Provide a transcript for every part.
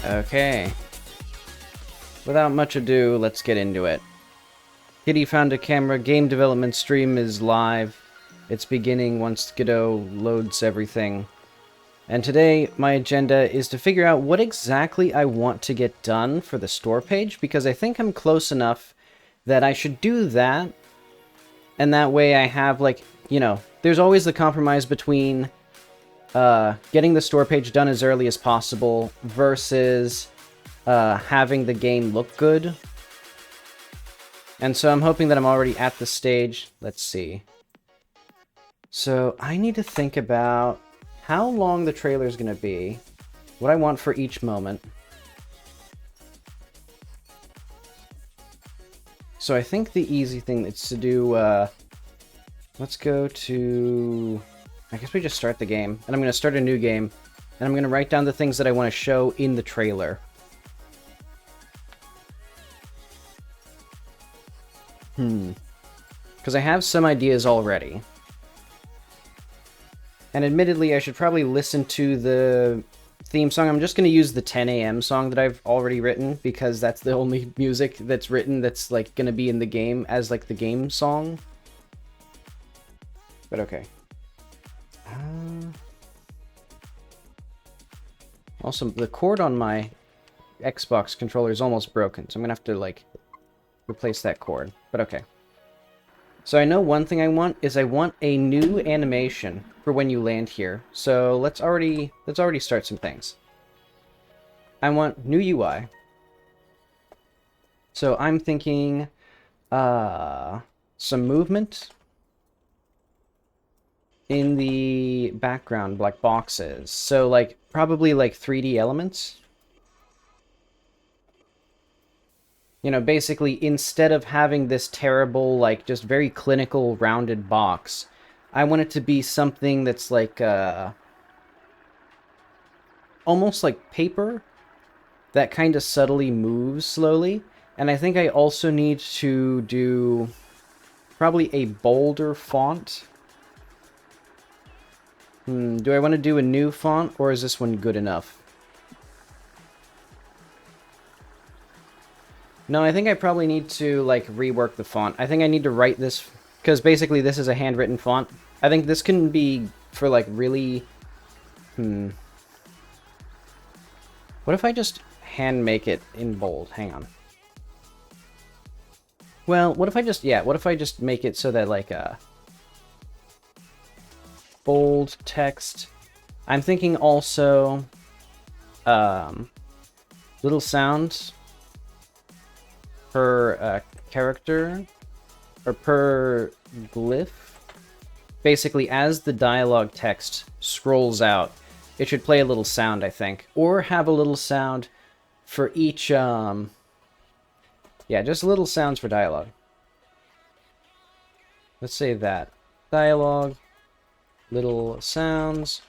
Okay. Without much ado, let's get into it. Kitty found a camera. Game development stream is live. It's beginning once Godot loads everything. And today, my agenda is to figure out what exactly I want to get done for the store page, because I think I'm close enough that I should do that. And that way I have, like, you know, there's always the compromise between getting the store page done as early as possible versus having the game look good. And so I'm hoping that I'm already at the stage. Let's see. So I need to think about how long the trailer is going to be, what I want for each moment. So I think the easy thing is to do, let's go to, I guess we just start the game, and I'm going to start a new game, and I'm going to write down the things that I want to show in the trailer. Because I have some ideas already. And admittedly, I should probably listen to the theme song. I'm just going to use the 10 a.m. song that I've already written, because that's the only music that's written that's, like, going to be in the game as, like, the game song. But okay. Also, the cord on my Xbox controller is almost broken, so I'm going to have to, like, replace that cord. But okay. So I know one thing I want is I want a new animation for when you land here. So let's already start some things. I want new UI. So I'm thinking some movement in the background, like boxes. So like probably like 3D elements. You know, basically, instead of having this terrible, like, just very clinical, rounded box, I want it to be something that's, like, almost like paper that kind of subtly moves slowly. And I think I also need to do probably a bolder font. Do I want to do a new font, or is this one good enough? No, I think I probably need to, like, rework the font. I think I need to write this, because basically this is a handwritten font. I think this can be for, like, really... What if I just hand make it in bold? Hang on. Well, what if I just... Yeah, what if I just make it so that, like, bold text. I'm thinking also... little sounds... per character, or per glyph. Basically, as the dialogue text scrolls out, it should play a little sound, I think. Or have a little sound for each, yeah, just little sounds for dialogue. Let's say that. Dialogue, little sounds.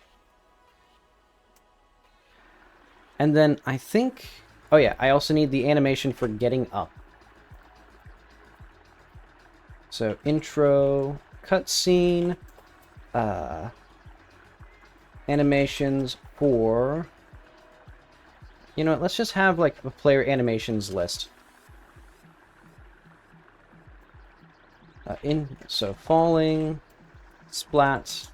And then I think... Oh yeah, I also need the animation for getting up. So, intro, cutscene, animations for... You know what, let's just have, like, a player animations list. So falling, splat.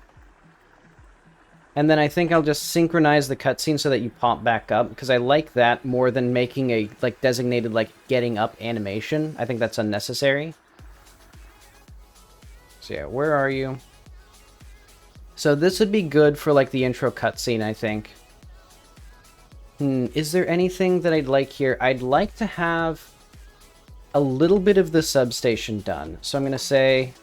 And then I think I'll just synchronize the cutscene so that you pop back up, because I like that more than making a like designated like getting up animation. I think that's unnecessary. So yeah, where are you? So this would be good for like the intro cutscene, I think. Is there anything that I'd like here? I'd like to have a little bit of the substation done. So I'm going to say...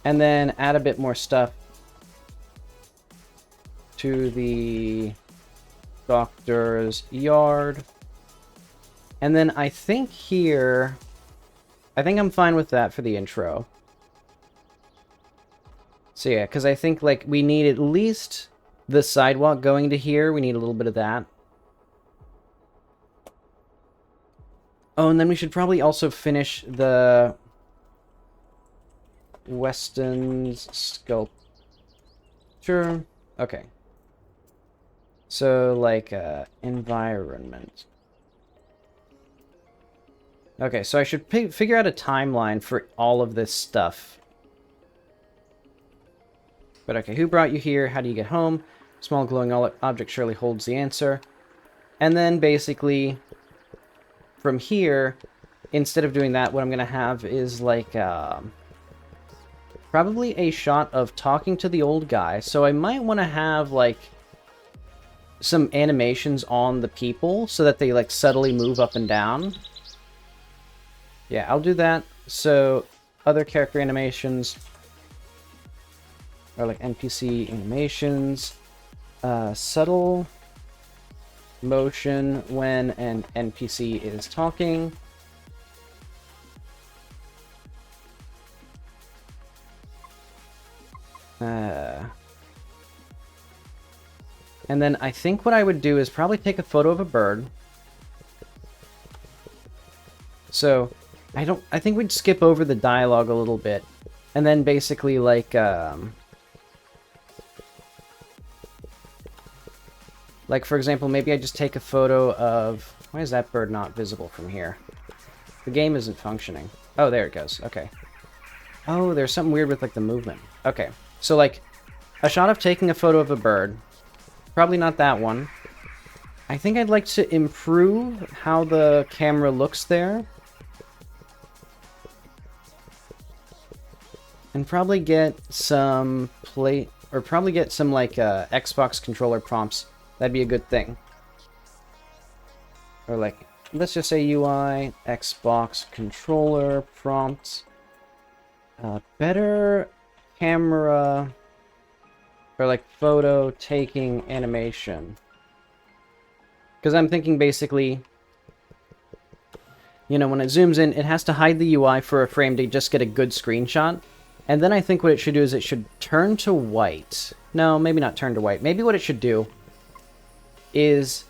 And then add a bit more stuff to the doctor's yard. And then I think here... I think I'm fine with that for the intro. So yeah, because I think like we need at least the sidewalk going to here. We need a little bit of that. Oh, and then we should probably also finish the Weston's sculpture. Okay. So like environment. Okay, so I should figure out a timeline for all of this stuff. But okay, who brought you here? How do you get home? Small glowing object surely holds the answer. And then basically, from here, instead of doing that, what I'm going to have is like, probably a shot of talking to the old guy. So I might want to have like some animations on the people so that they like subtly move up and down. Yeah, I'll do that. So other character animations... or like NPC animations, subtle motion when an NPC is talking. And then I think what I would do is probably take a photo of a bird. So I think we'd skip over the dialogue a little bit. And then basically like, like, for example, maybe I just take a photo of... Why is that bird not visible from here? The game isn't functioning. Oh, there it goes. Okay. Oh, there's something weird with, like, the movement. Okay. So, like, a shot of taking a photo of a bird. Probably not that one. I think I'd like to improve how the camera looks there. And probably get some probably get some, like, Xbox controller prompts. That'd be a good thing. Or like, let's just say UI, Xbox controller, prompts. Better camera, or like photo taking animation. Because I'm thinking basically, you know, when it zooms in, it has to hide the UI for a frame to just get a good screenshot. And then I think what it should do is it should turn to white. No, maybe not turn to white. Maybe what it should do is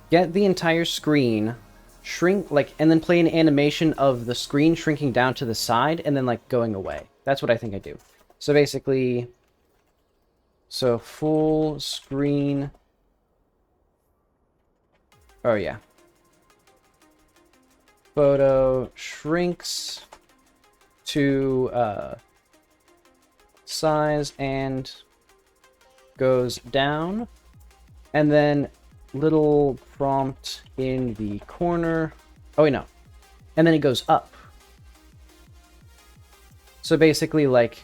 get the entire screen, shrink, like, and then play an animation of the screen shrinking down to the side and then, like, going away. That's what I think I do. So basically, so full screen. Oh, yeah. Photo shrinks to size and goes down. And then little prompt in the corner. Oh, wait, no. And then it goes up. So basically, like,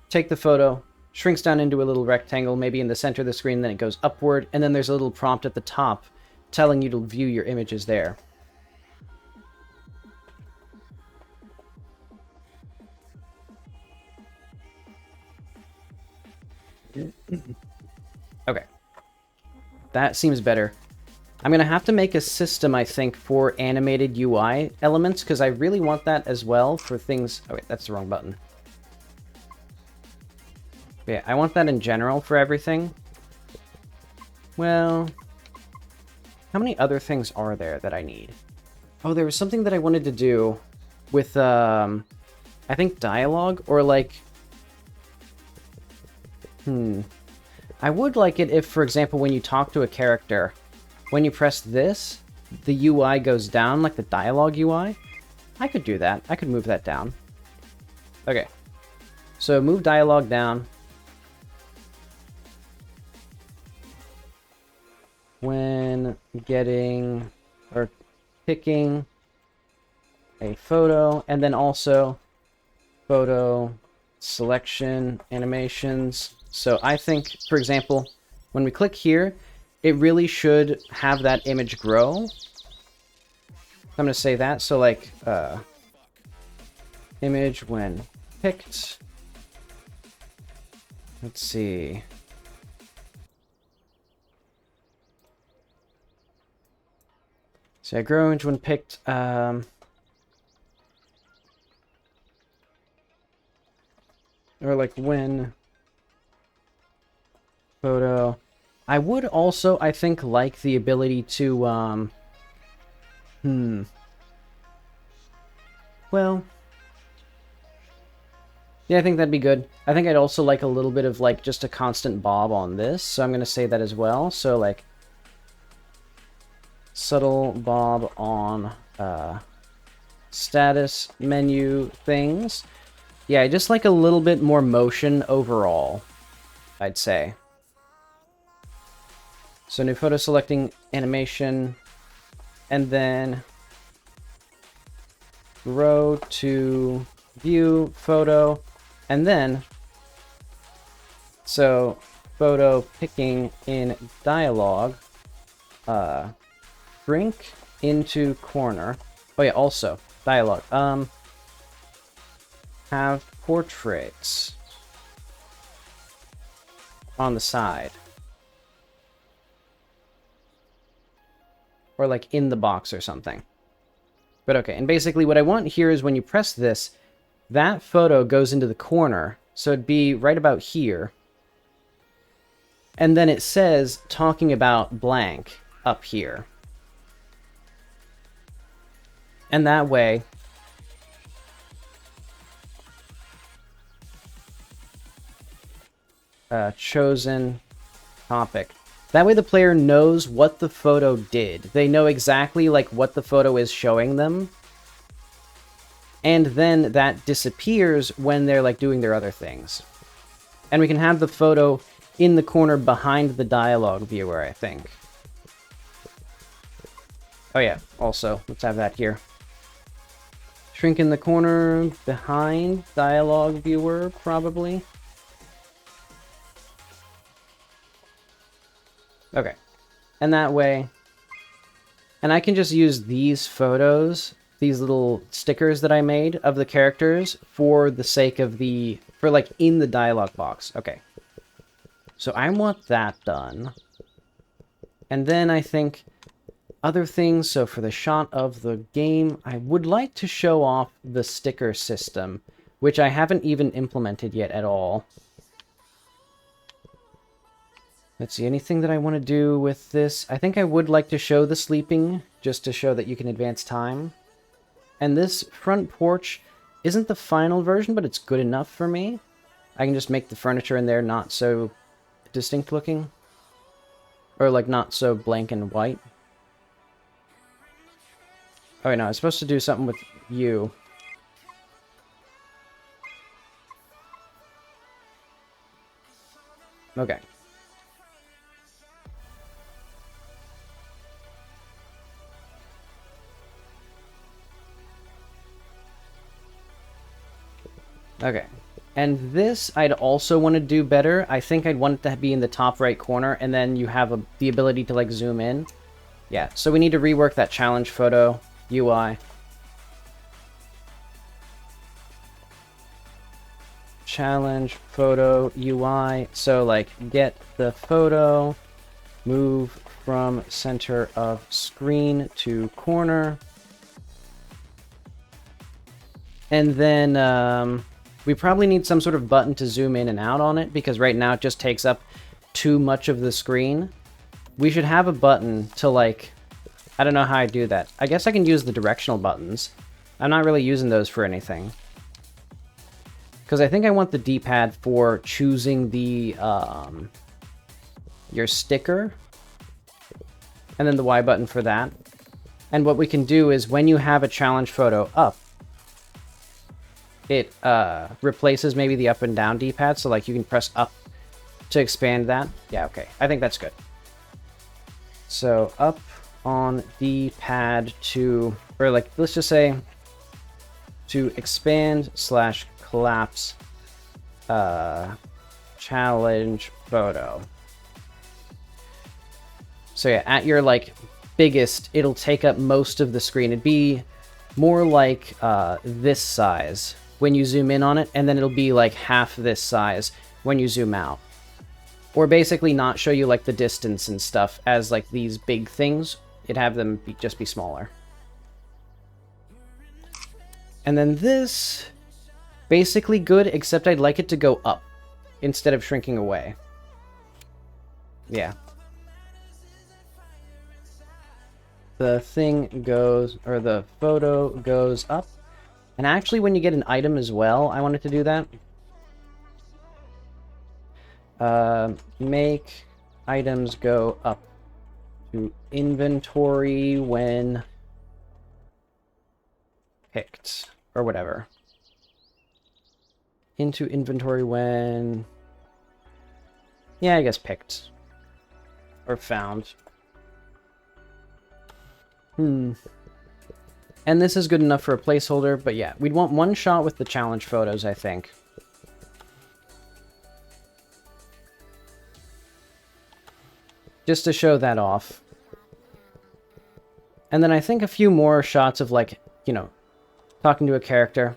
take the photo, shrinks down into a little rectangle, maybe in the center of the screen, then it goes upward, and then there's a little prompt at the top telling you to view your images there. Okay. That seems better. I'm going to have to make a system, I think, for animated UI elements, because I really want that as well for things... Oh, wait, that's the wrong button. Yeah, I want that in general for everything. Well... How many other things are there that I need? Oh, there was something that I wanted to do with, I think dialogue, or like... I would like it if, for example, when you talk to a character, when you press this, the UI goes down, like the dialogue UI. I could do that. I could move that down. Okay. So move dialogue down. When getting or picking a photo, and then also photo selection animations. So I think, for example, when we click here, it really should have that image grow. I'm going to say that. So like image when picked. Let's see. So I grow image when picked. Or like when photo. I would also, I think, like the ability to, well, yeah, I think that'd be good. I think I'd also like a little bit of, like, just a constant bob on this, so I'm going to say that as well. So, like, subtle bob on, status menu things. Yeah, just like a little bit more motion overall, I'd say. So new photo selecting animation, and then grow to view photo, and then so photo picking in dialogue, shrink into corner. Oh yeah, also dialogue. Have portraits on the side. Or like in the box or something. But okay, and basically what I want here is when you press this, that photo goes into the corner. So it'd be right about here. And then it says talking about blank up here. And that way, chosen topic. That way the player knows what the photo did. They know exactly like what the photo is showing them. And then that disappears when they're like doing their other things. And we can have the photo in the corner behind the dialogue viewer, I think. Oh yeah, also, let's have that here. Shrink in the corner behind dialogue viewer, probably. Okay. And that way... And I can just use these photos, these little stickers that I made of the characters for the sake of the... For, like, in the dialogue box. Okay. So I want that done. And then I think other things. So for the shot of the game, I would like to show off the sticker system, which I haven't even implemented yet at all. Let's see, anything that I want to do with this? I think I would like to show the sleeping, just to show that you can advance time. And this front porch isn't the final version, but it's good enough for me. I can just make the furniture in there not so distinct looking. Or, like, not so blank and white. Oh, wait, no, I was supposed to do something with you. Okay. Okay. And this I'd also want to do better. I think I'd want it to be in the top right corner, and then you have the ability to, like, zoom in. Yeah, so we need to rework that challenge photo UI. Challenge photo UI. So, like, get the photo, move from center of screen to corner. And then, we probably need some sort of button to zoom in and out on it, because right now it just takes up too much of the screen. We should have a button to, like... I don't know how I do that. I guess I can use the directional buttons. I'm not really using those for anything. Because I think I want the D-pad for choosing the, your sticker. and then the Y button for that. And what we can do is when you have a challenge photo up, it replaces maybe the up and down D-pad, so like you can press up to expand that. Yeah, okay. I think that's good. So up on D-pad to, or like, let's just say to expand / collapse challenge photo. So yeah, at your like biggest, it'll take up most of the screen. It'd be more like this size when you zoom in on it, and then it'll be like half this size when you zoom out. Or basically not show you like the distance and stuff as like these big things. It'd have them just be smaller. And then this, basically good, except I'd like it to go up instead of shrinking away. Yeah. The thing goes, or the photo goes up. And actually when you get an item as well, I wanted to do that. Make items go up to inventory when picked, or whatever. Into inventory when... yeah, I guess picked. Or found. And this is good enough for a placeholder, but yeah, we'd want one shot with the challenge photos, I think. Just to show that off. And then I think a few more shots of, like, you know, talking to a character.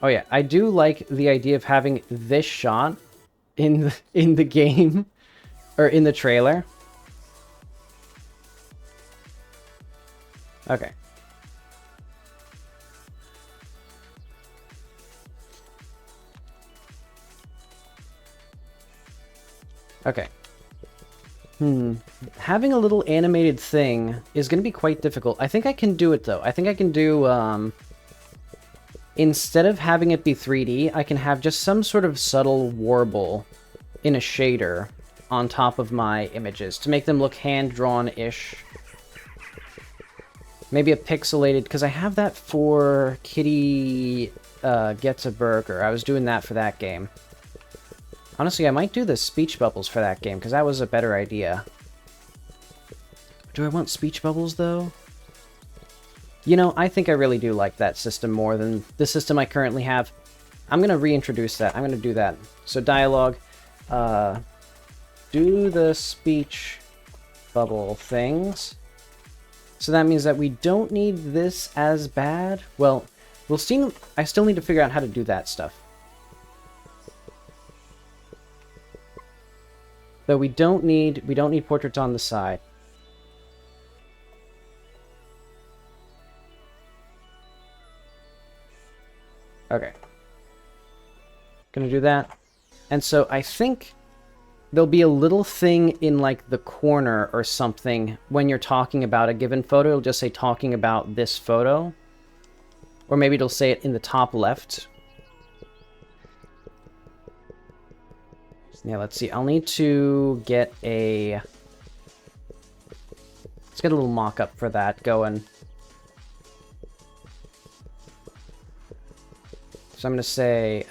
Oh yeah, I do like the idea of having this shot in the game, or in the trailer. Okay. Okay. Having a little animated thing is going to be quite difficult. I think I can do it, though. I think I can do, instead of having it be 3D, I can have just some sort of subtle warble in a shader on top of my images to make them look hand-drawn-ish. Maybe a pixelated, because I have that for Kitty Gets a Burger. I was doing that for that game. Honestly, I might do the speech bubbles for that game, because that was a better idea. Do I want speech bubbles, though? You know, I think I really do like that system more than the system I currently have. I'm going to reintroduce that. I'm going to do that. So dialogue, do the speech bubble things. So that means that we don't need this as bad. Well, we'll see. I still need to figure out how to do that stuff. Though we don't need portraits on the side. Okay. Gonna do that. And so I think there'll be a little thing in like the corner or something when you're talking about a given photo. It'll just say talking about this photo. Or maybe it'll say it in the top left. Yeah, let's see. I'll need to get a... let's get a little mock-up for that going. So I'm going to say...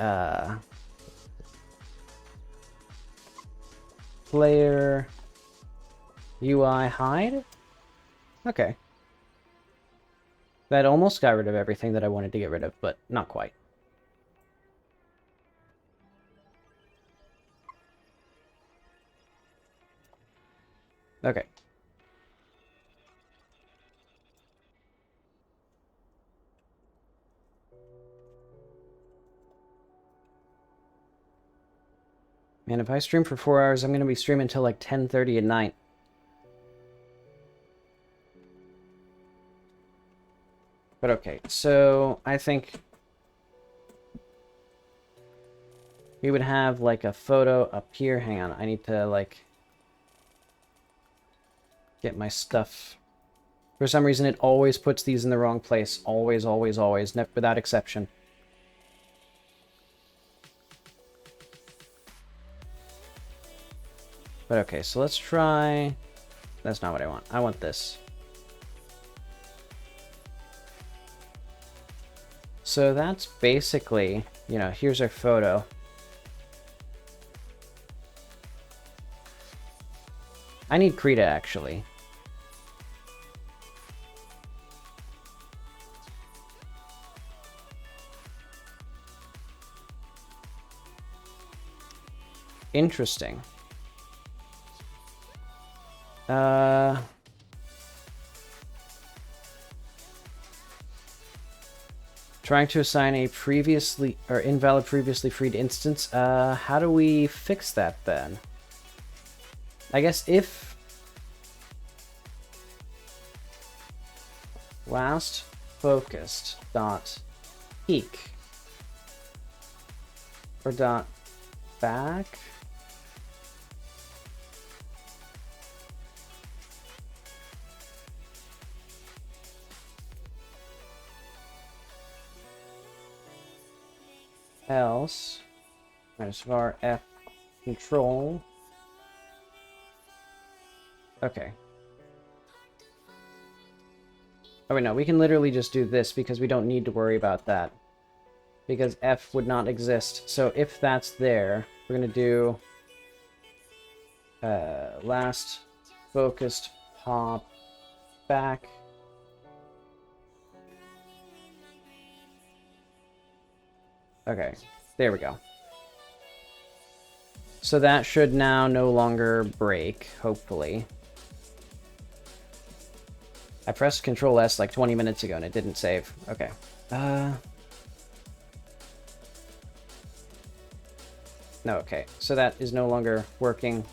player UI hide? Okay. That almost got rid of everything that I wanted to get rid of, but not quite. Okay. Man, if I stream for 4 hours, I'm going to be streaming until like 10:30 at night. But okay, so I think we would have like a photo up here. Hang on, I need to like get my stuff. For some reason, it always puts these in the wrong place. Always, always, always, without exception. But okay, so let's try... That's not what I want. I want this. So that's basically, you know, here's our photo. I need Krita, actually. Interesting. Trying to assign a previously or invalid previously freed instance. How do we fix that then? I guess if last focused dot peak or dot back. Else minus var f control. Okay. Oh wait, no, we can literally just do this because we don't need to worry about that. Because f would not exist. So if that's there, we're gonna do last focused pop back. Okay, there we go. So that should now no longer break, hopefully. I pressed Control S like 20 minutes ago and it didn't save. Okay. No, okay. So that is no longer working.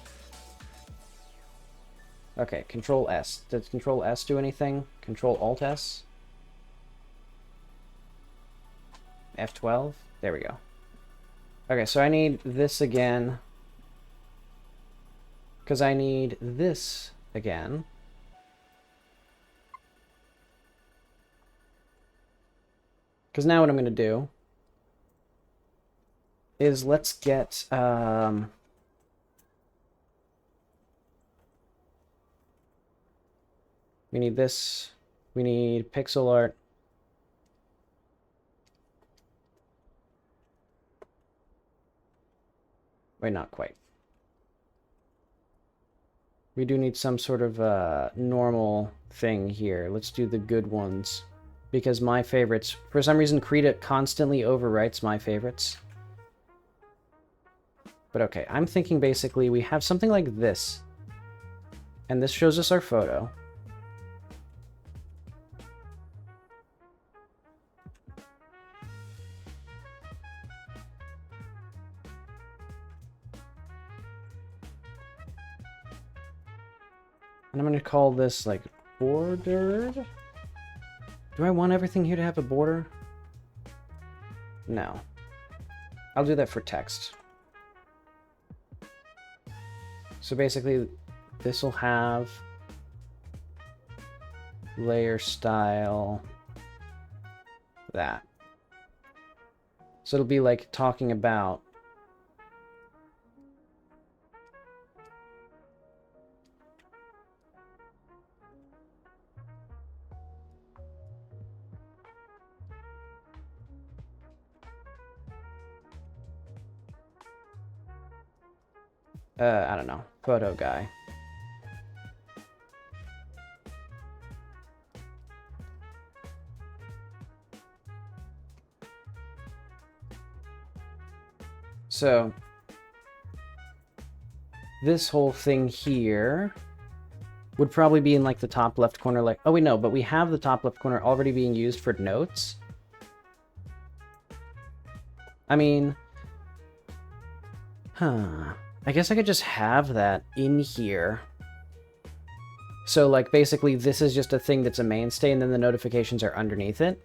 Okay, Control S. Does Control S do anything? Control Alt S? F12? There we go. Okay, so I need this again. Because I need this again. Because now what I'm going to do is let's get... we need this. We need pixel art. Wait, not quite. We do need some sort of normal thing here. Let's do the good ones. Because my favorites... For some reason, Krita constantly overwrites my favorites. But okay, I'm thinking basically we have something like this. And this shows us our photo. And I'm going to call this, like, bordered? Do I want everything here to have a border? No. I'll do that for text. So basically, this will have layer style, that. So it'll be like talking about I don't know, photo guy. So, this whole thing here would probably be in like the top left corner, like, oh wait, no, but we have the top left corner already being used for notes. I mean, I guess I could just have that in here. So, like, basically, this is just a thing that's a mainstay, and then the notifications are underneath it.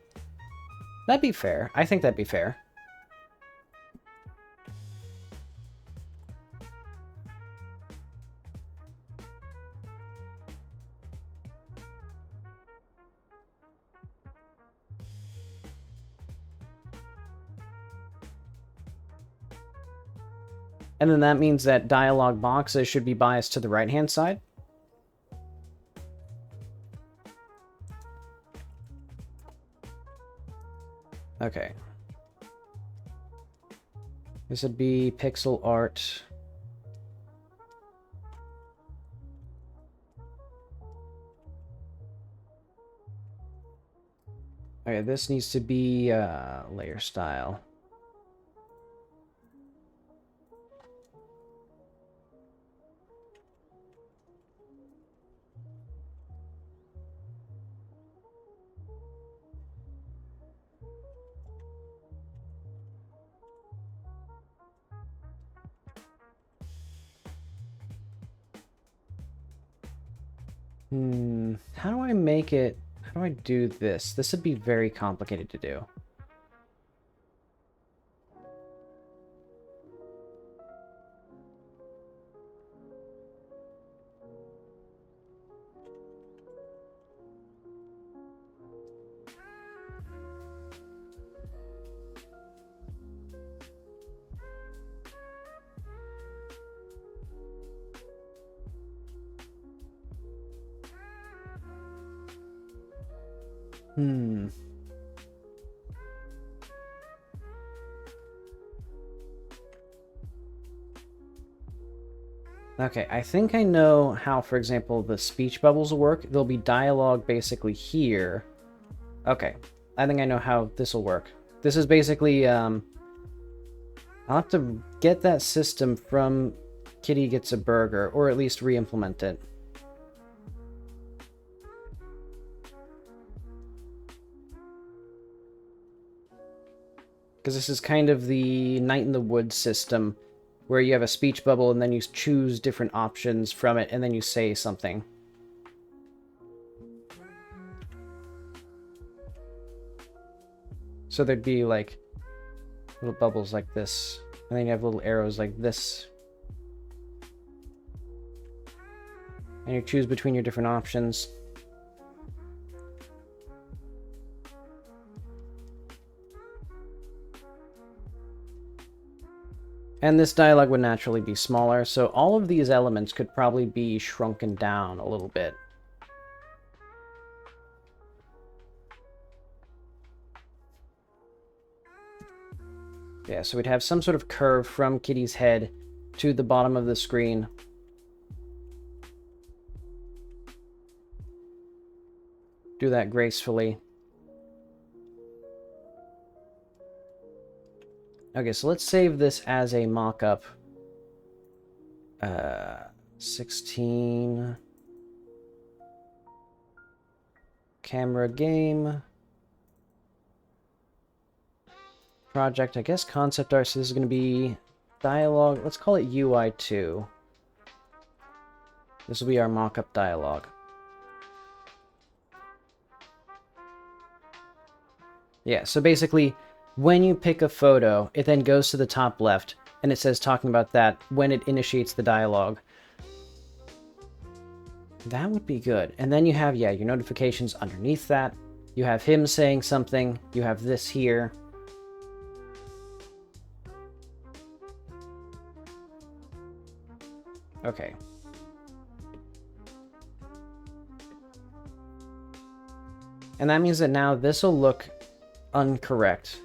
That'd be fair. I think that'd be fair. And then that means that dialog boxes should be biased to the right-hand side. Okay. This would be pixel art. Okay, this needs to be layer style. How do I make it? How do I do this? This would be very complicated to do. Okay, I think I know how, for example, the speech bubbles will work. There'll be dialogue basically here. Okay, I think I know how this will work. This is basically, I'll have to get that system from Kitty Gets a Burger, or at least re-implement it. Because this is kind of the Night in the Woods system, where you have a speech bubble and then you choose different options from it and then you say something. So there'd be like little bubbles like this, and then you have little arrows like this. And you choose between your different options. And this dialogue would naturally be smaller, so all of these elements could probably be shrunken down a little bit. Yeah, so we'd have some sort of curve from Kitty's head to the bottom of the screen. Do that gracefully. Okay, so let's save this as a mock-up. 16. Camera game. Project, I guess concept art, so this is going to be dialogue. Let's call it UI2. This will be our mock-up dialogue. Yeah, so basically, when you pick a photo, it then goes to the top left, and it says talking about that when it initiates the dialogue. That would be good. And then you have, yeah, your notifications underneath that. You have him saying something. You have this here. Okay. And that means that now this will look incorrect.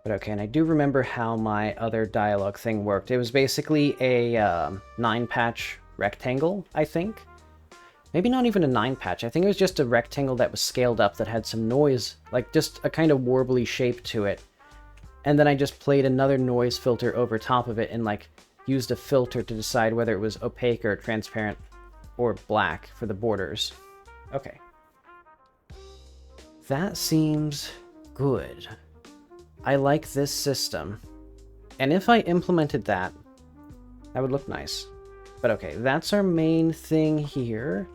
But okay, and I do remember how my other dialogue thing worked. It was basically a 9-patch rectangle, I think. Maybe not even a 9-patch. I think it was just a rectangle that was scaled up that had some noise, like just a kind of warbly shape to it. And then I just played another noise filter over top of it and like used a filter to decide whether it was opaque or transparent or black for the borders. Okay. That seems good. I like this system. And if I implemented that, that would look nice. But okay, that's our main thing here.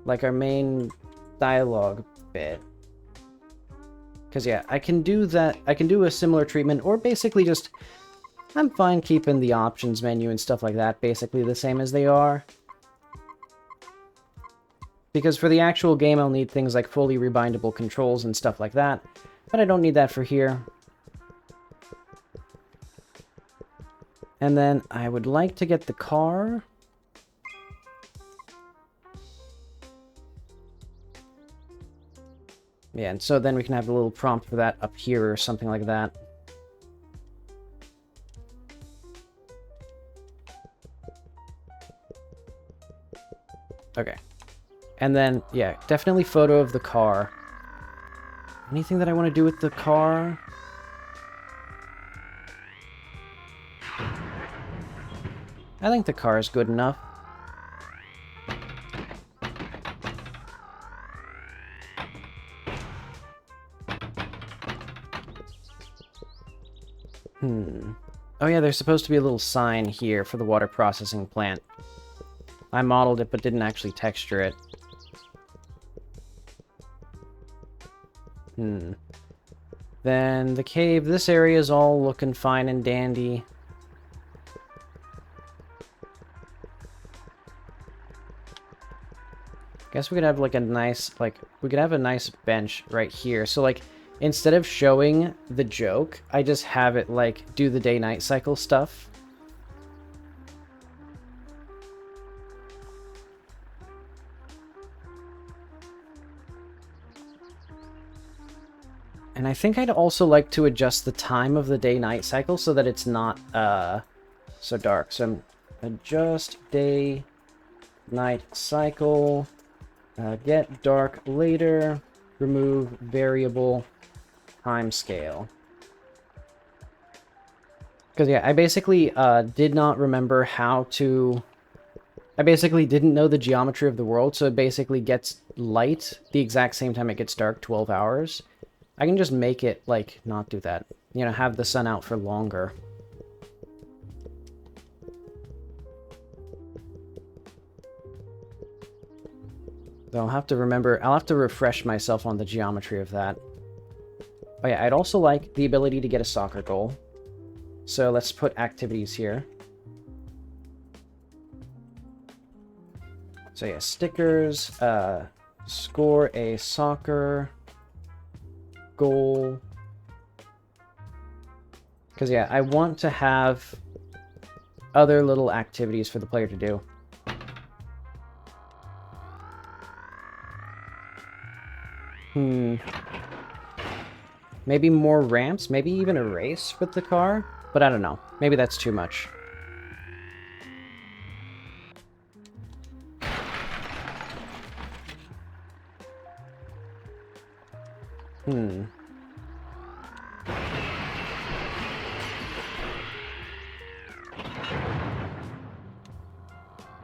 Like our main dialogue bit. Because yeah, I can do that. I can do a similar treatment, or basically just I'm fine keeping the options menu and stuff like that basically the same as they are. Because for the actual game, I'll need things like fully rebindable controls and stuff like that. But I don't need that for here. And then I would like to get the car. Yeah, and so then we can have a little prompt for that up here or something like that. Okay. And then, yeah, definitely photo of the car. Anything that I want to do with the car? I think the car is good enough. Oh yeah, there's supposed to be a little sign here for the water processing plant. I modeled it but didn't actually texture it. Then the cave, this area is all looking fine and dandy. Guess we could have like a nice, we could have a nice bench right here. So like, instead of showing the joke, I just have it like do the day-night cycle stuff. And I think I'd also like to adjust the time of the day-night cycle so that it's not so dark. So adjust day-night cycle, get dark later, remove variable timescale. Because yeah, I basically did not remember how to... I basically didn't know the geometry of the world, so it basically gets light the exact same time it gets dark, 12 hours. I can just make it, like, not do that. You know, have the sun out for longer. So I'll have to remember... I'll have to refresh myself on the geometry of that. Oh yeah, I'd also like the ability to get a soccer goal. So let's put activities here. So yeah, stickers, score a soccer goal. Because yeah, I want to have other little activities for the player to do. Maybe more ramps, maybe even a race with the car, but I don't know. Maybe that's too much.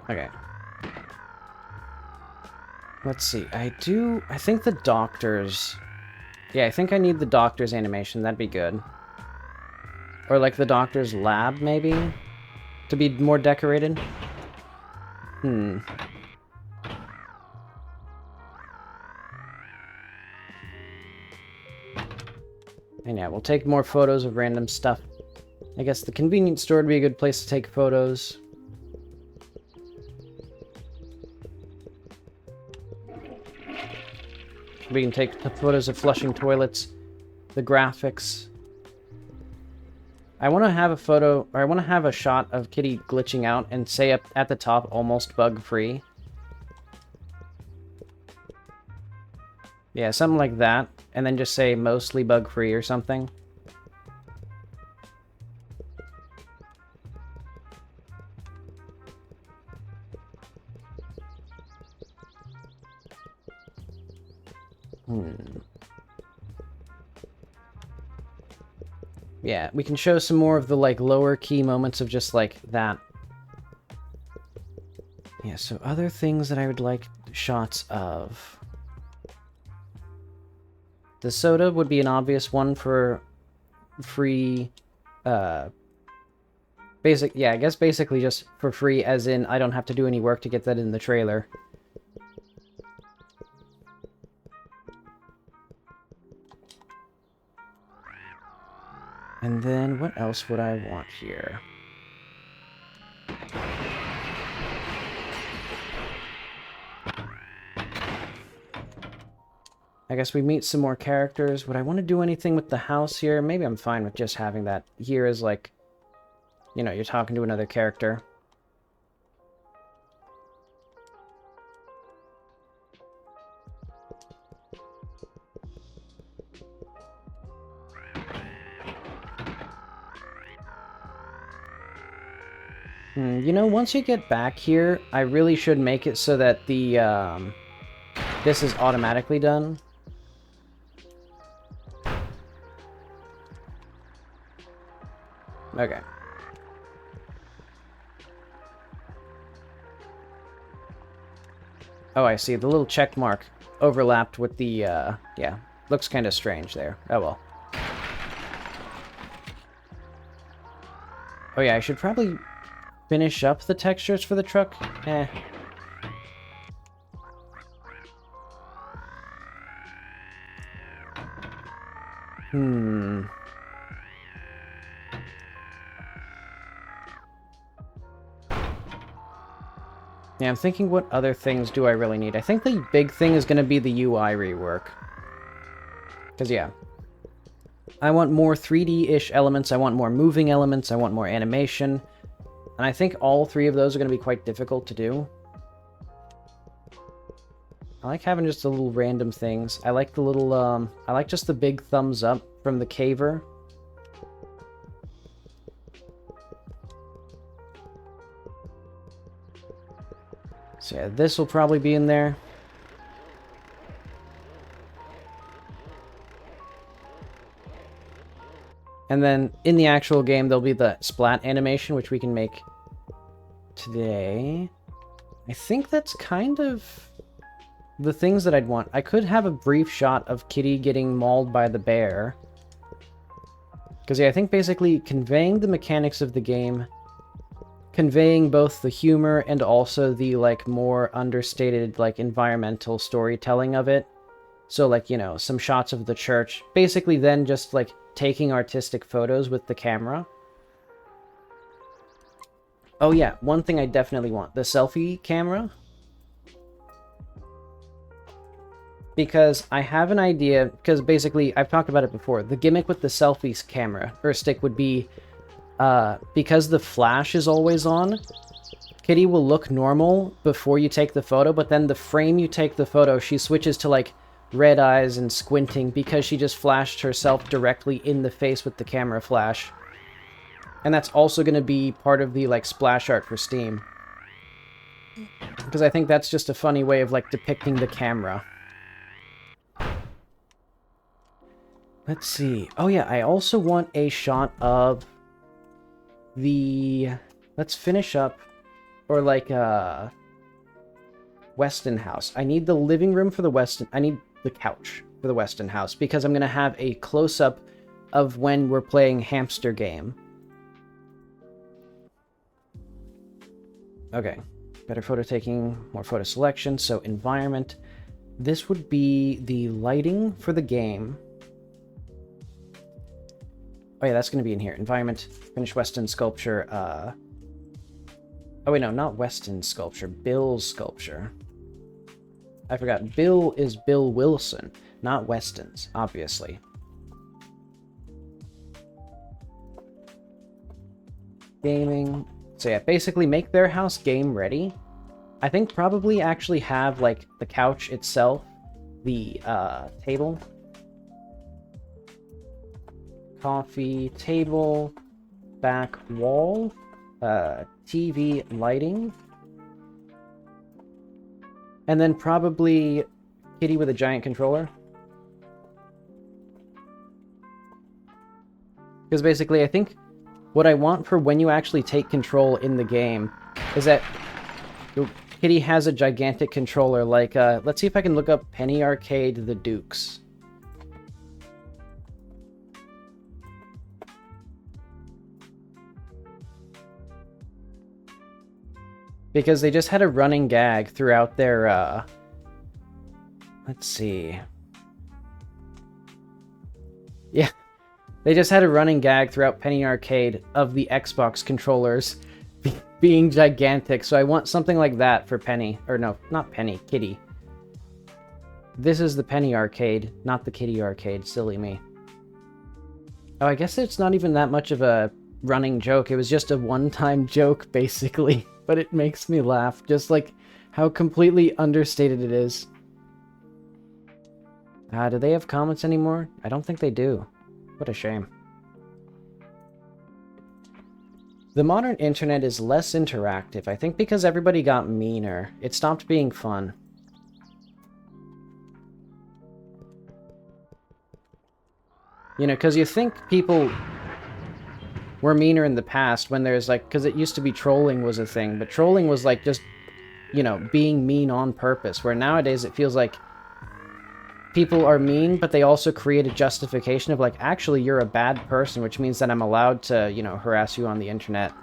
Okay. Let's see. I think the doctors... Yeah, I think I need the doctor's animation. That'd be good. Or like the doctor's lab, maybe? To be more decorated? And yeah, we'll take more photos of random stuff. I guess the convenience store would be a good place to take photos. We can take photos of flushing toilets, the graphics. I want to have a photo, or I want to have a shot of Kitty glitching out and say up at the top, almost bug-free. Yeah, something like that. And then just say mostly bug-free or something. Yeah, we can show some more of the, like, lower key moments of just, like, that. Yeah, so other things that I would like shots of. The soda would be an obvious one for free, basic, yeah, I guess basically just for free, as in I don't have to do any work to get that in the trailer. And then what else would I want here? I guess we meet some more characters. Would I want to do anything with the house here? Maybe I'm fine with just having that here as like, you know, you're talking to another character. You know, once you get back here, I really should make it so that the, this is automatically done. Okay. Oh, I see. The little check mark overlapped with the, yeah. Looks kind of strange there. Oh, well. Oh, yeah, I should probably finish up the textures for the truck. Eh. Yeah, I'm thinking what other things do I really need? I think the big thing is going to be the UI rework. Because, yeah. I want more 3D-ish elements, I want more moving elements, I want more animation. And I think all three of those are going to be quite difficult to do. I like having just the little random things. I like the little, I like just the big thumbs up from the caver. So yeah, this will probably be in there. And then in the actual game, there'll be the splat animation, which we can make today. I think that's kind of the things that I'd want. I could have a brief shot of Kitty getting mauled by the bear. Because, yeah, I think basically conveying the mechanics of the game, conveying both the humor and also the, like, more understated, like, environmental storytelling of it. So, like, you know, some shots of the church. Basically then just, like, taking artistic photos with the camera. Oh yeah, one thing I definitely want. The selfie camera. Because I have an idea, because basically, I've talked about it before, the gimmick with the selfies camera, or stick, would be, because the flash is always on, Kitty will look normal before you take the photo, but then the frame you take the photo, she switches to, like, red eyes and squinting because she just flashed herself directly in the face with the camera flash. And that's also going to be part of the, like, splash art for Steam. Because I think that's just a funny way of, like, depicting the camera. Let's see. Oh yeah, I also want a shot of the... Let's finish up. Or, like, Weston house. I need the living room for the Weston... I need the couch for the Weston house, because I'm going to have a close-up of when we're playing Hamster Game. Okay. Better photo taking, more photo selection, so environment. This would be the lighting for the game. Oh yeah, that's going to be in here. Environment, finish Weston sculpture, Oh wait, no, not Weston sculpture, Bill's sculpture. I forgot, Bill is Bill Wilson, not Weston's, obviously. Gaming. So yeah, basically make their house game ready. I think probably actually have, like, the couch itself, the, table. Coffee table, back wall, TV lighting. And then probably Kitty with a giant controller. Because basically, I think what I want for when you actually take control in the game is that Kitty has a gigantic controller, like, let's see if I can look up Penny Arcade The Dukes. Because they just had a running gag throughout their, let's see. Yeah. They just had a running gag throughout Penny Arcade of the Xbox controllers being gigantic, so I want something like that for Penny. Or no, not Penny, Kitty. This is the Penny Arcade, not the Kitty Arcade. Silly me. Oh, I guess it's not even that much of a running joke. It was just a one-time joke, basically. But it makes me laugh, just like how completely understated it is. Do they have comments anymore? I don't think they do. What a shame. The modern internet is less interactive, I think because everybody got meaner. It stopped being fun. You know, because you think people were meaner in the past when there's like, because it used to be trolling was a thing, but trolling was like just, you know, being mean on purpose, where nowadays it feels like people are mean, but they also create a justification of like, actually, you're a bad person, which means that I'm allowed to, you know, harass you on the internet.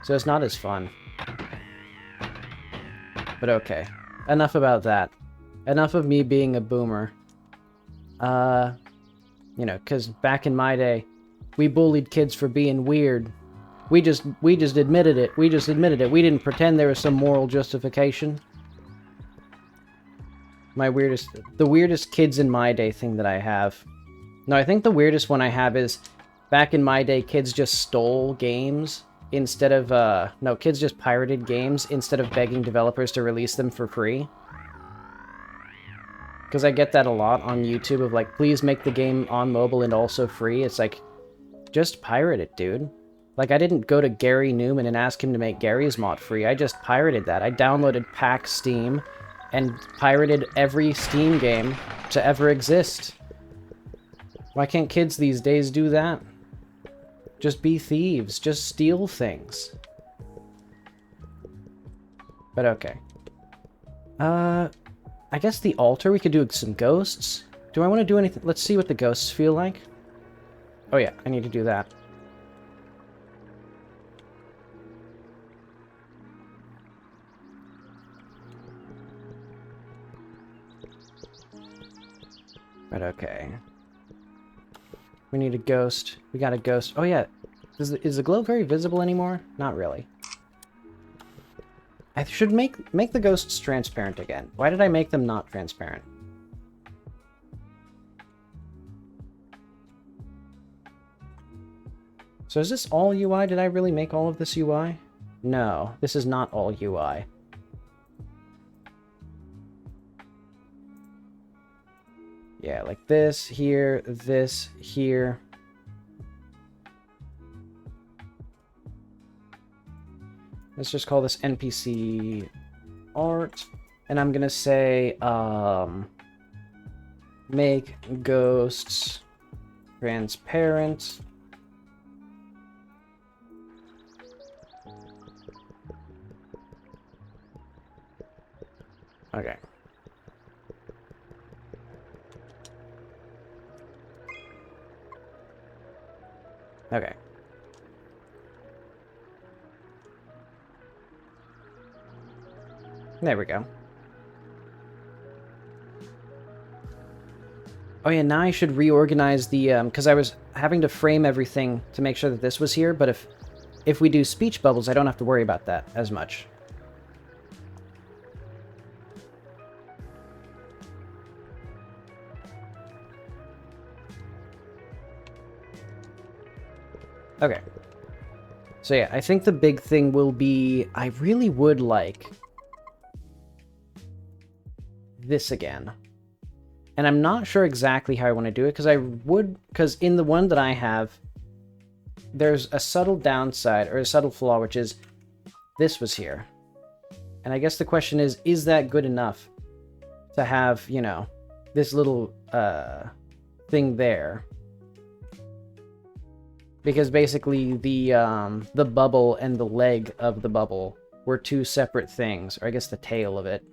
So it's not as fun. But okay. Enough about that. Enough of me being a boomer. You know, because back in my day, we bullied kids for being weird. We just admitted it. We just admitted it. We didn't pretend there was some moral justification. The weirdest kids in my day thing that I have. No, I think the weirdest one I have is, back in my day, kids just stole games instead of, no, kids just pirated games instead of begging developers to release them for free. Because I get that a lot on YouTube of like, please make the game on mobile and also free. It's like, just pirate it, dude. Like, I didn't go to Gary Newman and ask him to make Gary's mod free. I just pirated that. I downloaded Pack Steam and pirated every Steam game to ever exist. Why can't kids these days do that? Just be thieves. Just steal things. But okay. I guess the altar, we could do some ghosts. Do I want to do anything? Let's see what the ghosts feel like. Oh yeah, I need to do that. Right, okay. We need a ghost. We got a ghost. Oh yeah. Is the glow very visible anymore? Not really. I should make the ghosts transparent again. Why did I make them not transparent? So is this all UI? Did I really make all of this UI? No, this is not all UI. Yeah, like this, here, this, here. Let's just call this NPC art. And I'm gonna say, make ghosts transparent. Okay. Okay. There we go. Oh yeah, now I should reorganize the, because I was having to frame everything to make sure that this was here, but if we do speech bubbles, I don't have to worry about that as much. Okay. So yeah, I think the big thing will be, I really would like this again. And I'm not sure exactly how I want to do it, because in the one that I have, there's a subtle downside, or a subtle flaw, which is, this was here. And I guess the question is that good enough to have, you know, this little, thing there? Because basically the bubble and the leg of the bubble were two separate things, or I guess the tail of it.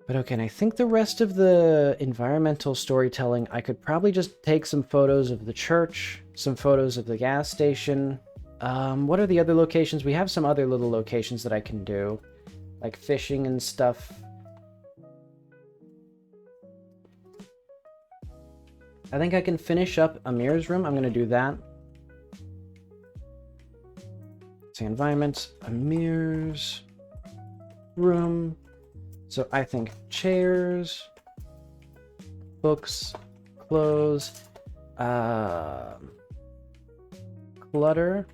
But okay, and I think the rest of the environmental storytelling, I could probably just take some photos of the church, some photos of the gas station. What are the other locations? We have some other little locations that I can do, like fishing and stuff. I think I can finish up Amir's room. I'm going to do that. Say environments, Amir's room. So I think chairs, books, clothes, clutter,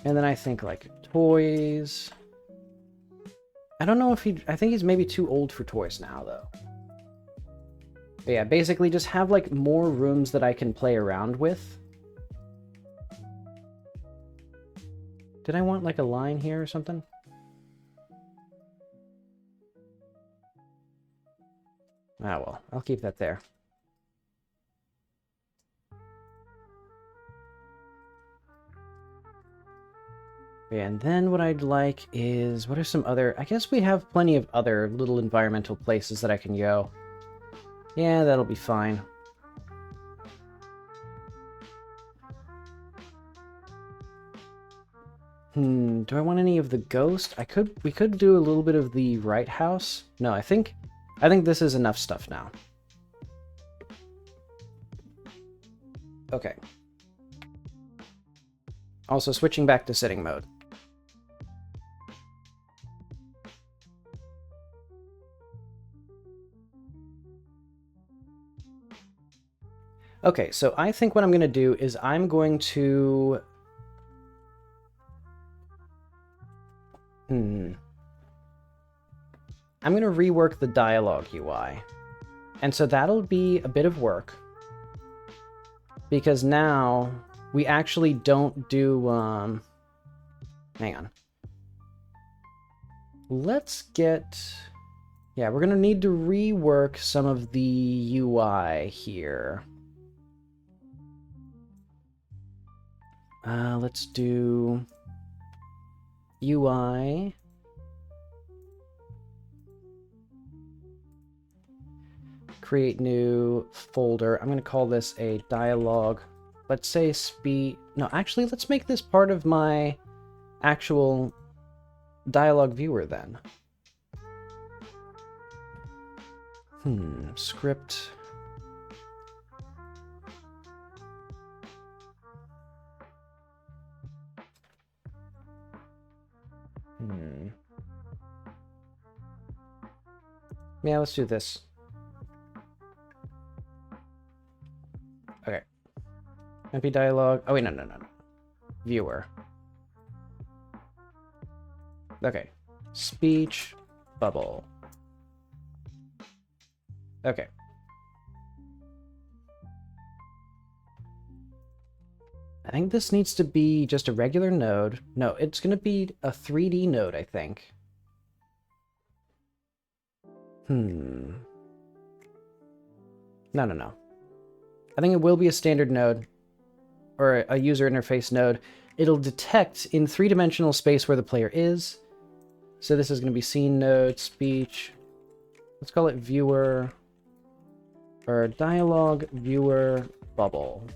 and then I think like toys. I don't know if I think he's maybe too old for toys now though. But yeah, basically just have like more rooms that I can play around with. Did I want like a line here or something? Ah well, I'll keep that there. And then what I'd like is, what are some other, I guess we have plenty of other little environmental places that I can go. Yeah, that'll be fine. Do I want any of the ghost? We could do a little bit of the right house. No, I think this is enough stuff now. Okay. Also switching back to sitting mode. Okay, so I think what I'm going to do is I'm going to... I'm going to rework the dialogue UI. And so that'll be a bit of work. Because now we actually don't do... Hang on. Let's get... Yeah, we're going to need to rework some of the UI here. Let's do UI. Create new folder. I'm going to call this a dialogue. Let's say speed. No, actually, let's make this part of my actual dialogue viewer then. Script. Yeah, let's do this. Okay. MP dialogue. Oh, wait, no. Viewer. Okay. Speech bubble. Okay. I think this needs to be just a regular node. No, it's going to be a 3D node, I think. No. I think it will be a standard node, or a user interface node. It'll detect in three-dimensional space where the player is. So this is going to be scene node, speech. Let's call it viewer, or dialogue viewer bubble.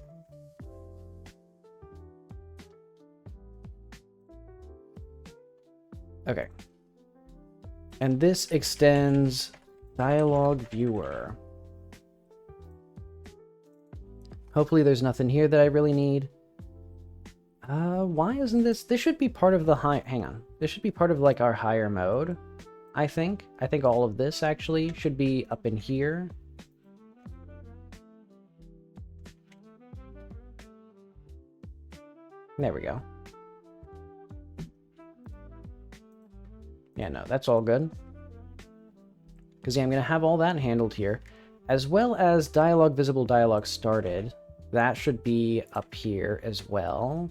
Okay. And this extends dialogue viewer. Hopefully there's nothing here that I really need. Why isn't this... This should be part of the high... Hang on. This should be part of, like, our higher mode, I think. I think all of this, actually, should be up in here. There we go. Yeah, no, that's all good. Because, yeah, I'm going to have all that handled here. As well as dialogue visible, dialogue started. That should be up here as well.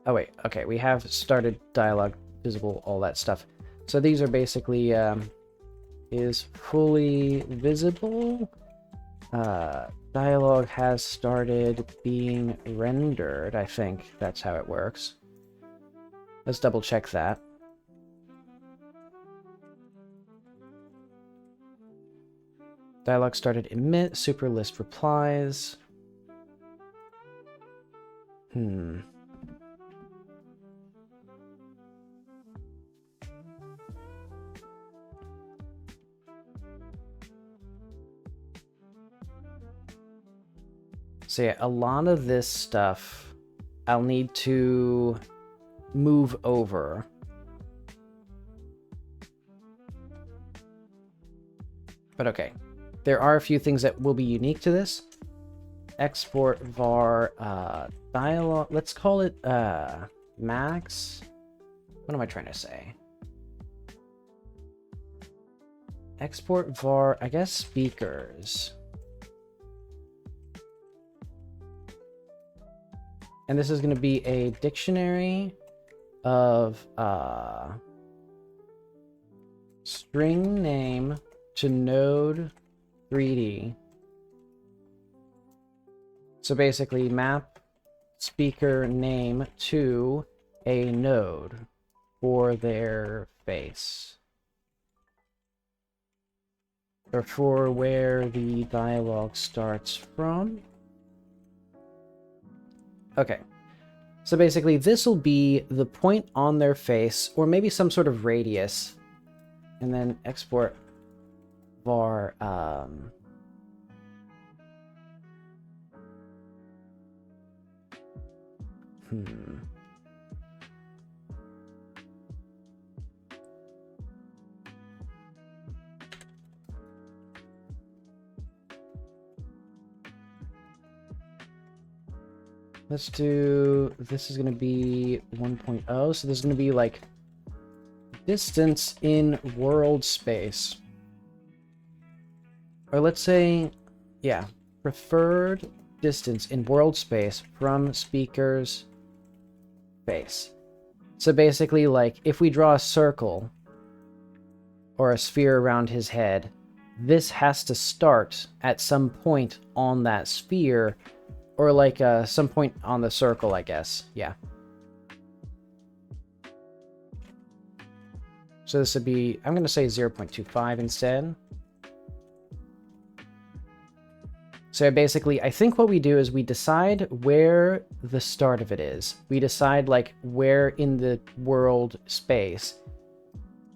Oh, wait. Okay, we have started dialogue visible, all that stuff. So these are basically, is fully visible. Dialogue has started being rendered, I think that's how it works. Let's double check that. Dialogue started emit, super list replies. So yeah, a lot of this stuff I'll need to move over. But okay, there are a few things that will be unique to this. Export var dialog, let's call it max. What am I trying to say? Export var, I guess speakers. And this is going to be a dictionary of string name to node 3D. So basically map speaker name to a node for their face. Or for where the dialogue starts from. Okay. So basically this will be the point on their face, or maybe some sort of radius. And then export var Let's do, this is going to be 1.0, so this is going to be like distance in world space. Or let's say, yeah, preferred distance in world space from speaker's face. So basically, like, if we draw a circle or a sphere around his head, this has to start at some point on that sphere, or like some point on the circle, I guess. Yeah. So this would be, I'm going to say 0.25 instead. So basically, I think what we do is we decide where the start of it is. We decide like where in the world space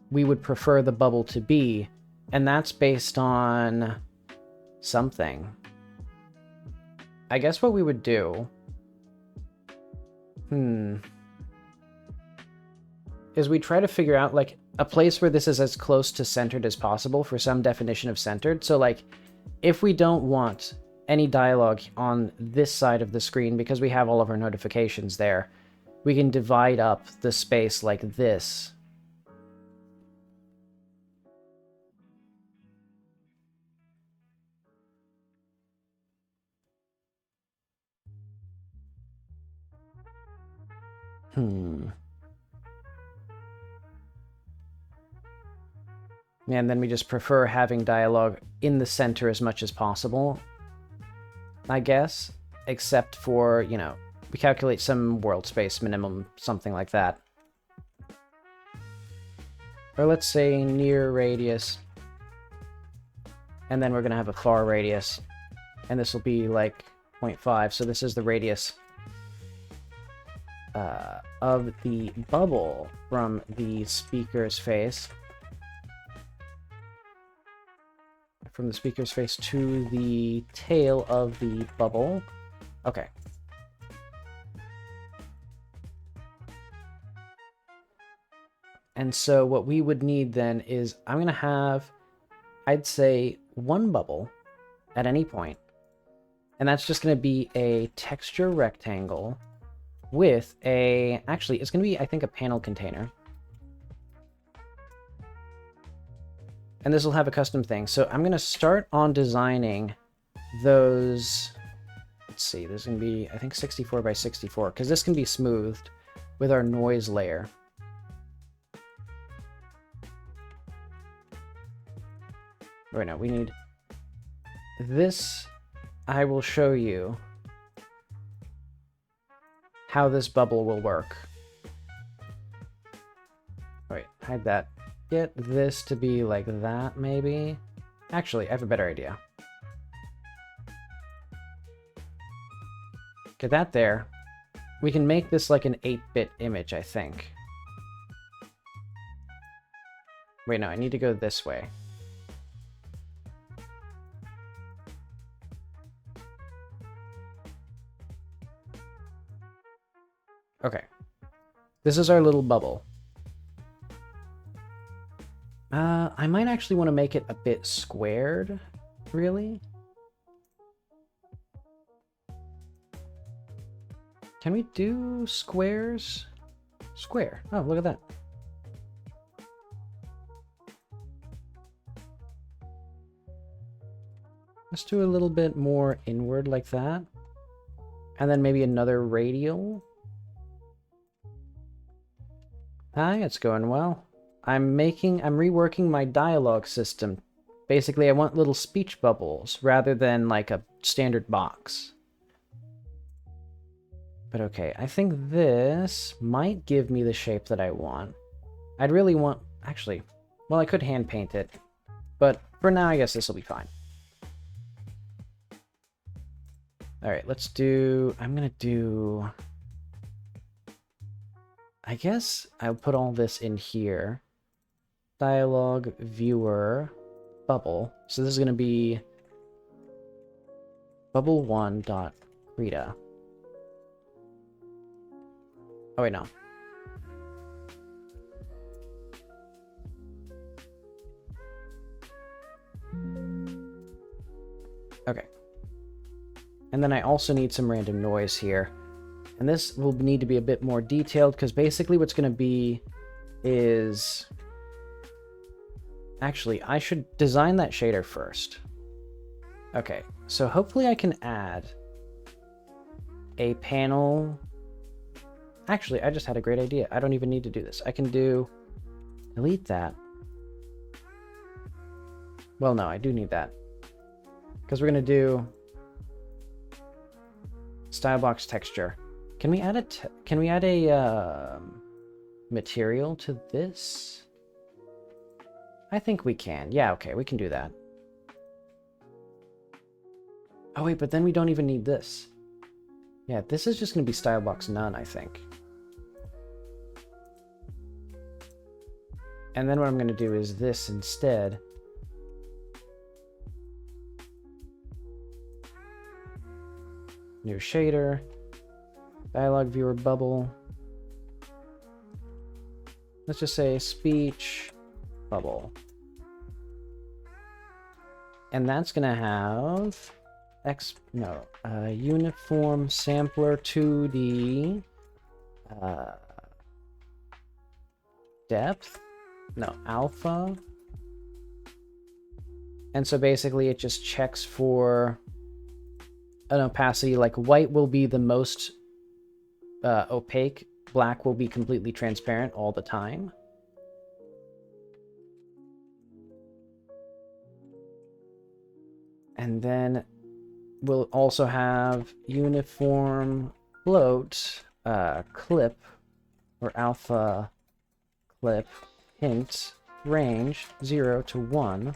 we would prefer the bubble to be. And that's based on something. I guess what we would do is we try to figure out like a place where this is as close to centered as possible for some definition of centered. So like if we don't want any dialogue on this side of the screen because we have all of our notifications there, we can divide up the space like this. And then we just prefer having dialogue in the center as much as possible, I guess, except for, you know, we calculate some world space minimum, something like that. Or let's say near radius, and then we're going to have a far radius, and this will be like 0.5, so this is the radius of the bubble from the speaker's face. From the speaker's face to the tail of the bubble. Okay. And so what we would need then is, I'm going to have, I'd say, one bubble at any point. And that's just going to be a texture rectangle with a, actually, it's going to be, I think, a panel container. And this will have a custom thing. So I'm going to start on designing those. Let's see, there's going to be, I think, 64 by 64, because this can be smoothed with our noise layer. Right now, we need this. I will show you how this bubble will work. Wait, hide that. Get this to be like that, maybe? Actually, I have a better idea. Get that there. We can make this like an 8-bit image, I think. Wait, no, I need to go this way. Okay. This is our little bubble. I might actually want to make it a bit squared, really. Can we do squares? Square. Oh, look at that. Let's do a little bit more inward like that. And then maybe another radial. Hi, it's going well. I'm reworking my dialogue system. Basically, I want little speech bubbles rather than like a standard box. But okay, I think this might give me the shape that I want. I'd really want... Actually, well, I could hand paint it. But for now, I guess this will be fine. Alright, let's do... I'm gonna do... I guess I'll put all this in here. Dialogue, viewer, bubble. So this is gonna be... bubble1.Rita. Oh, wait, no. Okay. And then I also need some random noise here. And this will need to be a bit more detailed, because basically what's going to be is... Actually, I should design that shader first. Okay, so hopefully I can add a panel... Actually, I just had a great idea. I don't even need to do this. I can do... delete that. Well, no, I do need that. Because we're going to do... style box texture. Can we add a material to this? I think we can. Yeah, okay, we can do that. Oh wait, but then we don't even need this. Yeah, this is just going to be style box none, I think. And then what I'm going to do is this instead. New shader. Dialogue viewer bubble. Let's just say speech bubble. And that's going to have uniform sampler 2D depth. No, alpha. And so basically it just checks for an opacity, like white will be the most opaque, black will be completely transparent all the time. And then we'll also have uniform float clip or alpha clip hint range 0 to 1,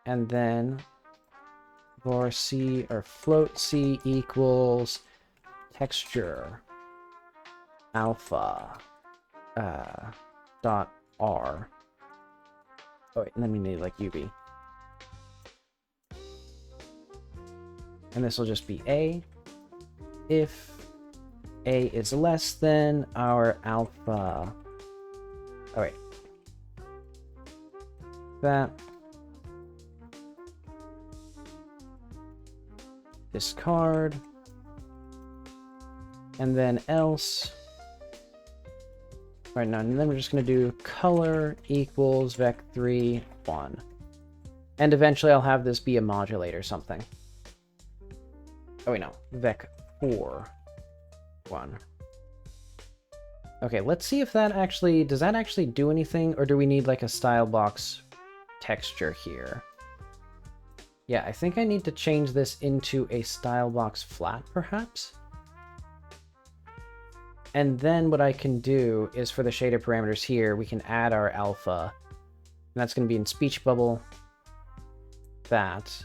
and then var c or float c equals texture alpha dot r. Oh wait, let me need like UV. And this will just be A. If A is less than our alpha. Oh wait. That. Discard. And then else. Right now, and then we're just going to do color equals vec3 1. And eventually I'll have this be a modulator or something. Oh wait, no. Vec4 1. Okay, let's see if that actually... Does that actually do anything? Or do we need like a style box texture here? Yeah, I think I need to change this into a style box flat, perhaps? And then what I can do is for the shader parameters here, we can add our alpha. And that's going to be in speech bubble. That.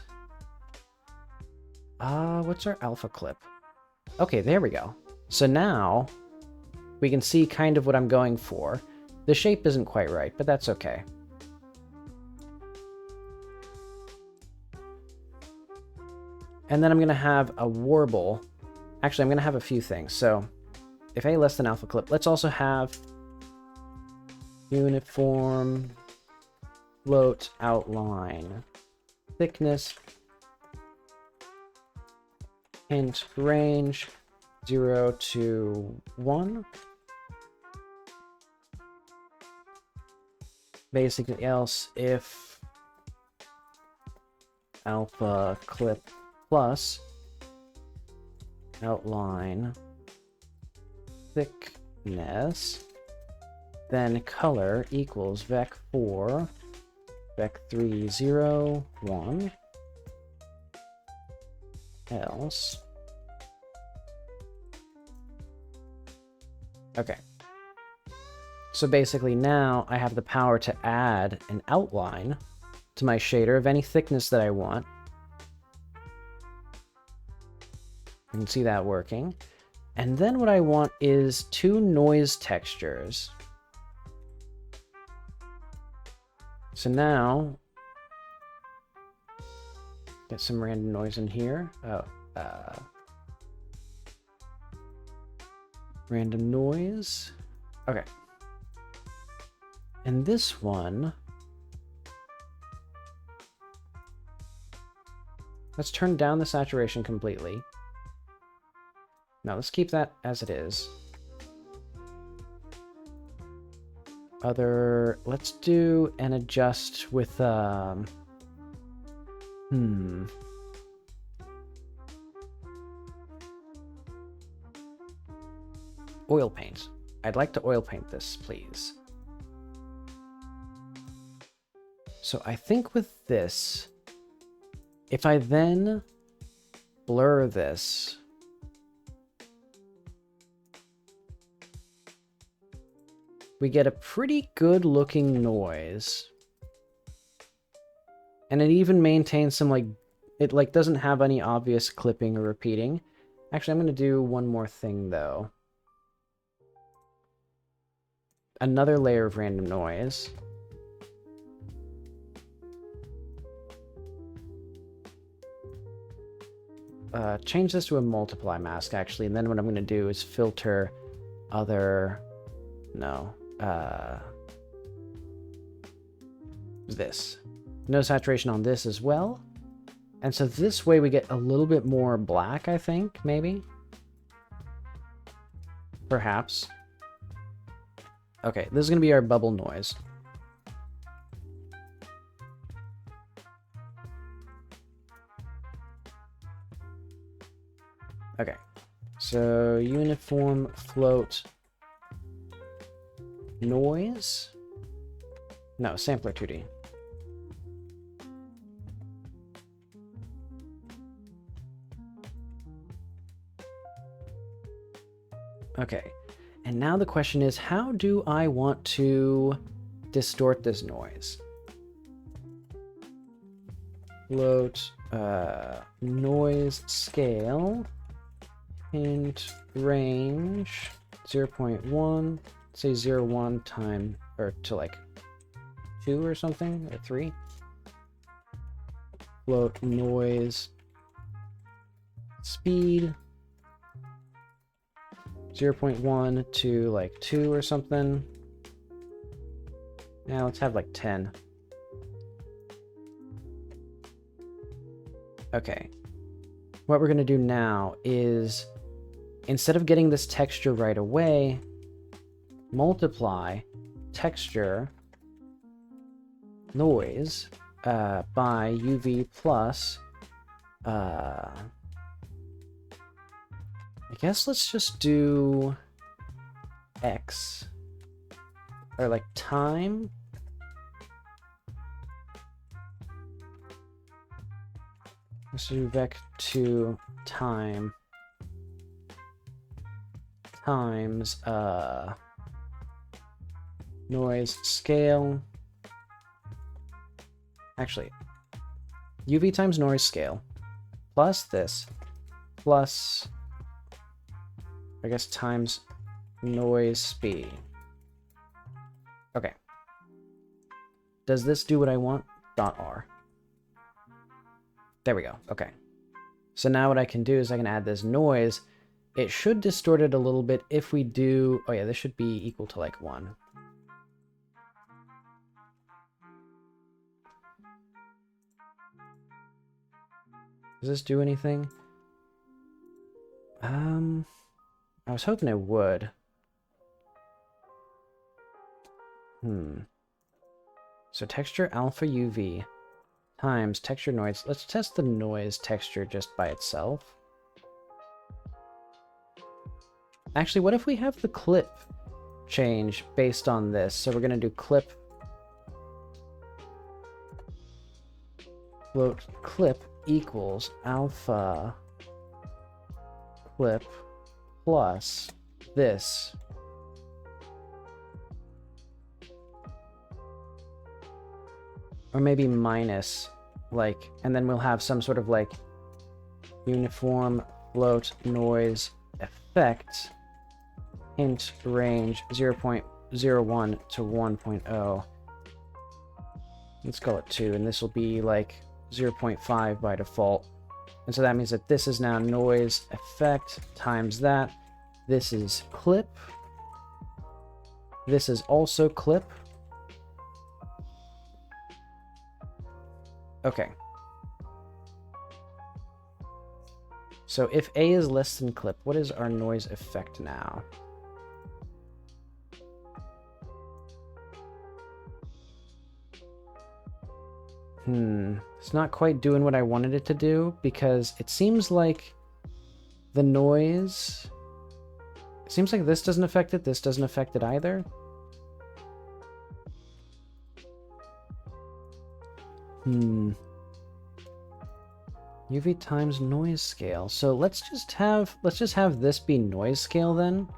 What's our alpha clip? Okay, there we go. So now we can see kind of what I'm going for. The shape isn't quite right, but that's okay. And then I'm going to have a warble. Actually, I'm going to have a few things. So if A less than alpha clip, let's also have uniform float outline thickness int range 0 to 1. Basically else if alpha clip plus outline thickness, then color equals vec4 vec3 0 1, else. Okay. So basically now I have the power to add an outline to my shader of any thickness that I want. You can see that working. And then what I want is 2 noise textures. So now, get some random noise in here. Random noise. Okay. And this one, let's turn down the saturation completely. Now let's keep that as it is. Let's do an adjust with, oil paint. I'd like to oil paint this, please. So I think with this, if I then blur this, we get a pretty good looking noise. And it even maintains some it doesn't have any obvious clipping or repeating. Actually, I'm going to do one more thing though. Another layer of random noise. Change this to a multiply mask actually, and then what I'm going to do is filter other, this. No saturation on this as well. And so this way we get a little bit more black, I think, maybe? Perhaps. Okay, this is going to be our bubble noise. Okay, so uniform float noise. No, sampler 2D. Okay, and now the question is, how do I want to distort this noise? Float noise scale int range 0.1, say 0.1 time, or to like 2 or something, or 3. Float noise speed 0.1 to like 2 or something. Now let's have like 10. Okay. What we're going to do now is, instead of getting this texture right away, multiply texture noise by UV plus, I guess let's just do X, or like time. Let's do vec2 time times noise scale. Actually, UV times noise scale plus this plus, I guess, times noise speed. Okay. Does this do what I want? .r. There we go. Okay. So now what I can do is I can add this noise It should distort it a little bit if we do... Oh yeah, this should be equal to like 1. Does this do anything? I was hoping it would. So texture alpha UV times texture noise. Let's test the noise texture just by itself. Actually, what if we have the clip change based on this? So we're going to do clip float clip equals alpha clip plus this. Or maybe minus, like, and then we'll have some sort of like uniform float noise effect int range 0.01 to 1.0. Let's call it 2, and this will be like 0.5 by default. And so that means that this is now noise effect times that. This is clip. This is also clip. Okay. So if A is less than clip, what is our noise effect now? It's not quite doing what I wanted it to do, because it seems like the noise... It seems like this doesn't affect it, this doesn't affect it either. UV times noise scale. So let's just have this be noise scale then.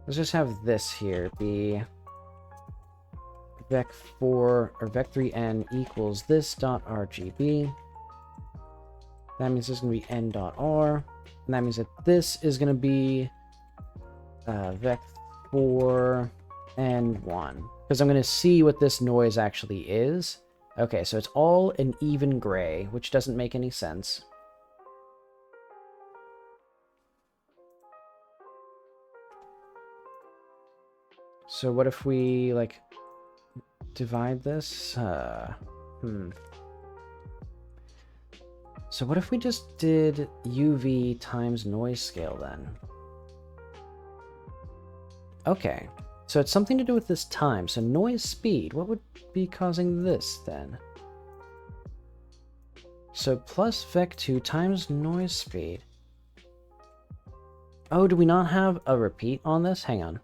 Let's just have this here be vec4 or vec3n equals this dot RGB. That means this is going to be n.r. And that means that this is going to be vec4 n1. Because I'm going to see what this noise actually is. Okay, so it's all an even gray, which doesn't make any sense. So what if we, like, divide this? So what if we just did UV times noise scale then? Okay, so it's something to do with this time. So noise speed, what would be causing this then? So plus vec2 times noise speed. Oh, do we not have a repeat on this? Hang on.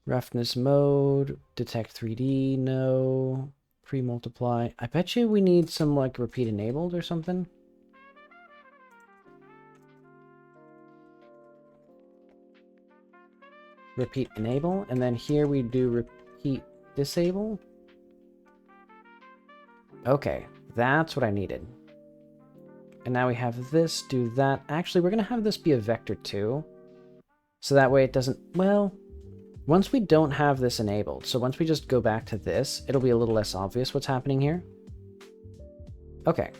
Roughness mode, detect 3D, no. Pre-multiply. I bet you we need some, like, repeat enabled or something. Repeat enable, and then here we do repeat disable. Okay, that's what I needed. And now we have this, do that. Actually, we're going to have this be a vector too. So that way it doesn't, well... Once we don't have this enabled, so once we just go back to this, it'll be a little less obvious what's happening here. Okay.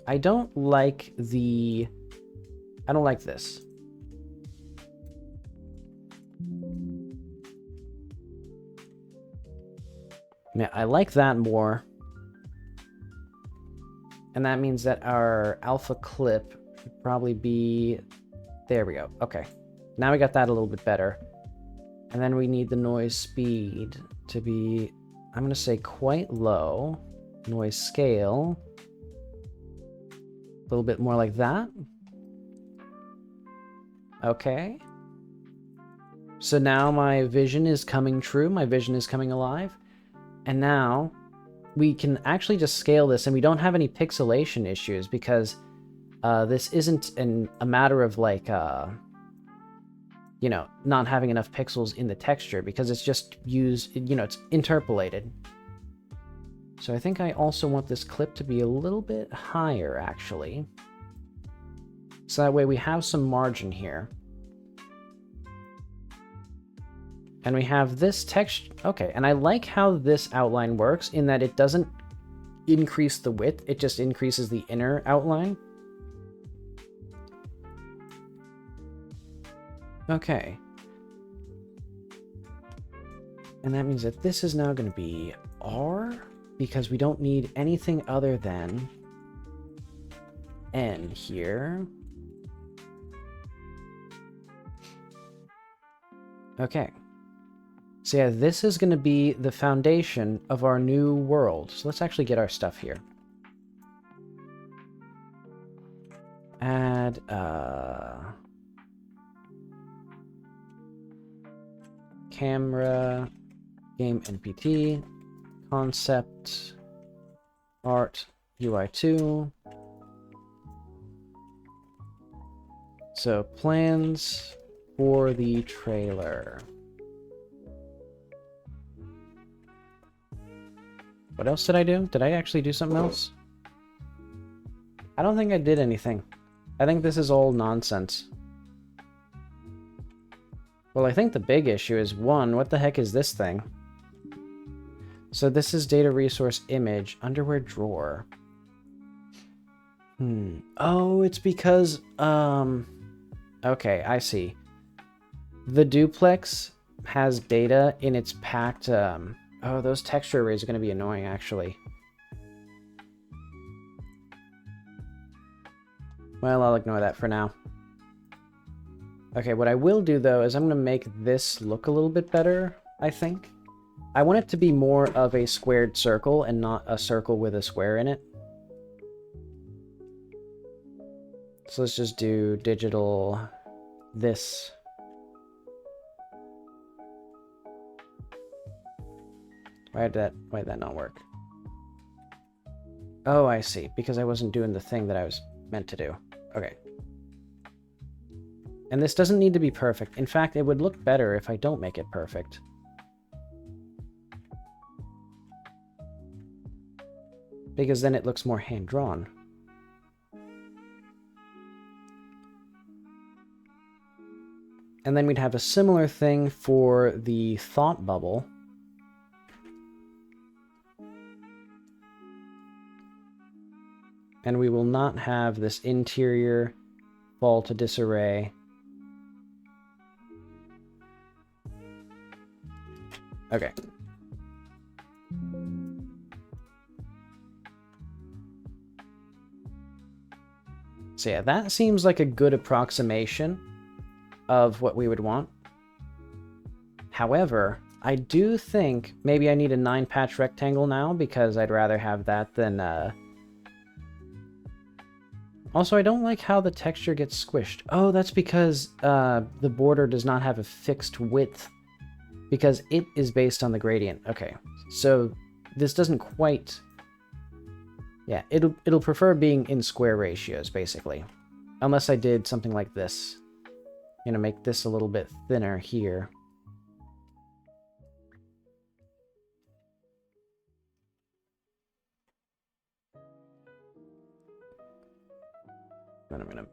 I don't like this. Yeah, I like that more. And that means that our alpha clip would probably be... There we go. Okay. Now we got that a little bit better. And then we need the noise speed to be, I'm going to say, quite low. Noise scale. A little bit more like that. Okay. So now my vision is coming true. My vision is coming alive. And now we can actually just scale this, and we don't have any pixelation issues because this isn't a matter of like... you know, not having enough pixels in the texture, because it's just used, you know, it's interpolated. So I think I also want this clip to be a little bit higher, actually. So that way we have some margin here. And we have this text. Okay, and I like how this outline works in that it doesn't increase the width, it just increases the inner outline. Okay. And that means that this is now going to be R, because we don't need anything other than N here. Okay. So yeah, this is going to be the foundation of our new world. So let's actually get our stuff here. Add, camera, game NPT, concept, art, UI2. So plans for the trailer. What else did I do? Did I actually do something else? I don't think I did anything. I think this is all nonsense. Well, I think the big issue is, one, what the heck is this thing? So this is data resource image, underwear drawer. Oh, it's because, okay, I see. The duplex has data in its packed, oh, those texture arrays are going to be annoying, actually. Well, I'll ignore that for now. Okay, what I will do, though, is I'm going to make this look a little bit better, I think. I want it to be more of a squared circle and not a circle with a square in it. So let's just do digital this. Why did that not work? Oh, I see. Because I wasn't doing the thing that I was meant to do. Okay. And this doesn't need to be perfect. In fact, it would look better if I don't make it perfect. Because then it looks more hand-drawn. And then we'd have a similar thing for the thought bubble. And we will not have this interior fall to disarray. Okay. So yeah, that seems like a good approximation of what we would want. However, I do think maybe I need a 9-patch rectangle now, because I'd rather have that than... Also, I don't like how the texture gets squished. Oh, that's because the border does not have a fixed width, because it is based on the gradient. Okay, so this doesn't quite... Yeah, it'll prefer being in square ratios, basically. Unless I did something like this. You know, make this a little bit thinner here. Then I'm gonna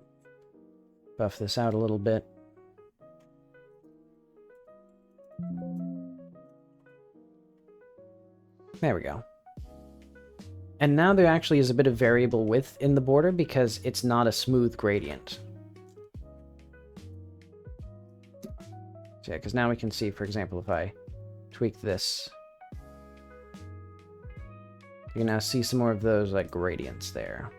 buff this out a little bit. There we go. And now there actually is a bit of variable width in the border because it's not a smooth gradient. So yeah, because now we can see, for example, if I tweak this, you can now see some more of those like gradients there.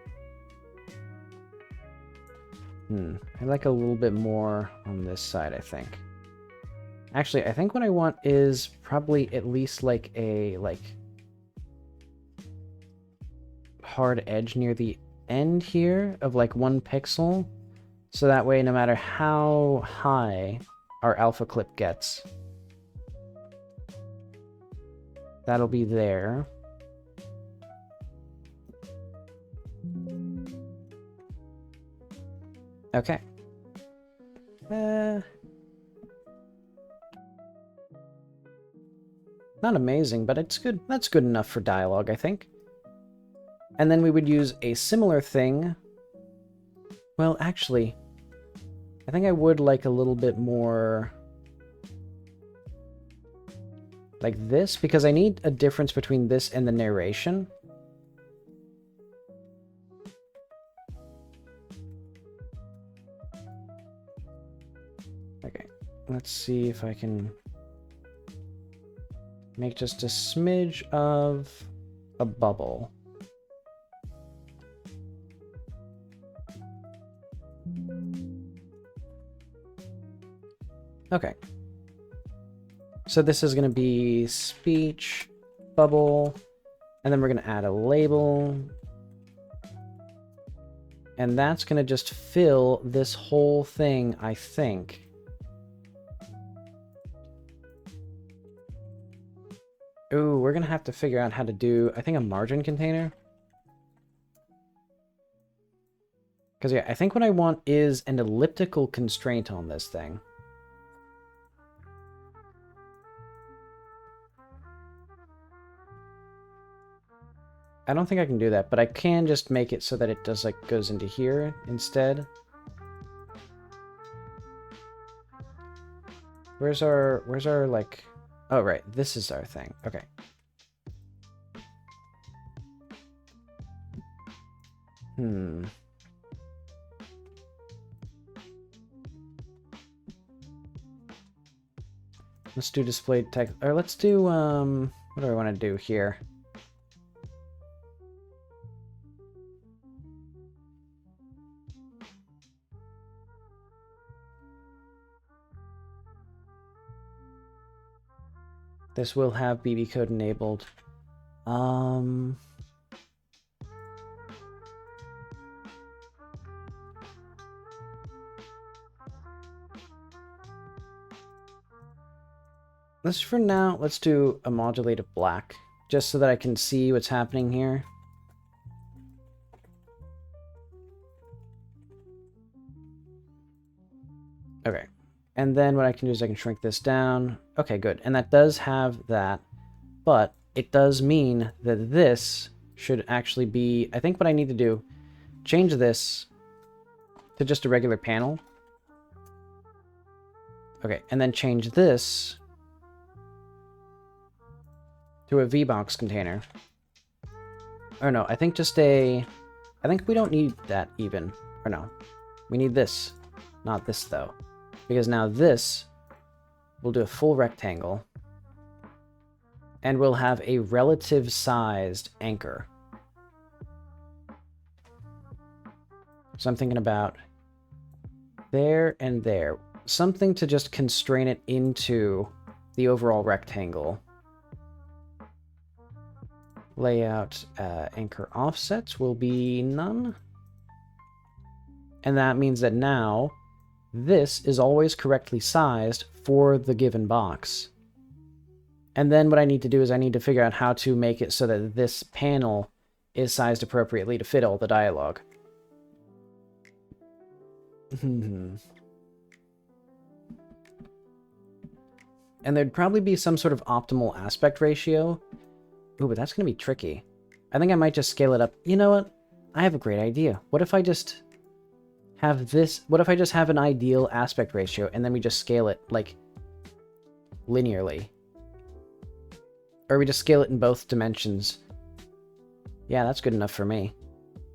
I like a little bit more on this side, I think. Actually, I think what I want is probably at least like a hard edge near the end here of like 1 pixel. So that way, no matter how high our alpha clip gets, that'll be there. Okay. Not amazing, but it's good. That's good enough for dialogue, I think. And then we would use a similar thing. Well, actually, I think I would like a little bit more Like this, because I need a difference between this and the narration. Okay, let's see if I can make just a smidge of a bubble. Okay. So this is going to be speech, bubble, and then we're going to add a label. And that's going to just fill this whole thing, I think. Ooh, we're going to have to figure out how to do, I think, a margin container. Because, yeah, I think what I want is an elliptical constraint on this thing. I don't think I can do that, but I can just make it so that it does, like, goes into here instead. Where's our, like... Oh, right, this is our thing. Okay. Let's do displayed text, or let's do, what do I want to do here? This will have BB code enabled. For now, let's do a modulated black, just so that I can see what's happening here. Okay. And then what I can do is I can shrink this down. Okay, good. And that does have that, but it does mean that this should actually be, I think what I need to do, change this to just a regular panel. Okay, and then change this to a VBox container. Or no, I think just a, I think we don't need that even. Or no, we need this, not this though. Because now this, we'll do a full rectangle, and we'll have a relative sized anchor. So I'm thinking about there and there. Something to just constrain it into the overall rectangle. Layout anchor offsets will be none. And that means that now this is always correctly sized for the given box. And then what I need to do is I need to figure out how to make it so that this panel is sized appropriately to fit all the dialogue. And there'd probably be some sort of optimal aspect ratio. Ooh, but that's going to be tricky. I think I might just scale it up. You know what? I have a great idea. What if I just have this? What if I just have an ideal aspect ratio and then we just scale it, like, linearly? Or we just scale it in both dimensions. Yeah, that's good enough for me.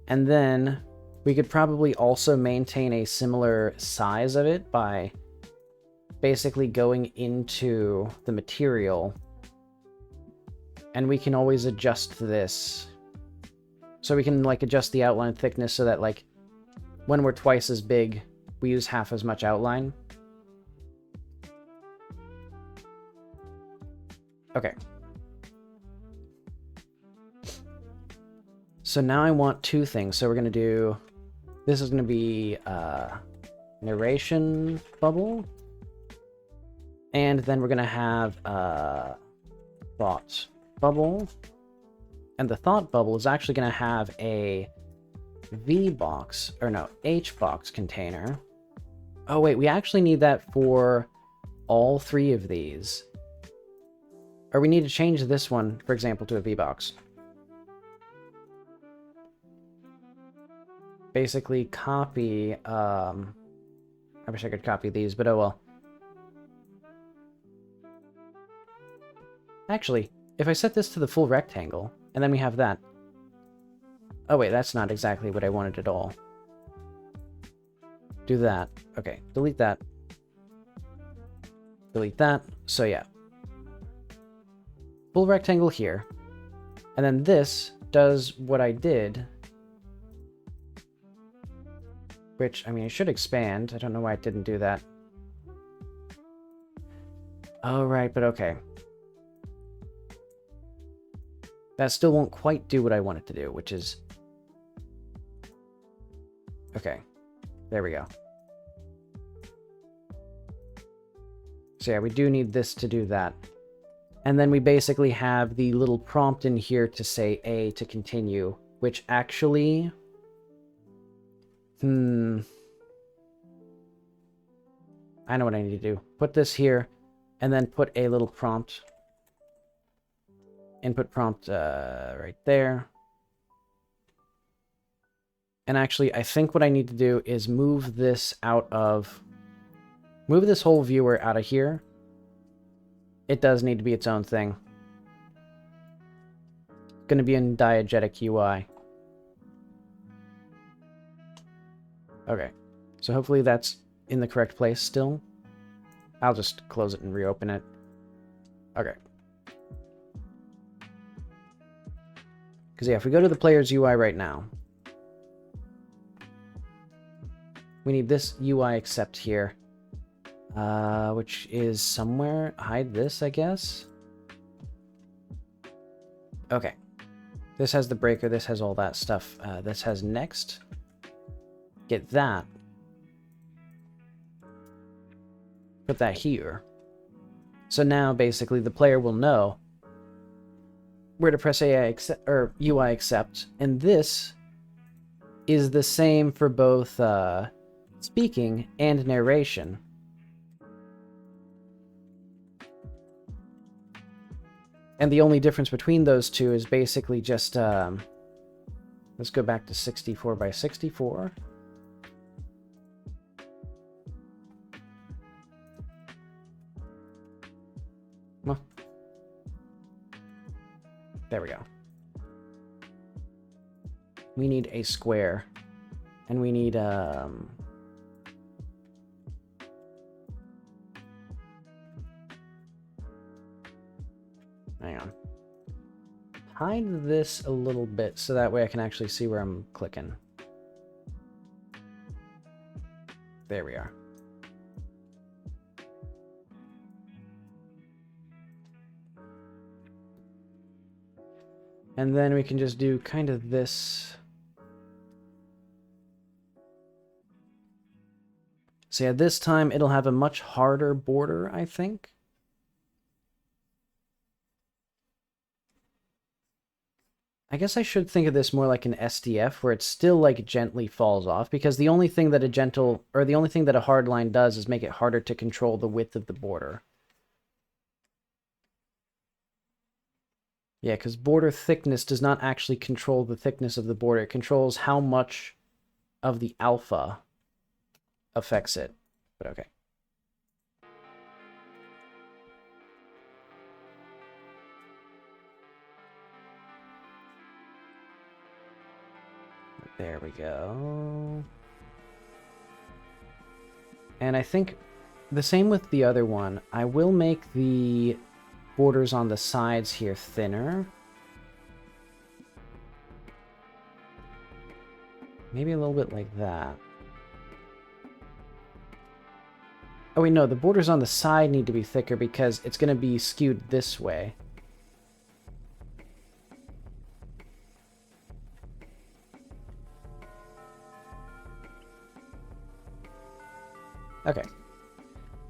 And then we could probably also maintain a similar size of it by basically going into the material. And we can always adjust this. So we can, like, adjust the outline thickness so that, like, when we're twice as big, we use half as much outline. Okay. So now I want two things. So we're going to do... This is going to be narration bubble. And then we're going to have thought bubble. And the thought bubble is actually going to have a VBox, or no, HBox container. Oh wait, we actually need that for all three of these. Or we need to change this one, for example, to a VBox. Basically copy, I wish I could copy these, but oh well. Actually, if I set this to the full rectangle, and then we have that. Oh wait, that's not exactly what I wanted at all. Do that. Okay, delete that. Delete that. So yeah. Full rectangle here. And then this does what I did. Which, I mean, I should expand. I don't know why it didn't do that. Oh, right, but okay. That still won't quite do what I want it to do, which is... Okay. There we go. So yeah, we do need this to do that. And then we basically have the little prompt in here to say A to continue, which actually... I know what I need to do. Put this here, and then put a little prompt. Input prompt right there. And actually, I think what I need to do is move this out of... Move this whole viewer out of here. It does need to be its own thing. It's going to be in diegetic UI. Okay. So hopefully that's in the correct place still. I'll just close it and reopen it. Okay. Because yeah, if we go to the player's UI right now, we need this UI accept here. Which is somewhere. Hide this, I guess. Okay. This has the breaker. This has all that stuff. This has next. Get that. Put that here. So now, basically, the player will know where to press AI accept, or UI accept. And this is the same for both speaking and narration. And the only difference between those two is basically just, let's go back to 64 by 64. Well, there we go. We need a square. And we need, hang on. Hide this a little bit so that way I can actually see where I'm clicking. There we are. And then we can just do kind of this. So yeah, this time it'll have a much harder border, I think. I guess I should think of this more like an SDF, where it still like gently falls off, because the only thing that a hard line does is make it harder to control the width of the border. Yeah, because border thickness does not actually control the thickness of the border. It controls how much of the alpha affects it. But okay. There we go. And I think the same with the other one. I will make the borders on the sides here thinner. Maybe a little bit like that. Oh wait, no, the borders on the side need to be thicker because it's going to be skewed this way. Okay.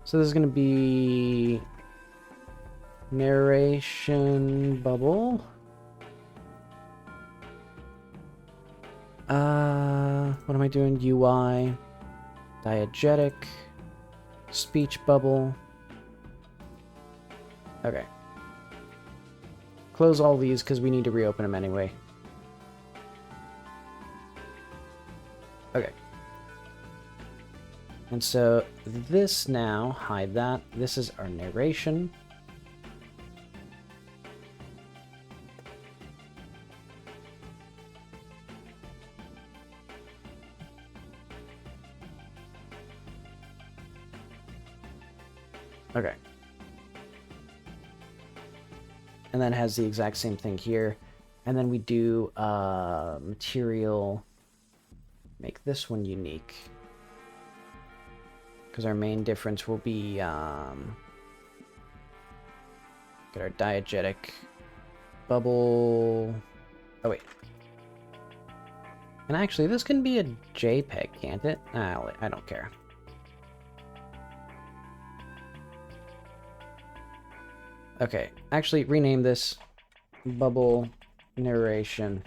So this is going to be narration bubble. What am I doing? UI, diegetic, speech bubble. Okay. Close all these because we need to reopen them anyway. Okay. And so this now, hide that. This is our narration. Okay. And then it has the exact same thing here. And then we do material, make this one unique. Because our main difference will be, get our diegetic bubble. Oh, wait. And actually, this can be a JPEG, can't it? Ah, I don't care. Okay, actually, rename this bubble narration.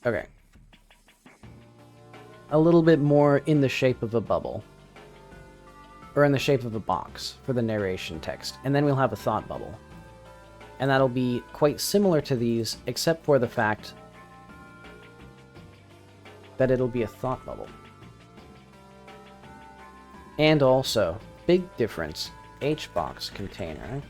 Okay. A little bit more in the shape of a bubble. Or in the shape of a box for the narration text. And then we'll have a thought bubble. And that'll be quite similar to these, except for the fact that it'll be a thought bubble. And also, big difference, HBox container.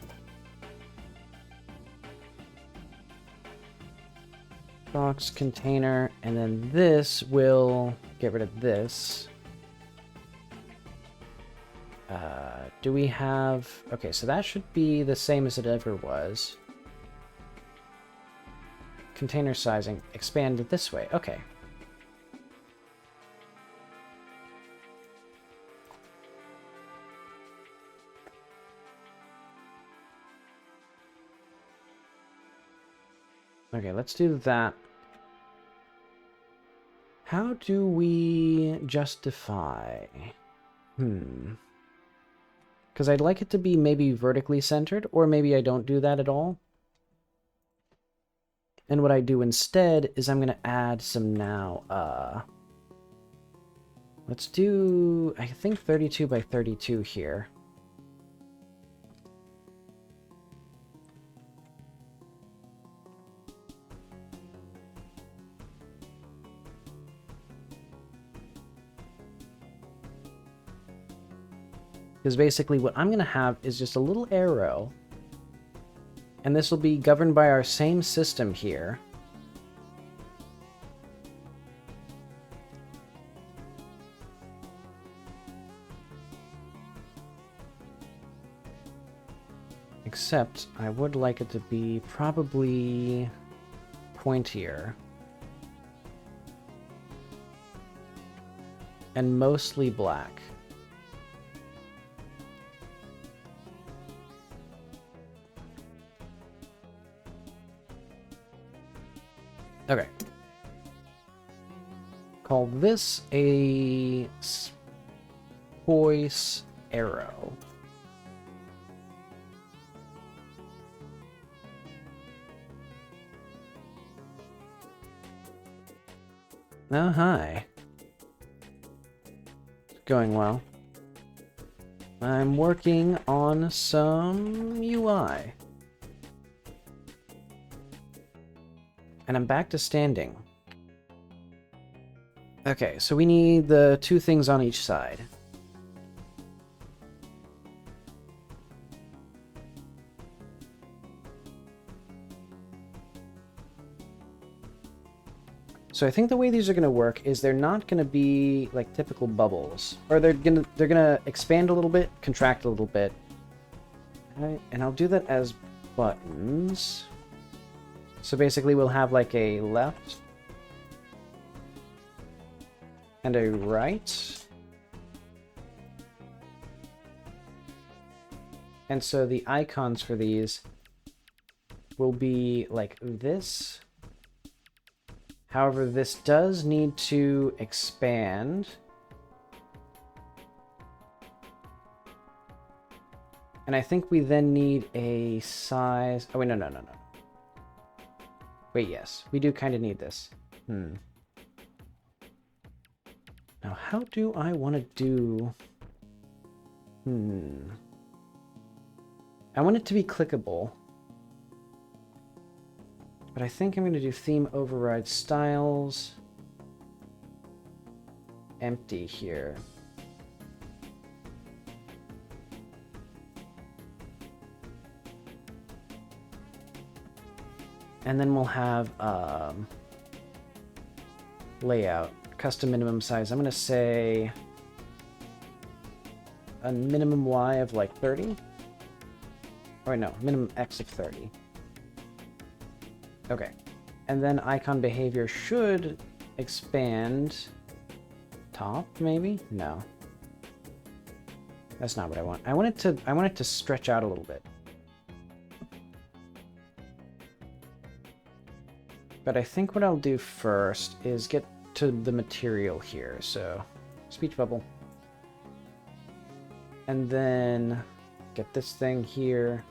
Box container, and then this will get rid of this. Do we have... Okay, so that should be the same as it ever was. Container sizing, expand it this way. Okay. Okay, let's do that. How do we justify? Because I'd like it to be maybe vertically centered, or maybe I don't do that at all. And what I do instead is I'm going to add some now, let's do, I think 32 by 32 here. Because basically what I'm going to have is just a little arrow. And this will be governed by our same system here. Except I would like it to be probably pointier. And mostly black. Okay. Call this a voice arrow. Oh, hi. It's going well. I'm working on some UI. And I'm back to standing. Okay, so we need the two things on each side. So I think the way these are going to work is they're not going to be like typical bubbles, or they're gonna expand a little bit, contract a little bit. Right, and I'll do that as buttons. So basically we'll have like a left and a right. And so the icons for these will be like this. However, this does need to expand. And I think we then need a size... Oh, wait, no. Wait, yes. We do kind of need this. Now, how do I want to do... I want it to be clickable. But I think I'm going to do theme override styles. Empty here. And then we'll have layout, custom minimum size. I'm going to say a minimum Y of like 30. Or no, minimum X of 30. Okay. And then icon behavior should expand top, maybe? No. That's not what I want. I want it to stretch out a little bit. But I think what I'll do first is get to the material here. So, speech bubble. And then get this thing here.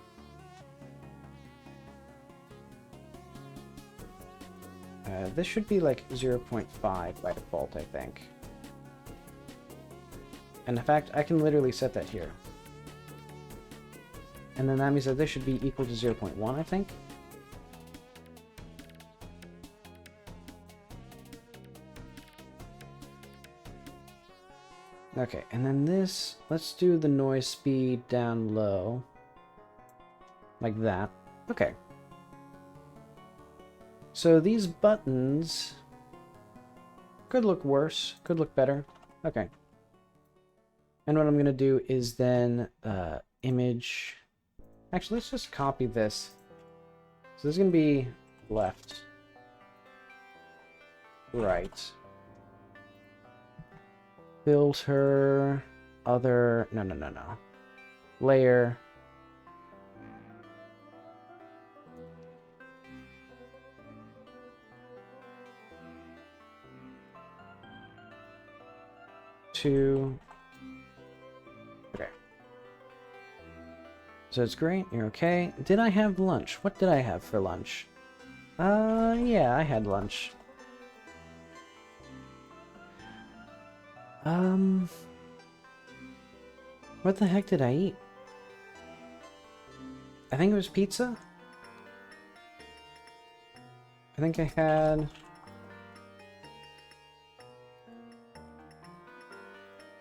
This should be like 0.5 by default, I think. And in fact, I can literally set that here. And then that means that this should be equal to 0.1, I think. Okay, and then this, let's do the noise speed down low. Like that. Okay. So these buttons could look worse, could look better. Okay. And what I'm going to do is then image... Actually, let's just copy this. So this is going to be left, right, filter, other... No. Layer. Two. Okay. So it's great. You're okay. Did I have lunch? What did I have for lunch? Yeah, I had lunch. What the heck did I eat? I think it was pizza. I think I had...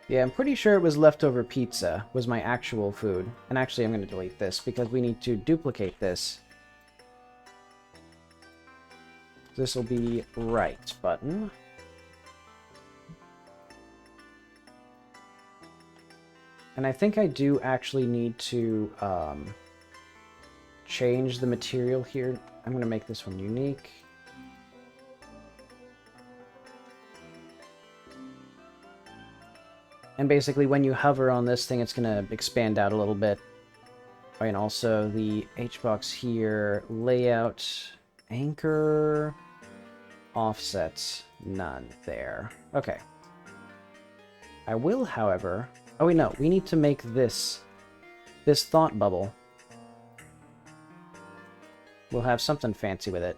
Yeah, I'm pretty sure it was leftover pizza, was my actual food. And actually, I'm going to delete this, because we need to duplicate this. This will be right button. And I think I do actually need to change the material here. I'm going to make this one unique. And basically, when you hover on this thing, it's going to expand out a little bit. Oh, and also the HBox here, layout, anchor, offsets, none there. Okay. I will, however... Oh, wait, no. We need to make this thought bubble. We'll have something fancy with it.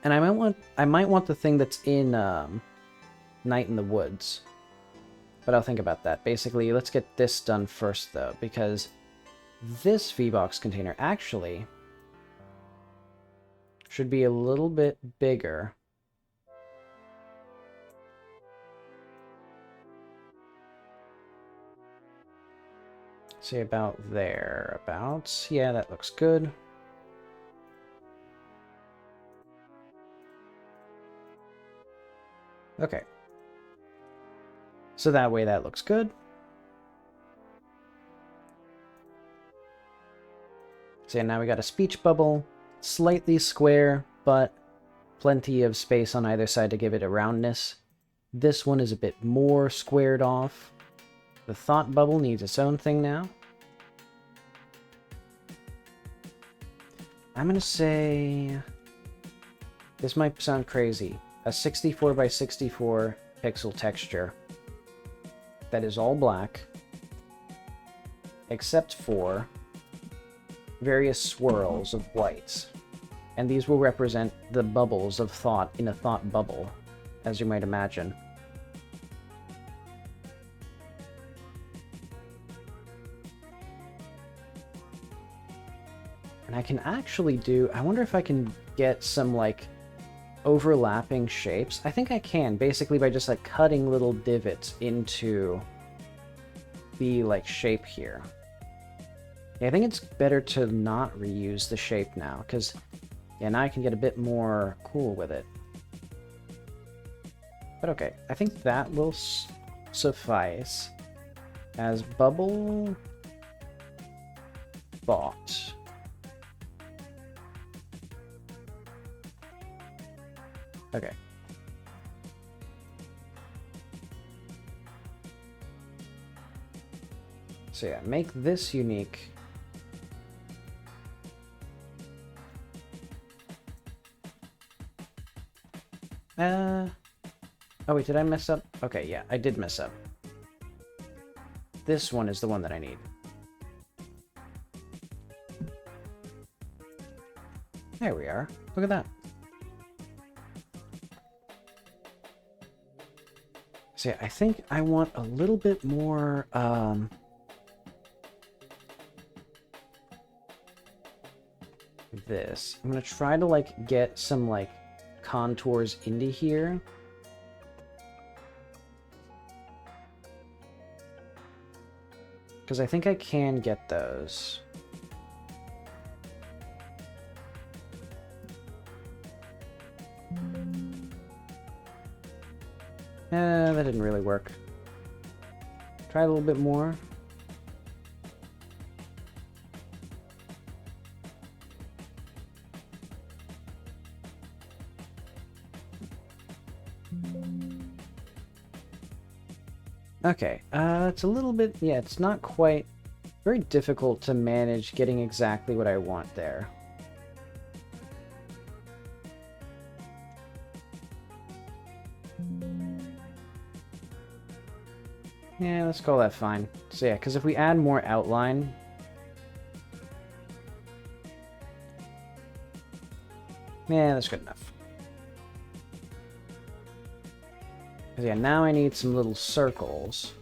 And I might want the thing that's in Night in the Woods. But I'll think about that. Basically, let's get this done first, though, because this VBox container actually should be a little bit bigger. Say about thereabouts. Yeah, that looks good. Okay. So that way that looks good. So now we got a speech bubble, slightly square, but plenty of space on either side to give it a roundness. This one is a bit more squared off. The thought bubble needs its own thing now. I'm gonna say... This might sound crazy. A 64 by 64 pixel texture that is all black, except for various swirls of whites. And these will represent the bubbles of thought in a thought bubble, as you might imagine. And I can actually do... I wonder if I can get some, like, overlapping shapes. I think I can, basically by just, like, cutting little divots into the, like, shape here. Yeah, I think it's better to not reuse the shape now, because Yeah, now I can get a bit more cool with it. But okay, I think that will suffice as bubble bought. Okay. So yeah, make this unique. Oh wait, did I mess up? Okay, yeah, I did mess up. This one is the one that I need. There we are. Look at that. So yeah, I think I want a little bit more, this. I'm gonna try to, like, get some, like, contours into here. Because I think I can get those. That didn't really work. Try a little bit more. Okay, it's a little bit, yeah, it's not quite, very difficult to manage getting exactly what I want there. Yeah, let's call that fine. So yeah, because if we add more outline, yeah, that's good enough. Yeah, now I need some little circles.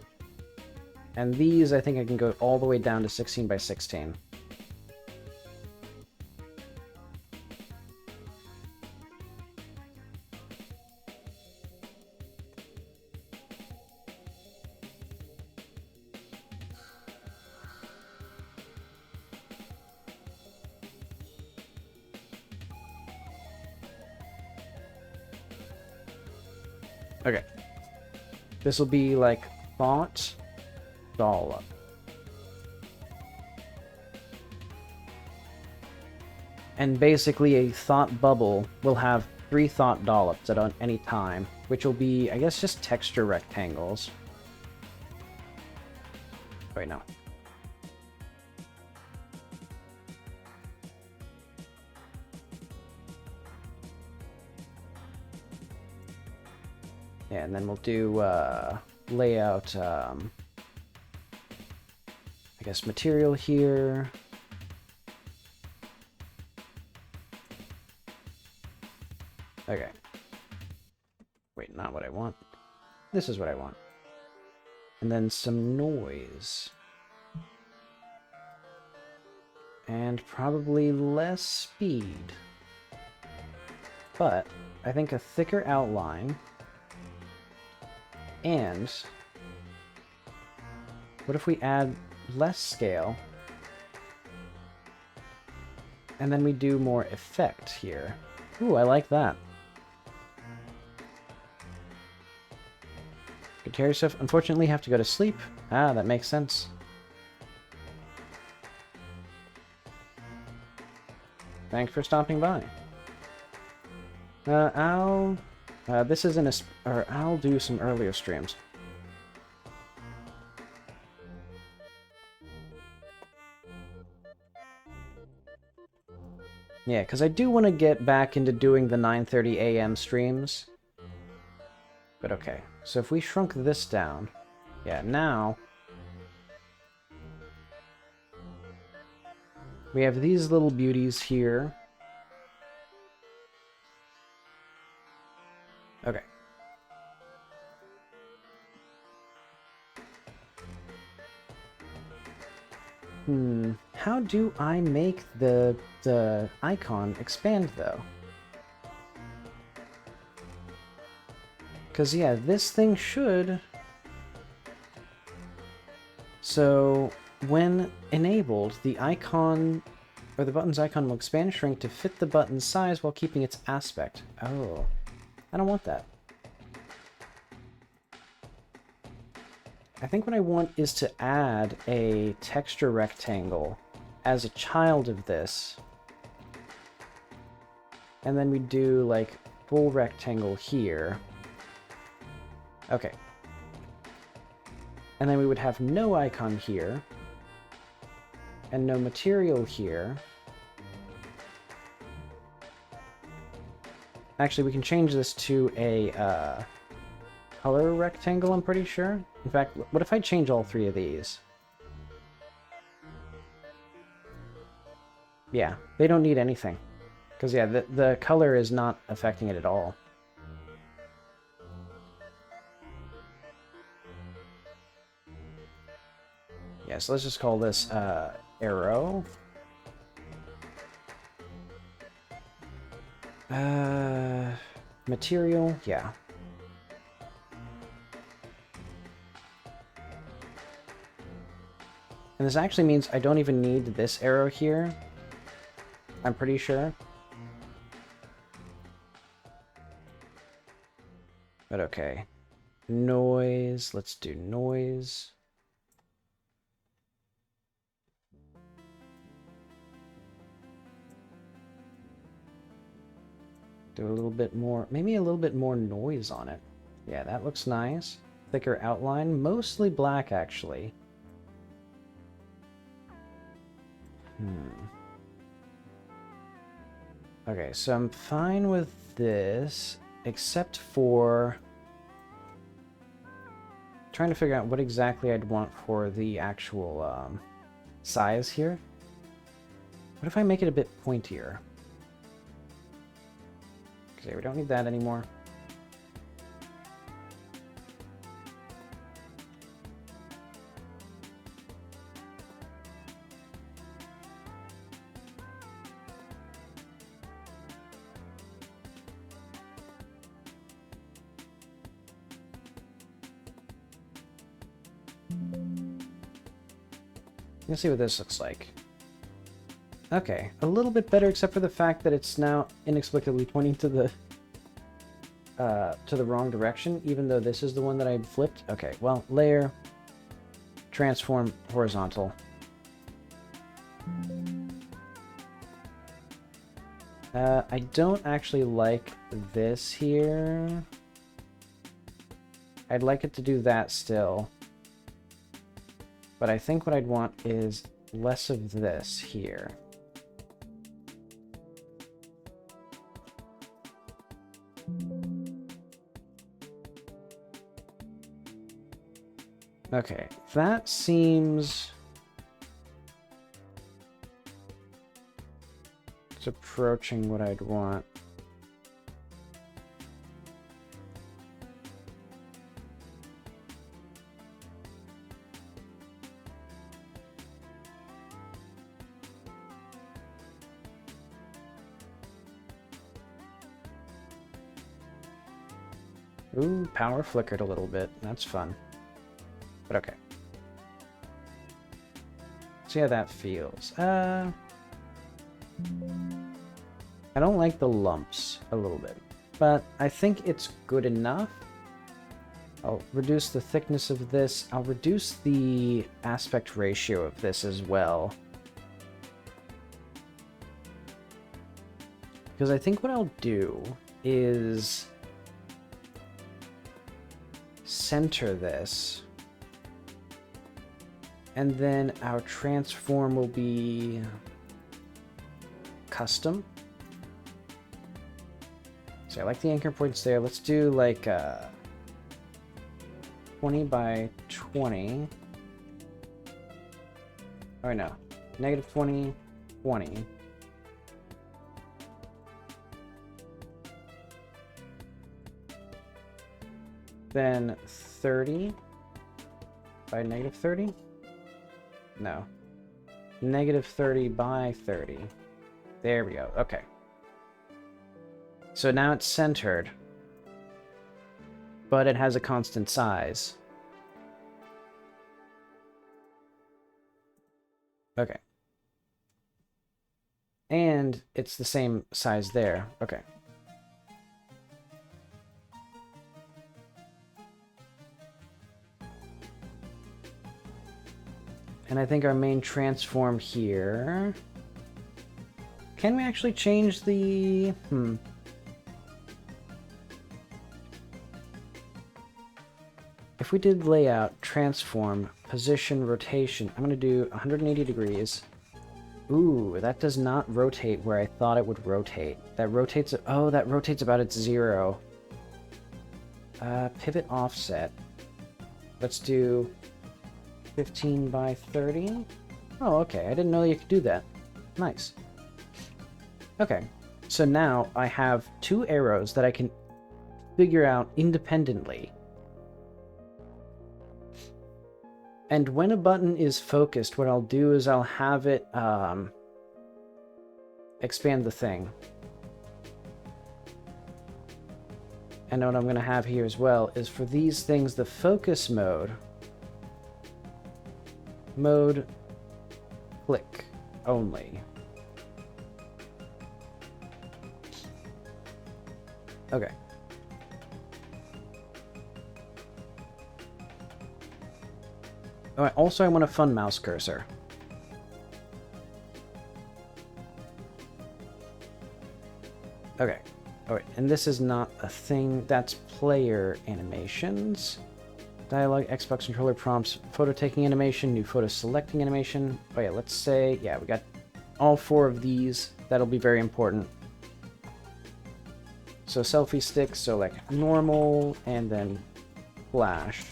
And these, I think I can go all the way down to 16 by 16. Okay. This will be like thought dollop. And basically a thought bubble will have 3 thought dollops at any time, which will be, I guess, just texture rectangles. Wait, no. Yeah, and then we'll do layout, I guess, material here. Okay. Wait, not what I want. This is what I want. And then some noise. And probably less speed. But I think a thicker outline. And what if we add less scale? And then we do more effect here. Ooh, I like that. Guitar stuff. Unfortunately, have to go to sleep. Ah, that makes sense. Thanks for stopping by. This isn't or I'll do some earlier streams. Yeah, because I do want to get back into doing the 9:30 a.m. streams. But okay, so if we shrunk this down, yeah, now we have these little beauties here. Okay. How do I make the icon expand, though? Because, yeah, this thing should... So, when enabled, the icon Or the button's icon will expand and shrink to fit the button's size while keeping its aspect. Oh, I don't want that. I think what I want is to add a texture rectangle as a child of this. And then we do, like, full rectangle here. Okay. And then we would have no icon here. And no material here. Actually, we can change this to a color rectangle, I'm pretty sure. In fact, what if I change all three of these? Yeah, they don't need anything. Because, yeah, the color is not affecting it at all. Yeah, so let's just call this arrow. Material, yeah. And this actually means I don't even need this arrow here. I'm pretty sure. But okay. Noise, let's do noise. Do a little bit more, maybe a little bit more noise on it. Yeah, that looks nice. Thicker outline, mostly black actually. Okay, so I'm fine with this, except for trying to figure out what exactly I'd want for the actual size here. What if I make it a bit pointier? Okay, we don't need that anymore. Let's see what this looks like. Okay, a little bit better, except for the fact that it's now inexplicably pointing to the wrong direction, even though this is the one that I flipped. Okay, well, layer, transform, horizontal. I don't actually like this here. I'd like it to do that still. But I think what I'd want is less of this here. Okay, that seems... it's approaching what I'd want. Ooh, power flickered a little bit. That's fun. But okay. See how that feels. I don't like the lumps a little bit, but I think it's good enough. I'll reduce the thickness of this. I'll reduce the aspect ratio of this as well. Because I think what I'll do is center this, and then our transform will be custom. So I like the anchor points there. Let's do like 20 by 20. Oh no, negative 20, 20. Then 30 by negative 30? No. Negative 30 by 30. There we go. Okay. So now it's centered, but it has a constant size. Okay. And it's the same size there. Okay. And I think our main transform here... Can we actually change the... If we did layout, transform, position, rotation, I'm going to do 180 degrees. Ooh, that does not rotate where I thought it would rotate. That rotates... Oh, that rotates about its 0. Pivot offset. Let's do 15 by 30. Oh, okay. I didn't know you could do that. Nice. Okay. So now I have 2 arrows that I can figure out independently. And when a button is focused, what I'll do is I'll have it expand the thing. And what I'm going to have here as well is for these things, the focus mode click only. Okay. Alright, also I want a fun mouse cursor. Okay. Alright, and this is not a thing, that's player animations. Dialogue, Xbox controller prompts, photo taking animation, new photo selecting animation. Oh yeah, let's say, yeah, we got all 4 of these. That'll be very important. So selfie sticks, so like normal, and then flash.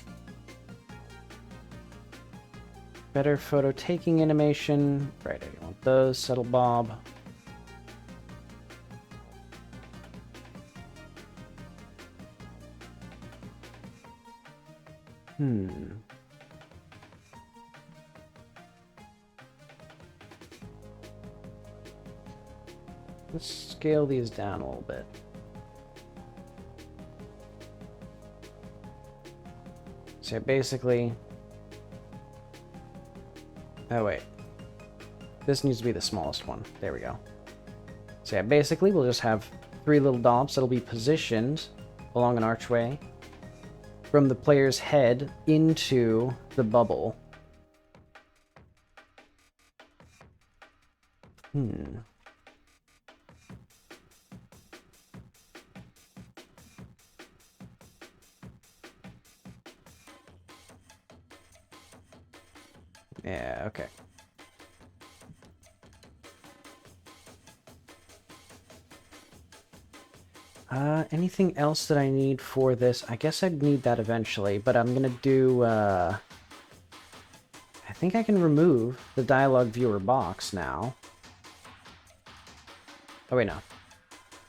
Better photo taking animation. Right, I want those. Settle Bob. Let's scale these down a little bit. So basically... Oh, wait. This needs to be the smallest one. There we go. So yeah, basically we'll just have 3 little dots that'll be positioned along an archway from the player's head into the bubble. Yeah, okay. Anything else that I need for this? I guess I'd need that eventually, but I'm gonna do, I think I can remove the dialogue viewer box now. Oh wait, no.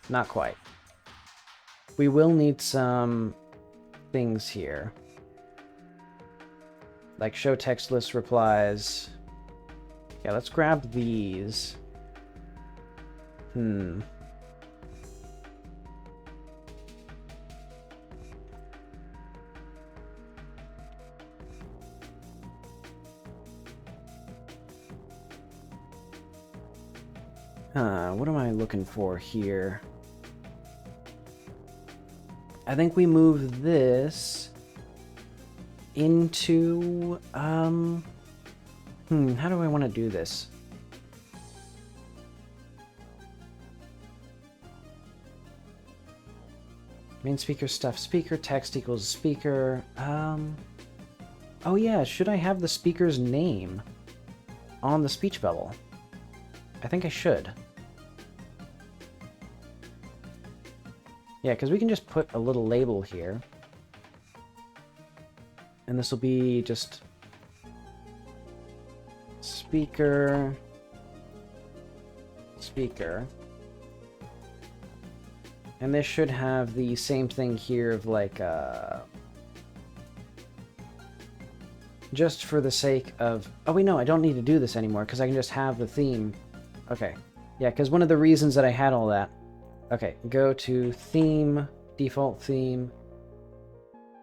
Not quite. We will need some things here. Like show text list replies. Yeah, let's grab these. What am I looking for here? I think we move this into, how do I want to do this? Main speaker stuff, speaker, text equals speaker, oh yeah, should I have the speaker's name on the speech bubble? I think I should. Yeah, because we can just put a little label here. And this will be just speaker, speaker. And this should have the same thing here of like, just for the sake of, oh wait, no, I don't need to do this anymore because I can just have the theme. Okay. Yeah, because one of the reasons that I had all that. Okay, go to theme, default theme.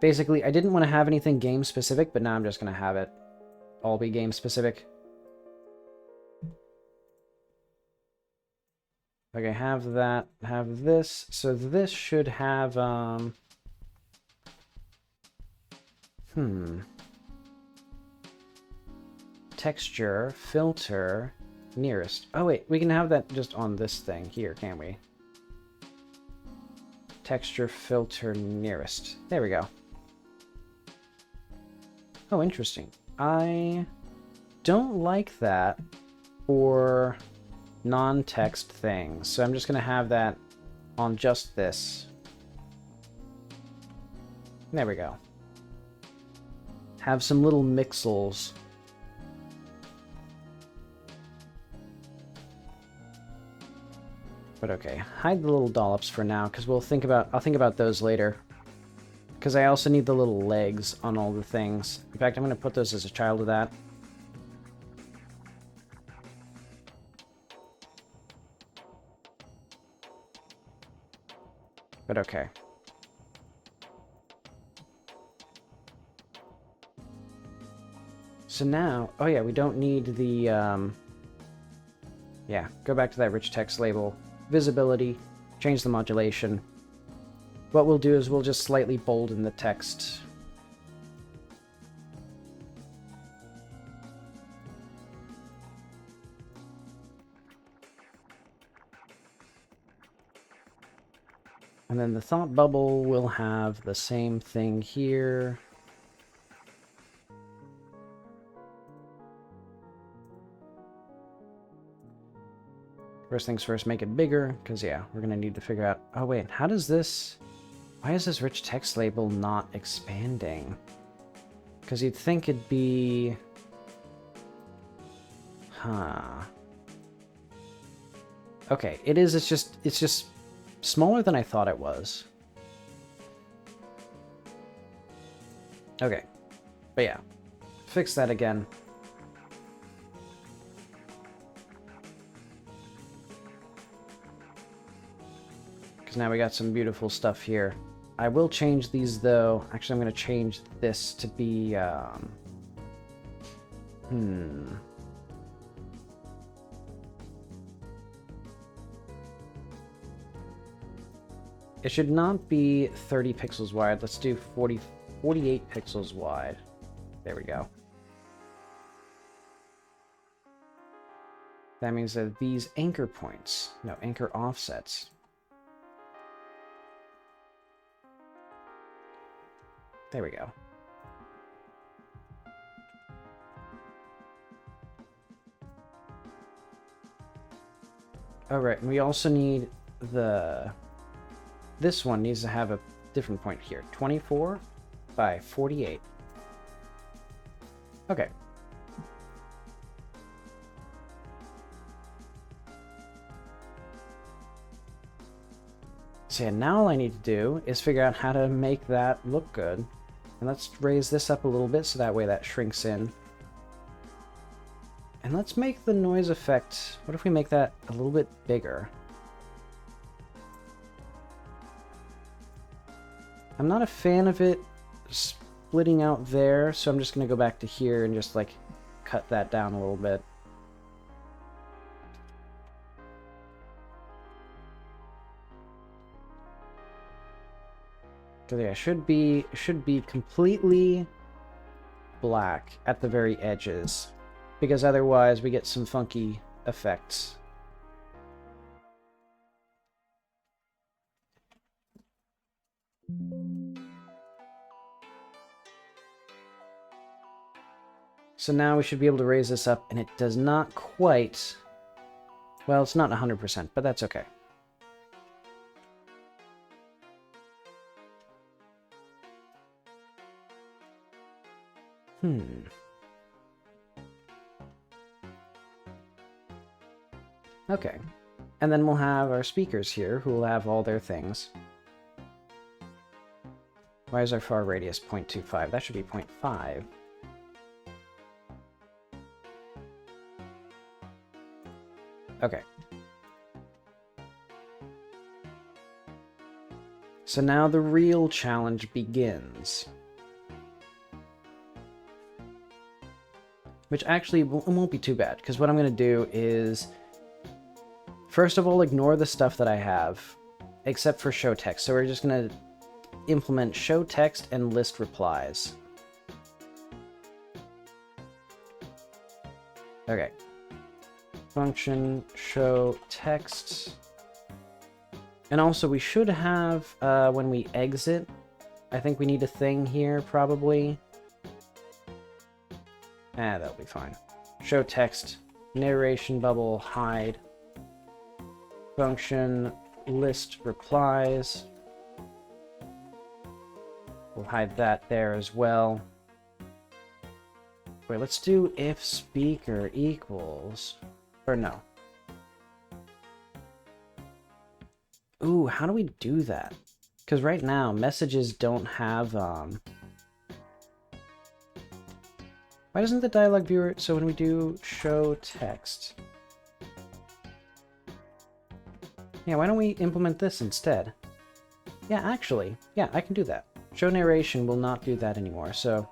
Basically, I didn't want to have anything game specific, but now I'm just going to have it all be game specific. Okay, have that, have this. So this should have, texture, filter, nearest. Oh wait, we can have that just on this thing here, can't we? Texture, filter, nearest. There we go. Oh, interesting. I don't like that for non-text things, so I'm just going to have that on just this. There we go. Have some little mixels. But okay, hide the little dollops for now, because I'll think about those later. Because I also need the little legs on all the things. In fact, I'm going to put those as a child of that. But okay. So now, oh yeah, we don't need the, yeah, go back to that rich text label. Visibility, change the modulation. What we'll do is we'll just slightly bolden the text. And then the thought bubble will have the same thing here. First things first, make it bigger, because yeah, we're going to need to figure out... Oh wait, how does this... Why is this rich text label not expanding? Because you'd think it'd be... Huh. Okay, it is, it's just smaller than I thought it was. Okay. But yeah, fix that again. Because now we got some beautiful stuff here. I will change these though. Actually, I'm going to change this to be, It should not be 30 pixels wide. Let's do 48 pixels wide. There we go. That means that these anchor points, no, anchor offsets. There we go. Alright, and we also need the... This one needs to have a different point here. 24 by 48. Okay. So yeah, now all I need to do is figure out how to make that look good. And let's raise this up a little bit so that way that shrinks in. And let's make the noise effect... What if we make that a little bit bigger? I'm not a fan of it splitting out there, so I'm just going to go back to here and just, like, cut that down a little bit. So yeah, should be completely black at the very edges, because otherwise we get some funky effects. So now we should be able to raise this up, and it does not quite... Well, it's not 100%, but that's okay. Okay. And then we'll have our speakers here, who will have all their things. Why is our far radius 0.25? That should be 0.5. Okay. So now the real challenge begins. Which actually won't be too bad, because what I'm going to do is First of all, ignore the stuff that I have, except for show text. So we're just going to implement show text and list replies. Okay. Function show text. And also we should have, when we exit, I think we need a thing here, probably. That'll be fine. Show text, narration bubble, hide. Function list replies. We'll hide that there as well. Wait, let's do if speaker equals, or no. Ooh, how do we do that? Because right now, messages don't have, Why doesn't the dialog viewer... So when we do show text... Yeah, why don't we implement this instead? Yeah, actually, yeah, I can do that. Show narration will not do that anymore, so...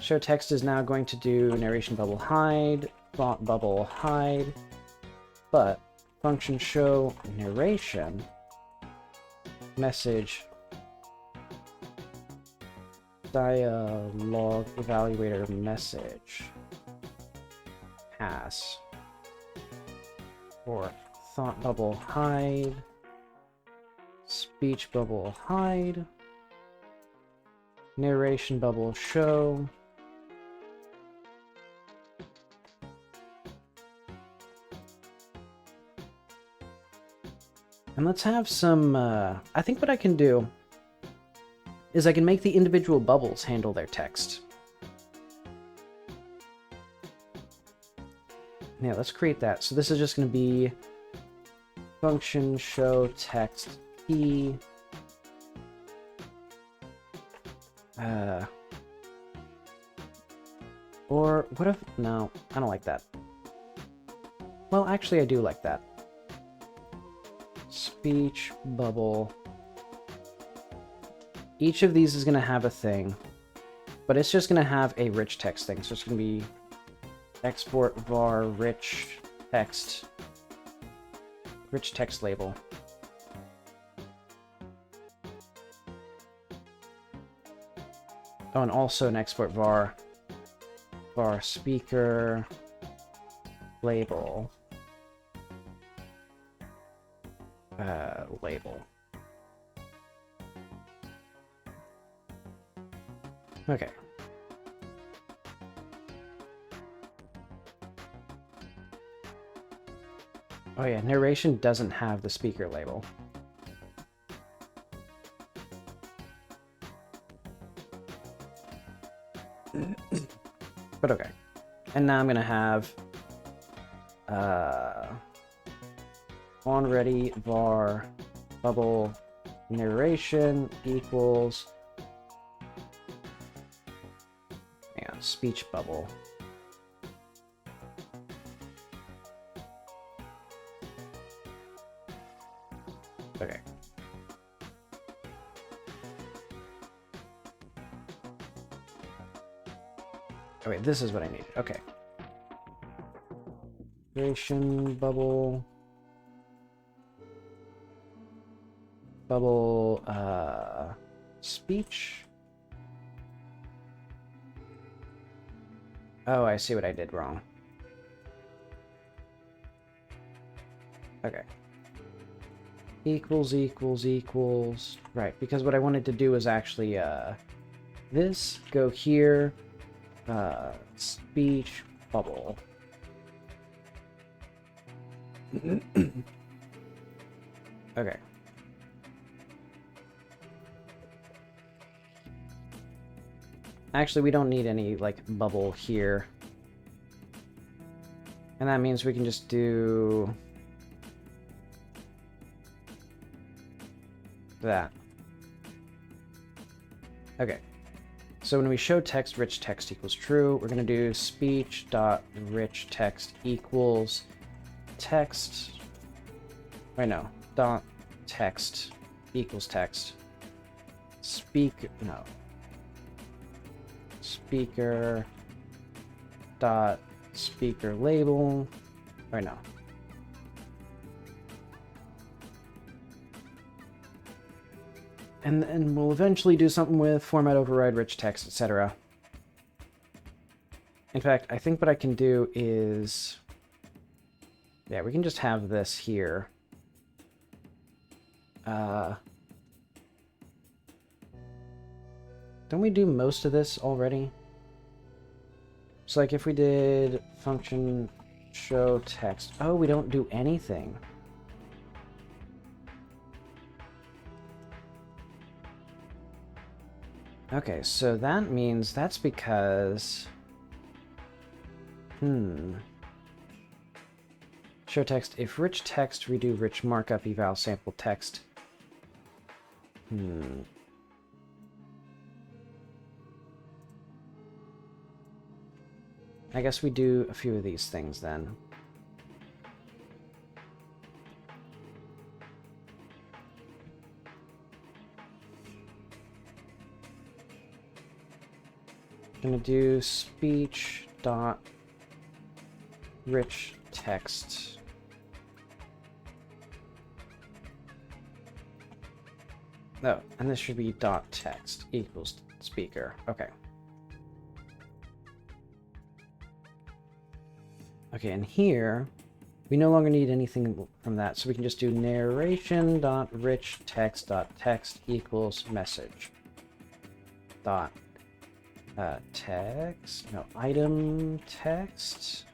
Show text is now going to do narration bubble hide, font bubble hide, but function show narration message dialog evaluator message pass or thought bubble hide, speech bubble hide, narration bubble show. And let's have some, I think what I can do is I can make the individual bubbles handle their text. Yeah, let's create that. So this is just going to be function show text key. Or what if, no, I don't like that. Well, actually I do like that. Speech bubble. Each of these is going to have a thing, but it's just going to have a rich text thing. So it's going to be export var rich text label. Oh, and also an export var speaker label. Label. Okay. Oh yeah, narration doesn't have the speaker label. But okay. And now I'm gonna have onReady var bubble narration equals speech bubble. Okay. Oh wait, this is what I need. Okay. Narration bubble. Speech. Oh, I see what I did wrong. Okay. Equals. Right, because what I wanted to do is actually, this, go here, speech bubble. Okay. Actually, we don't need any, like, bubble here. And that means we can just do that. Okay. So when we show text, rich text equals true, we're going to do speech dot rich text equals text. Wait, no. Dot text equals text. Speaker dot speaker label. Or no. And then we'll eventually do something with format override, rich text, etc. In fact, I think what I can do is... yeah, we can just have this here. Don't we do most of this already? So like if we did function show text... oh, we don't do anything. Okay, so that means that's because... show text, if rich text, redo rich markup eval sample text. I guess we do a few of these things then. Gonna do speech dot rich text. Oh, and this should be dot text equals speaker. Okay. Okay, and here we no longer need anything from that, so we can just do narration dot rich text dot text equals message dot text, no, item text.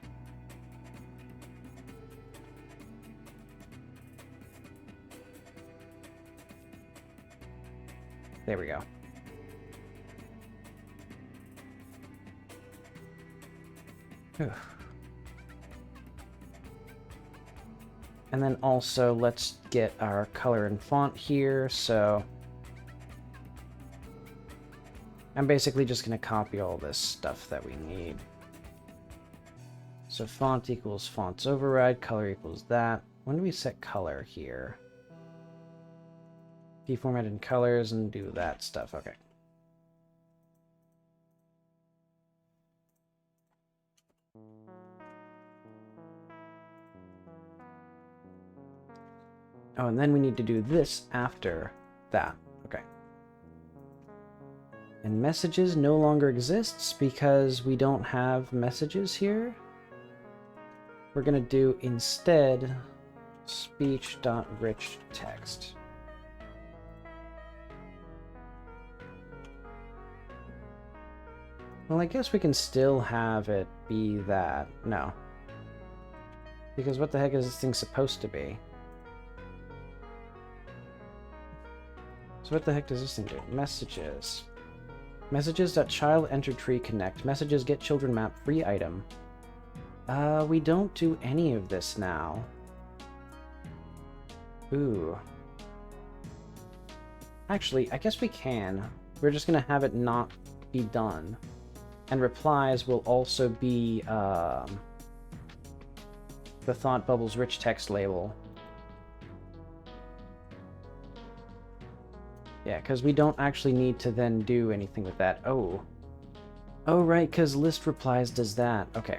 There we go. Whew. And then also let's get our color and font here, so I'm basically just going to copy all this stuff that we need. So font equals fonts override, color equals that. When do we set color here? Deformat in colors and do that stuff. Okay. Oh, and then we need to do this after that. Okay. And messages no longer exists because we don't have messages here. We're going to do instead speech.rich text. Well, I guess we can still have it be that. No. Because what the heck is this thing supposed to be? So what the heck does this thing do? Messages. Messages.child enter tree connect. Messages get children map free item. We don't do any of this now. Ooh. Actually, I guess we can. We're just gonna have it not be done. And replies will also be the Thought Bubbles rich text label. Yeah, because we don't actually need to then do anything with that. Oh. Oh, right, because list replies does that. Okay.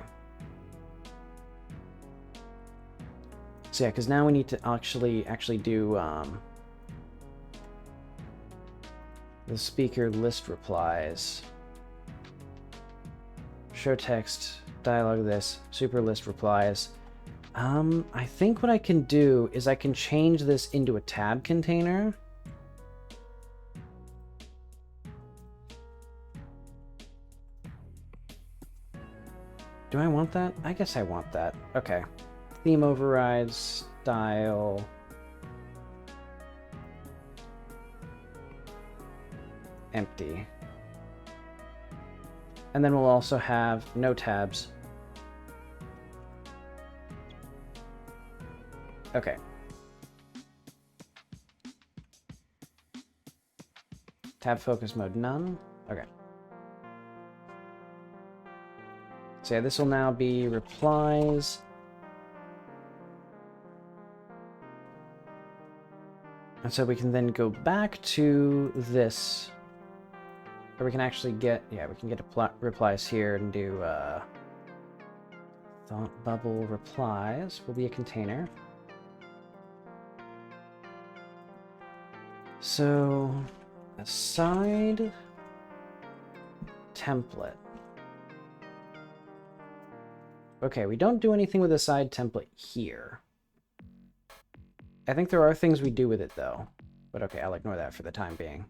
So yeah, because now we need to actually do the speaker list replies. Show text, dialogue this, super list replies. I think what I can do is I can change this into a tab container. Do I want that? I guess I want that. Okay. Theme overrides, style. Empty. And then we'll also have no tabs. Okay. Tab focus mode none. Okay. So yeah, this will now be replies. And so we can then go back to this, or we can actually get, yeah, we can get replies here and do thought bubble replies will be a container. So Side template. Okay, we don't do anything with a side template here. I think there are things we do with it, though. But okay, I'll ignore that for the time being.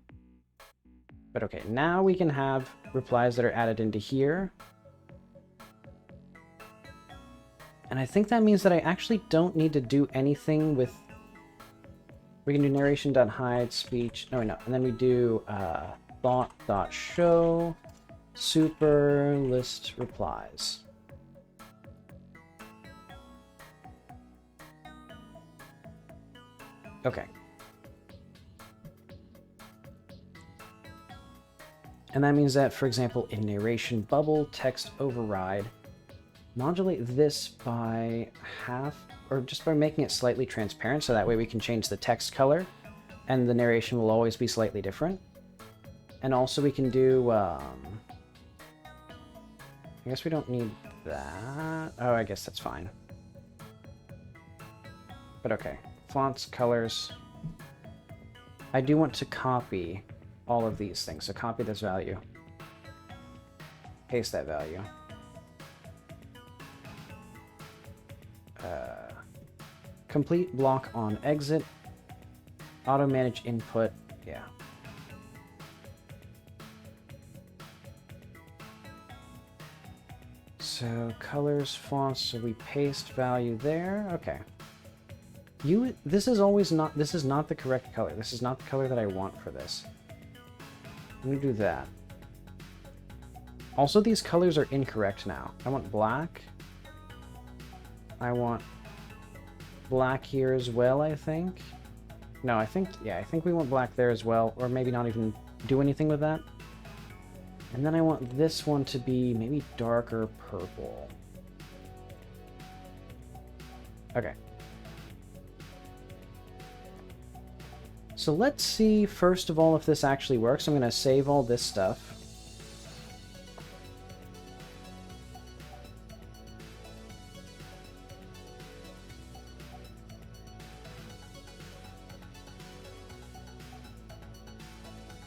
But okay, now we can have replies that are added into here. And I think that means that I actually don't need to do anything with... We can do narration.hide, speech... No, no. And then we do thought.show, super list replies. Okay. And that means that, for example, in narration bubble, text override, modulate this by half, or just by making it slightly transparent, so that way we can change the text color, and the narration will always be slightly different. And also we can do, I guess we don't need that. Oh, I guess that's fine. But okay, fonts, colors. I do want to copy all of these things, so copy this value. Paste that value. Complete block on exit. Auto manage input. Yeah. So colors, fonts, so we paste value there. Okay. This is not the correct color. This is not the color that I want for this. Let me do that. Also, these colors are incorrect now. I want black. I want black here as well, I think. No, I think we want black there as well, or maybe not even do anything with that. And then I want this one to be maybe darker purple. Okay. So let's see, first of all, if this actually works. I'm going to save all this stuff.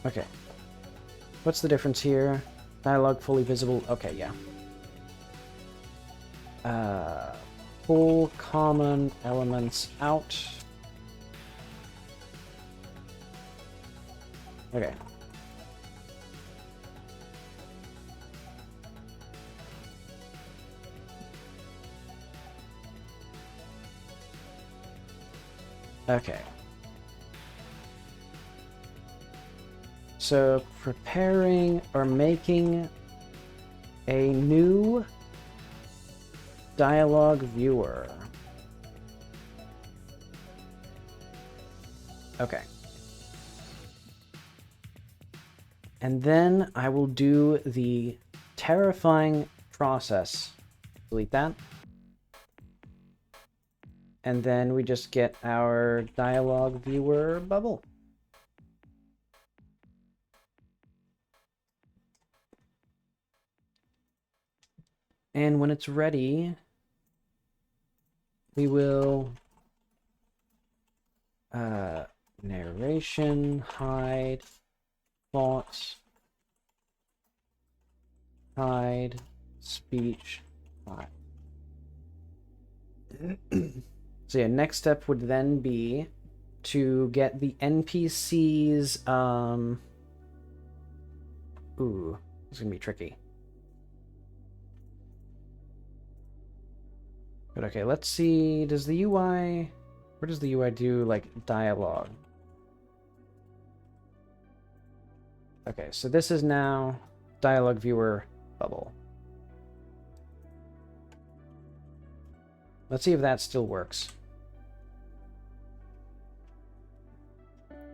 Okay. What's the difference here? Dialogue fully visible. Okay, yeah. Full common elements out. Okay. Okay. So, preparing or making a new dialogue viewer. Okay. And then I will do the terrifying process. Delete that. And then we just get our dialogue viewer bubble. And when it's ready, we will narration, hide, thoughts, hide, speech, hide. So yeah, next step would then be to get the NPC's, ooh, this is gonna be tricky. But okay, let's see, does the UI, where does the UI do, like, dialogue? Okay, so this is now dialogue viewer bubble. Let's see if that still works.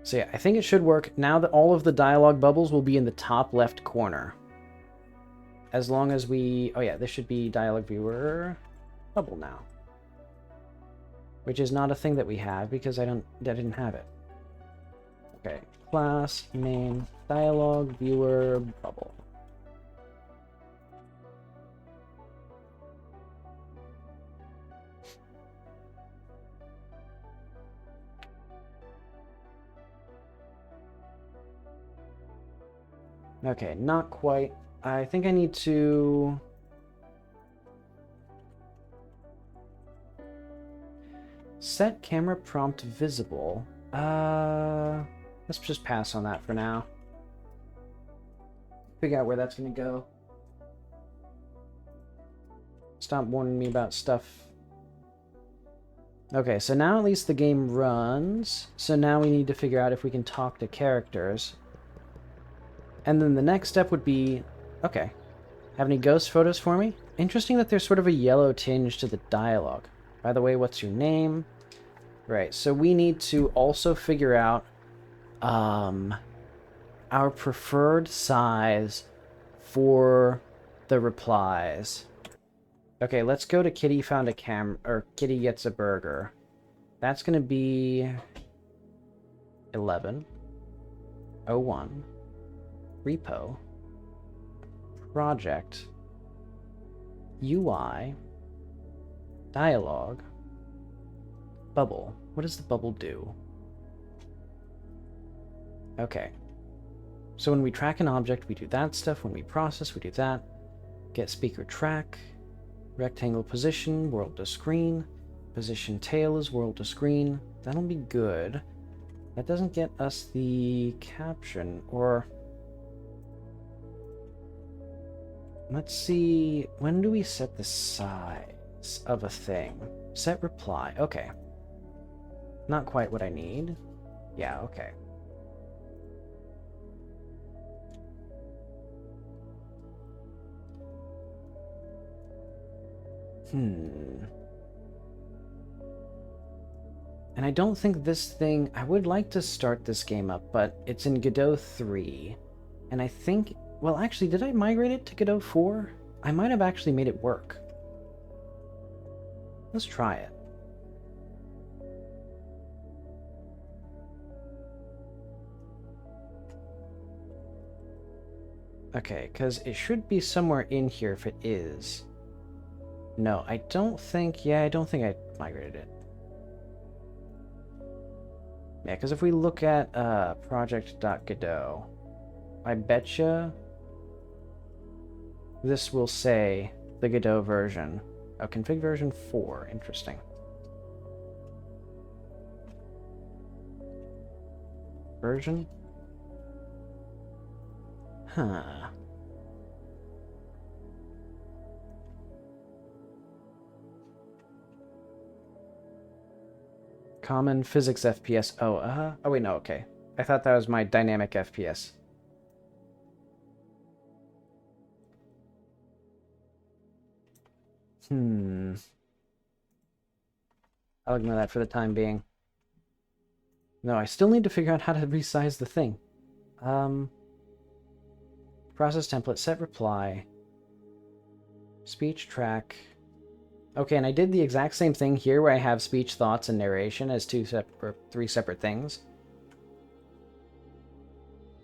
So yeah, I think it should work now that all of the dialogue bubbles will be in the top left corner. As long as we... Oh yeah, this should be dialogue viewer bubble now. Which is not a thing that we have because I didn't have it. Okay, class, main, dialogue viewer bubble. Okay, not quite. I think I need to... set camera prompt visible. Let's just pass on that for now. Figure out where that's gonna go. Stop warning me about stuff. Okay, so now at least the game runs. So now we need to figure out if we can talk to characters. And then the next step would be... Okay. Have any ghost photos for me? Interesting that there's sort of a yellow tinge to the dialogue. By the way, what's your name? Right, so we need to also figure out our preferred size for the replies. Okay, let's go to Kitty found a or Kitty gets a burger. That's gonna be 11:01. Repo. Project. UI. Dialogue. Bubble. What does the bubble do? Okay. So when we track an object, we do that stuff. When we process, we do that. Get speaker track. Rectangle position, world to screen. Position tail is world to screen. That'll be good. That doesn't get us the caption, or... Let's see, when do we set the size of a thing? Set reply, okay. Not quite what I need. Yeah, okay. And I don't think this thing... I would like to start this game up, but it's in Godot 3. And I think... Well, actually, did I migrate it to Godot 4? I might have actually made it work. Let's try it. Okay, because it should be somewhere in here if it is. No, I don't think... Yeah, I don't think I migrated it. Yeah, because if we look at project.godot, I betcha this will say the Godot version. Oh, config version 4. Interesting. Version? Huh. Common physics FPS. Oh, oh wait, no, okay. I thought that was my dynamic FPS. I'll ignore that for the time being. No, I still need to figure out how to resize the thing. Process template, set reply. Speech track. Okay, and I did the exact same thing here where I have speech, thoughts, and narration as three separate things.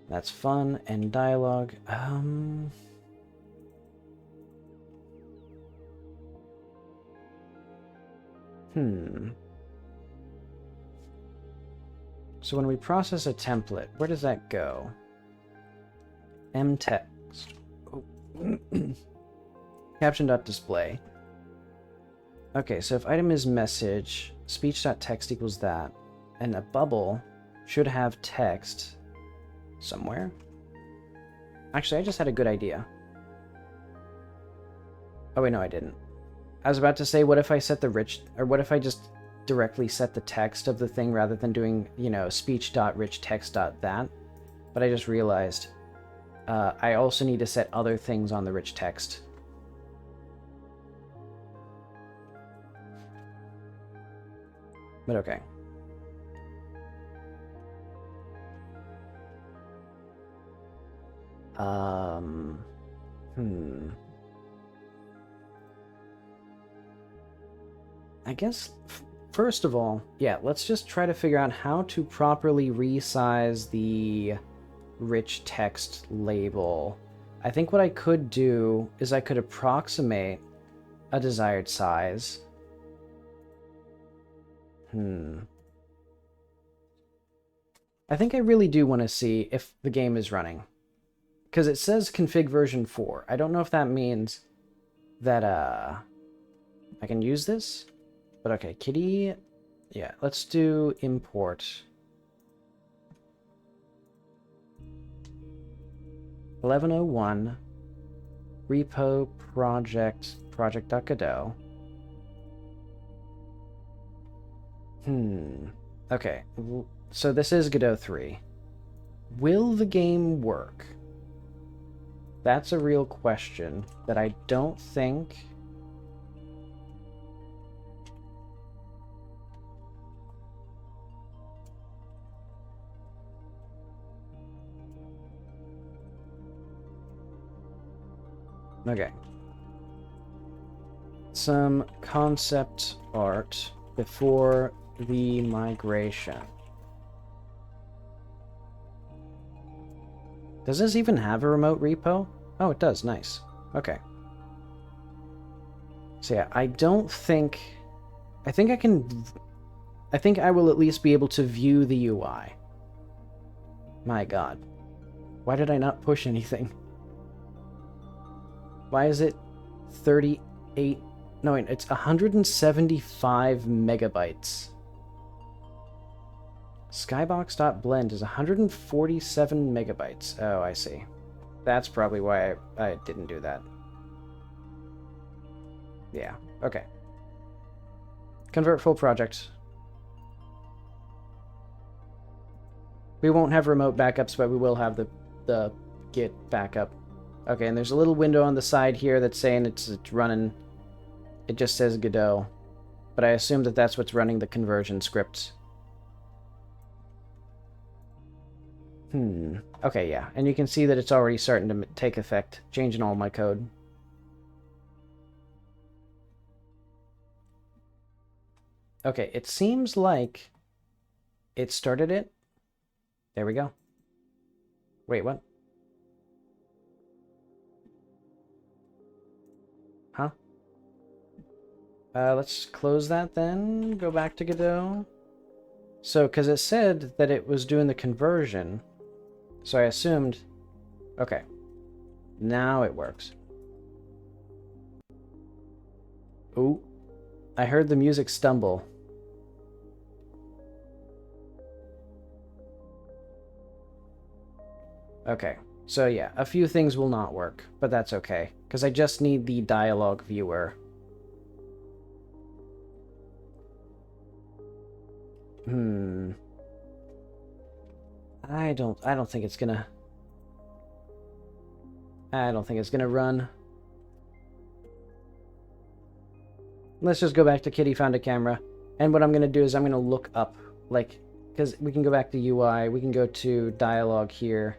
That's fun. And dialogue. So when we process a template, where does that go? mtext. Oh. Caption.display. Okay, so if item is message, speech.text equals that, and a bubble should have text somewhere. Actually, I just had a good idea. Oh wait, no, I didn't. I was about to say, what if I set the rich, or what if I just directly set the text of the thing rather than doing, you know, speech.richText.that? But I just realized I also need to set other things on the rich text. But okay. I guess, first of all, yeah, let's just try to figure out how to properly resize the rich text label. I think what I could do is I could approximate a desired size. I think I really do want to see if the game is running. because it says config version 4. I don't know if that means that I can use this, but okay, kitty, yeah, let's do import 1101 repo project.godot. Okay, so this is Godot 3. Will the game work? That's a real question that I don't think... Okay. Some concept art before the migration. Does this even have a remote repo? Oh, it does. Nice. Okay. So yeah, I don't think... I think I can... I think I will at least be able to view the UI. My god. Why did I not push anything? Why is it 38... No, wait, it's 175 megabytes. Skybox.blend is 147 megabytes. Oh, I see. That's probably why I didn't do that. Yeah, okay. Convert full project. We won't have remote backups, but we will have the Git backup. Okay, and there's a little window on the side here that's saying it's running... It just says Godot, but I assume that that's what's running the conversion script. Okay, yeah, and you can see that it's already starting to take effect, changing all my code. Okay, it seems like it started it. There we go. Wait, what? Huh? Let's close that then. Go back to Godot. So, because it said that it was doing the conversion, so I assumed... Okay. Now it works. Ooh. I heard the music stumble. Okay. So yeah, a few things will not work, but that's okay, because I just need the dialogue viewer. I don't think it's gonna... I don't think it's gonna run. Let's just go back to Kitty Found a Camera. And what I'm gonna do is I'm gonna look up, like, because we can go back to UI, we can go to dialogue here.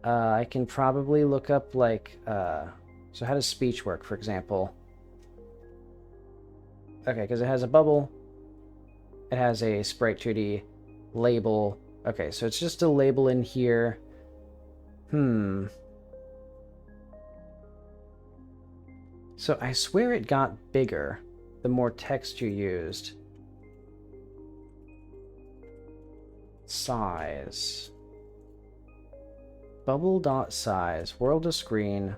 I can probably look up, like, so how does speech work, for example? Okay, because it has a bubble. It has a sprite 2D label. Okay, so it's just a label in here. So I swear it got bigger the more text you used. Size. Bubble dot size. World of screen.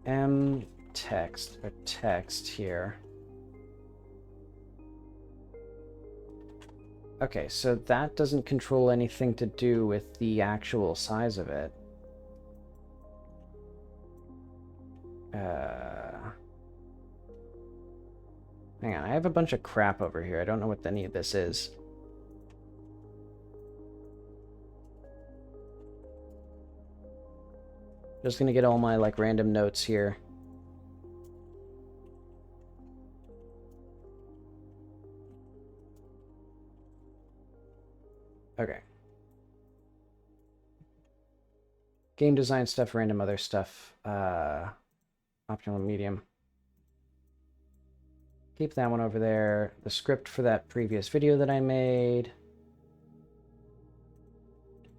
M text, or text here. Okay, so that doesn't control anything to do with the actual size of it. Hang on, I have a bunch of crap over here. I don't know what any of this is. Just gonna get all my, like, random notes here. Okay. Game design stuff, random other stuff. Optional medium. Keep that one over there. The script for that previous video that I made.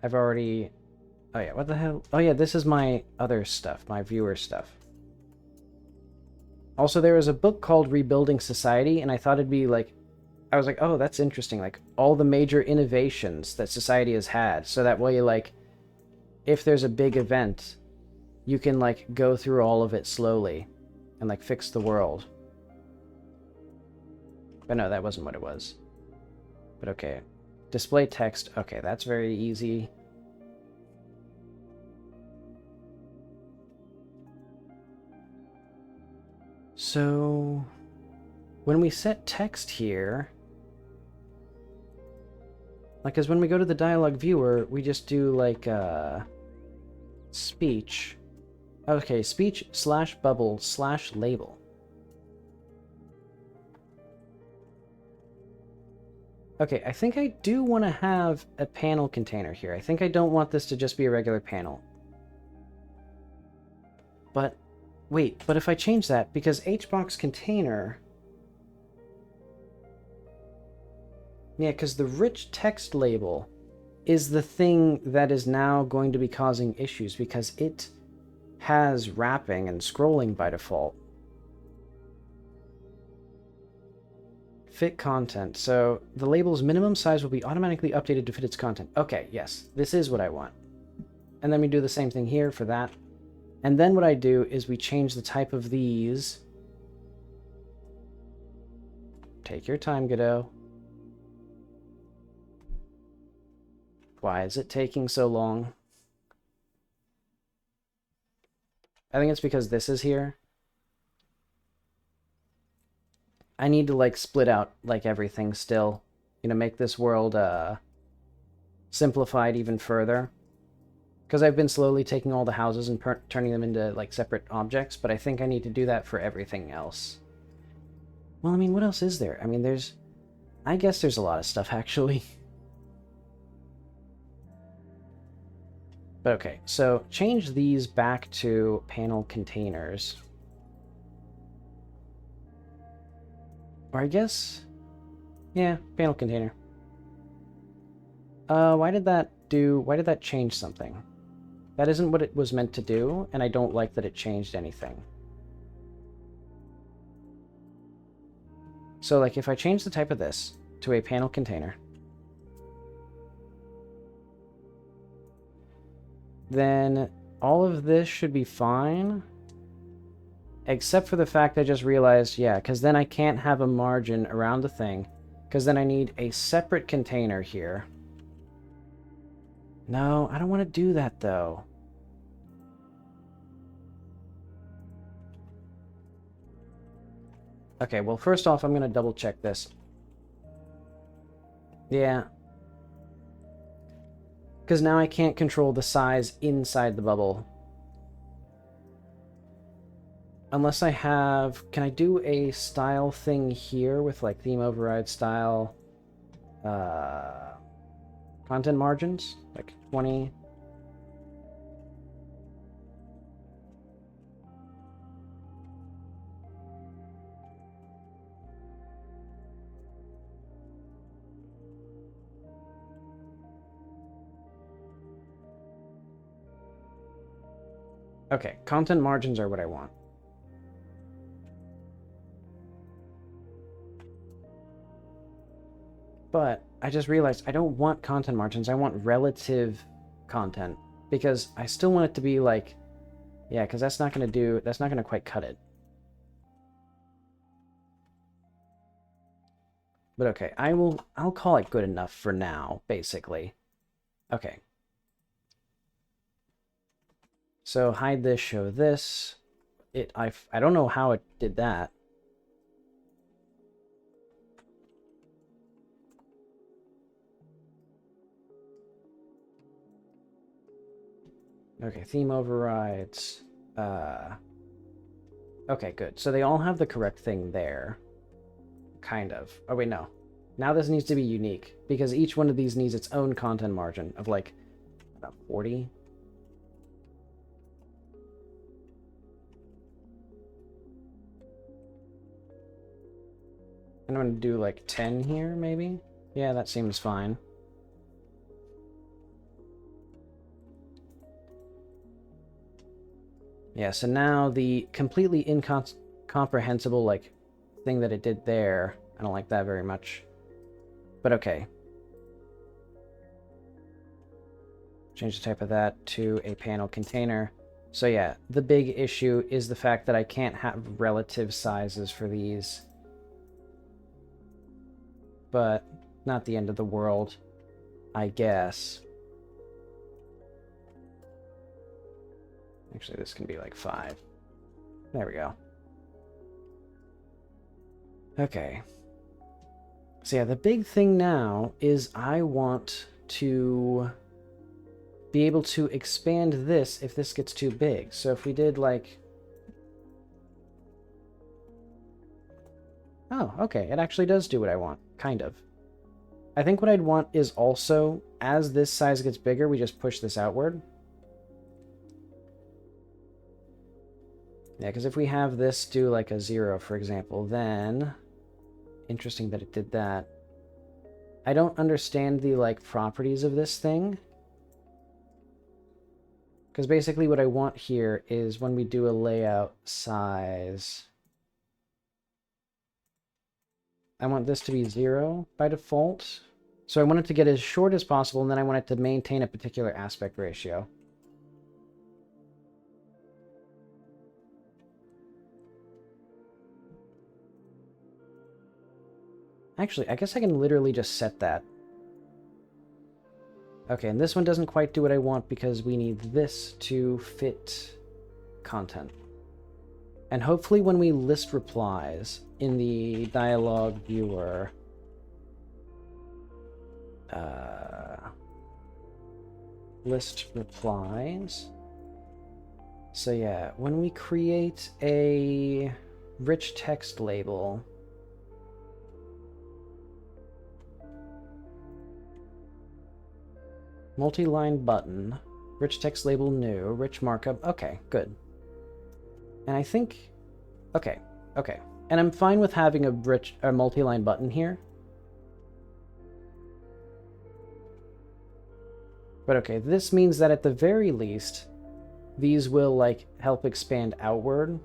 I've already... Oh yeah, what the hell? Oh yeah, this is my other stuff, my viewer stuff. Also, there is a book called Rebuilding Society, and I thought it'd be like... I was like, oh, that's interesting. Like, all the major innovations that society has had, so that way, like, if there's a big event, you can, like, go through all of it slowly and, like, fix the world. But no, that wasn't what it was. But okay. Display text. Okay, that's very easy. So, when we set text here, like, because when we go to the dialogue viewer, we just do, like, speech. Okay, speech / bubble / label. Okay, I think I do want to have a panel container here. I think I don't want this to just be a regular panel. But, wait, but if I change that, because HBox container... Yeah, because the rich text label is the thing that is now going to be causing issues, because it has wrapping and scrolling by default. Fit content. So the label's minimum size will be automatically updated to fit its content. Okay, yes, this is what I want. And then we do the same thing here for that. And then what I do is we change the type of these. Take your time, Godot. Why is it taking so long? I think it's because this is here. I need to, like, split out, like, everything still. You know, make this world, simplified even further. Because I've been slowly taking all the houses and turning them into, like, separate objects, but I think I need to do that for everything else. Well, I mean, what else is there? I mean, I guess there's a lot of stuff, actually. But okay, so change these back to panel containers. Or I guess... Yeah, panel container. Why did that change something? That isn't what it was meant to do, and I don't like that it changed anything. So, like, if I change the type of this to a panel container, then all of this should be fine, except for the fact I just realized, yeah, because then I can't have a margin around the thing, because then I need a separate container here. No, I don't want to do that, though. Okay, well, first off, I'm going to double check this. Yeah. Because now I can't control the size inside the bubble. Unless I have... Can I do a style thing here with, like, theme override style... content margins? Like, 20... Okay, content margins are what I want. But I just realized I don't want content margins, I want relative content. Because I still want it to be like... Yeah, because that's not going to quite cut it. But okay, I'll call it good enough for now, basically. Okay. So hide this, show this. I don't know how it did that. Okay, theme overrides. Okay, good. So they all have the correct thing there. Kind of. Oh, wait, no. Now this needs to be unique, because each one of these needs its own content margin of, like, about 40. And I'm going to do, like, 10 here, maybe? Yeah, that seems fine. Yeah, so now the completely incomprehensible, like, thing that it did there, I don't like that very much. But okay. Change the type of that to a panel container. So yeah, the big issue is the fact that I can't have relative sizes for these. But not the end of the world, I guess. Actually, this can be like 5. There we go. Okay. So yeah, the big thing now is I want to be able to expand this if this gets too big. So if we did like... Oh, okay, it actually does do what I want, kind of. I think what I'd want is also, as this size gets bigger, we just push this outward. Yeah, because if we have this do like a 0, for example, then... Interesting that it did that. I don't understand the, like, properties of this thing. Because basically what I want here is when we do a layout size, I want this to be 0 by default. So I want it to get as short as possible, and then I want it to maintain a particular aspect ratio. Actually, I guess I can literally just set that. Okay, and this one doesn't quite do what I want because we need this to fit content. And hopefully when we list replies in the dialog viewer, list replies. So yeah, when we create a rich text label, multi-line button, rich text label new, rich markup. Okay, good. And I think, okay. And I'm fine with having a multi-line button here. But okay, this means that at the very least, these will, like, help expand outward.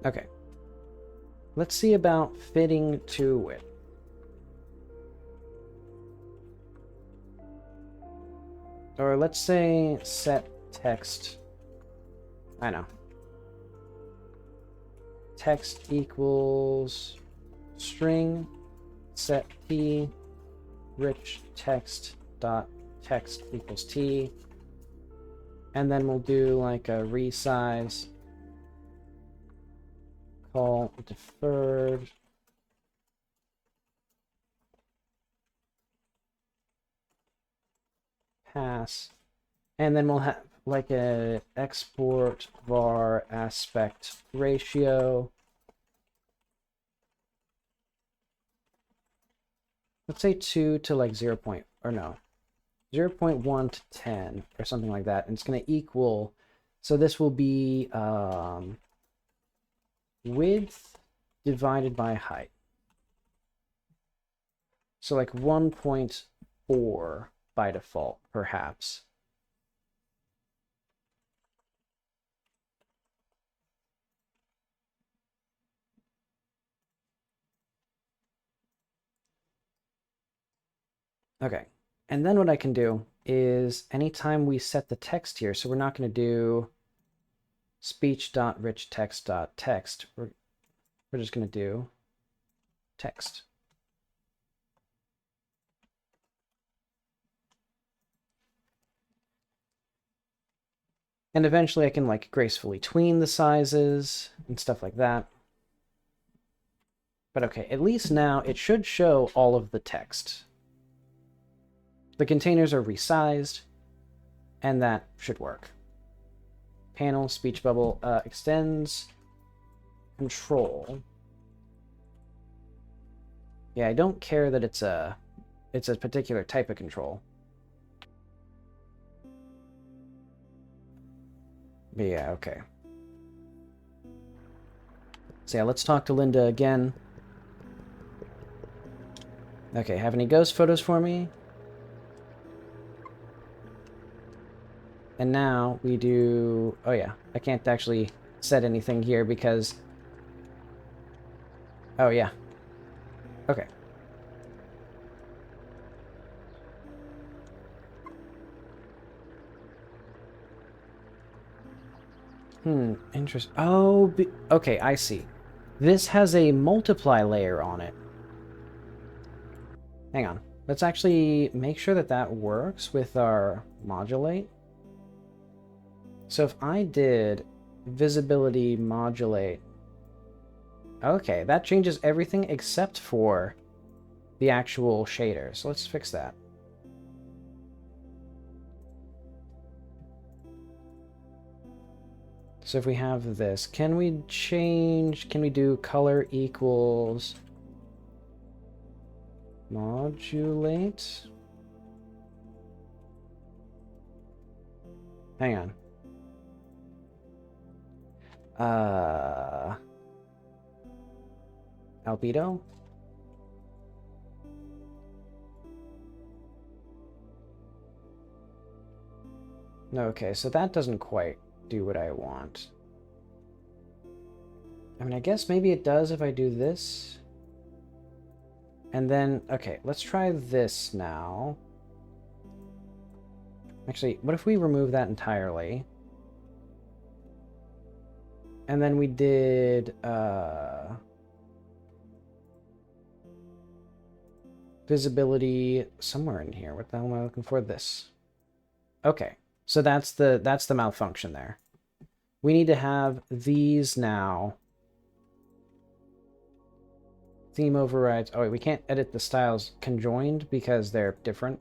Okay. Let's see about fitting to it. Or let's say set text. I know. Text equals string set t rich text dot text equals t. And then we'll do like a resize. Call deferred. Pass. And then we'll have like a export var aspect ratio. Let's say 2 to like 0. Or no. 0.1 to 10 or something like that. And it's going to equal, so this will be width divided by height. So like 1.4 by default, perhaps. Okay. And then what I can do is anytime we set the text here, so we're not going to do speech.richText.text. We're just going to do text. And eventually I can like gracefully tween the sizes and stuff like that. But okay, at least now it should show all of the text. The containers are resized, and that should work. Panel, speech bubble, extends, control. Yeah, I don't care that it's a particular type of control. But yeah, okay. So yeah, let's talk to Linda again. Okay, have any ghost photos for me? And now we do... Oh yeah, I can't actually set anything here because... Oh yeah. Okay. Interesting. Oh, okay, I see. This has a multiply layer on it. Hang on. Let's actually make sure that that works with our modulate. So if I did visibility modulate... Okay, that changes everything except for the actual shader. So let's fix that. So if we have this, can we do color equals modulate? Hang on. Albedo? Okay, so that doesn't quite do what I want. I mean, I guess maybe it does if I do this. And then, okay, let's try this now. Actually, what if we remove that entirely? And then we did, visibility somewhere in here. What the hell am I looking for? This. Okay, so that's the malfunction there. We need to have these now. Theme overrides. Oh wait, we can't edit the styles conjoined because they're different.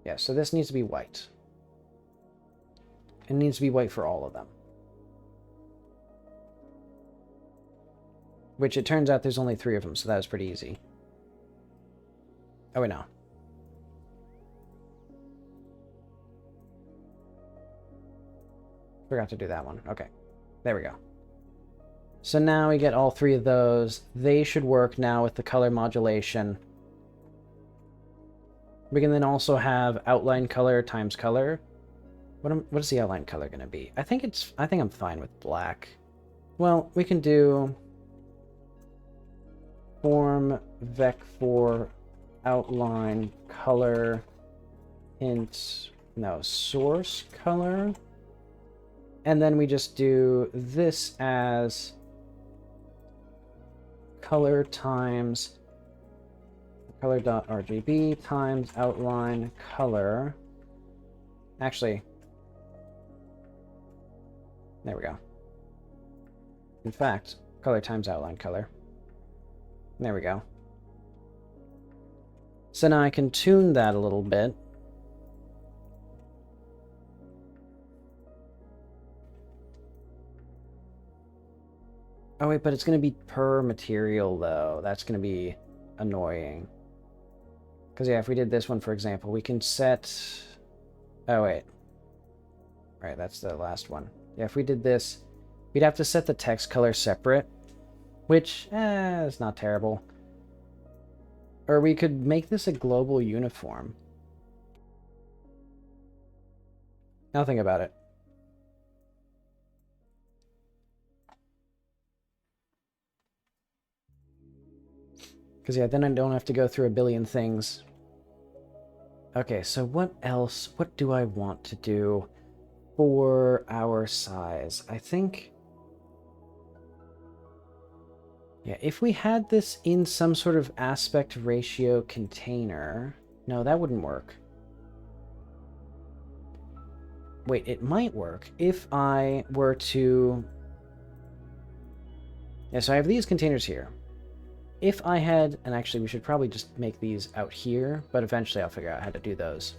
Yeah, so this needs to be white. It needs to be white for all of them. Which it turns out there's only 3 of them, so that was pretty easy. Oh wait, no. Forgot to do that one. Okay. There we go. So now we get all 3 of those. They should work now with the color modulation. We can then also have outline color times color. What is the outline color going to be? I think I'm fine with black. Well, we can do form vec4 outline color source color. And then we just do this as color times color.rgb times outline color. Actually, there we go. In fact, color times outline color. There we go. So now I can tune that a little bit. Oh wait, but it's going to be per material though. That's going to be annoying. Because yeah, if we did this one, for example, we can set... Oh wait. Right, that's the last one. Yeah, if we did this, we'd have to set the text color separate. Which, is not terrible. Or we could make this a global uniform. Now think about it. Because yeah, then I don't have to go through a billion things. Okay, so what else? What do I want to do for our size? I think... Yeah, if we had this in some sort of aspect ratio container... No, that wouldn't work. Wait, it might work if I were to... Yeah, so I have these containers here. If I had... And actually, we should probably just make these out here, but eventually I'll figure out how to do those.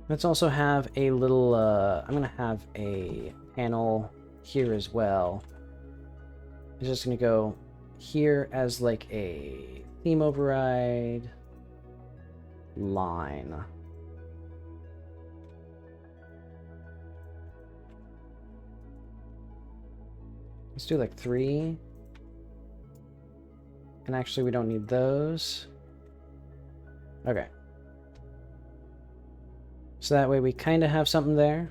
Let's also have a little, I'm gonna have a panel here as well. I'm just gonna go here as like a theme override line. Let's do like 3. And actually we don't need those. Okay. So that way we kind of have something there.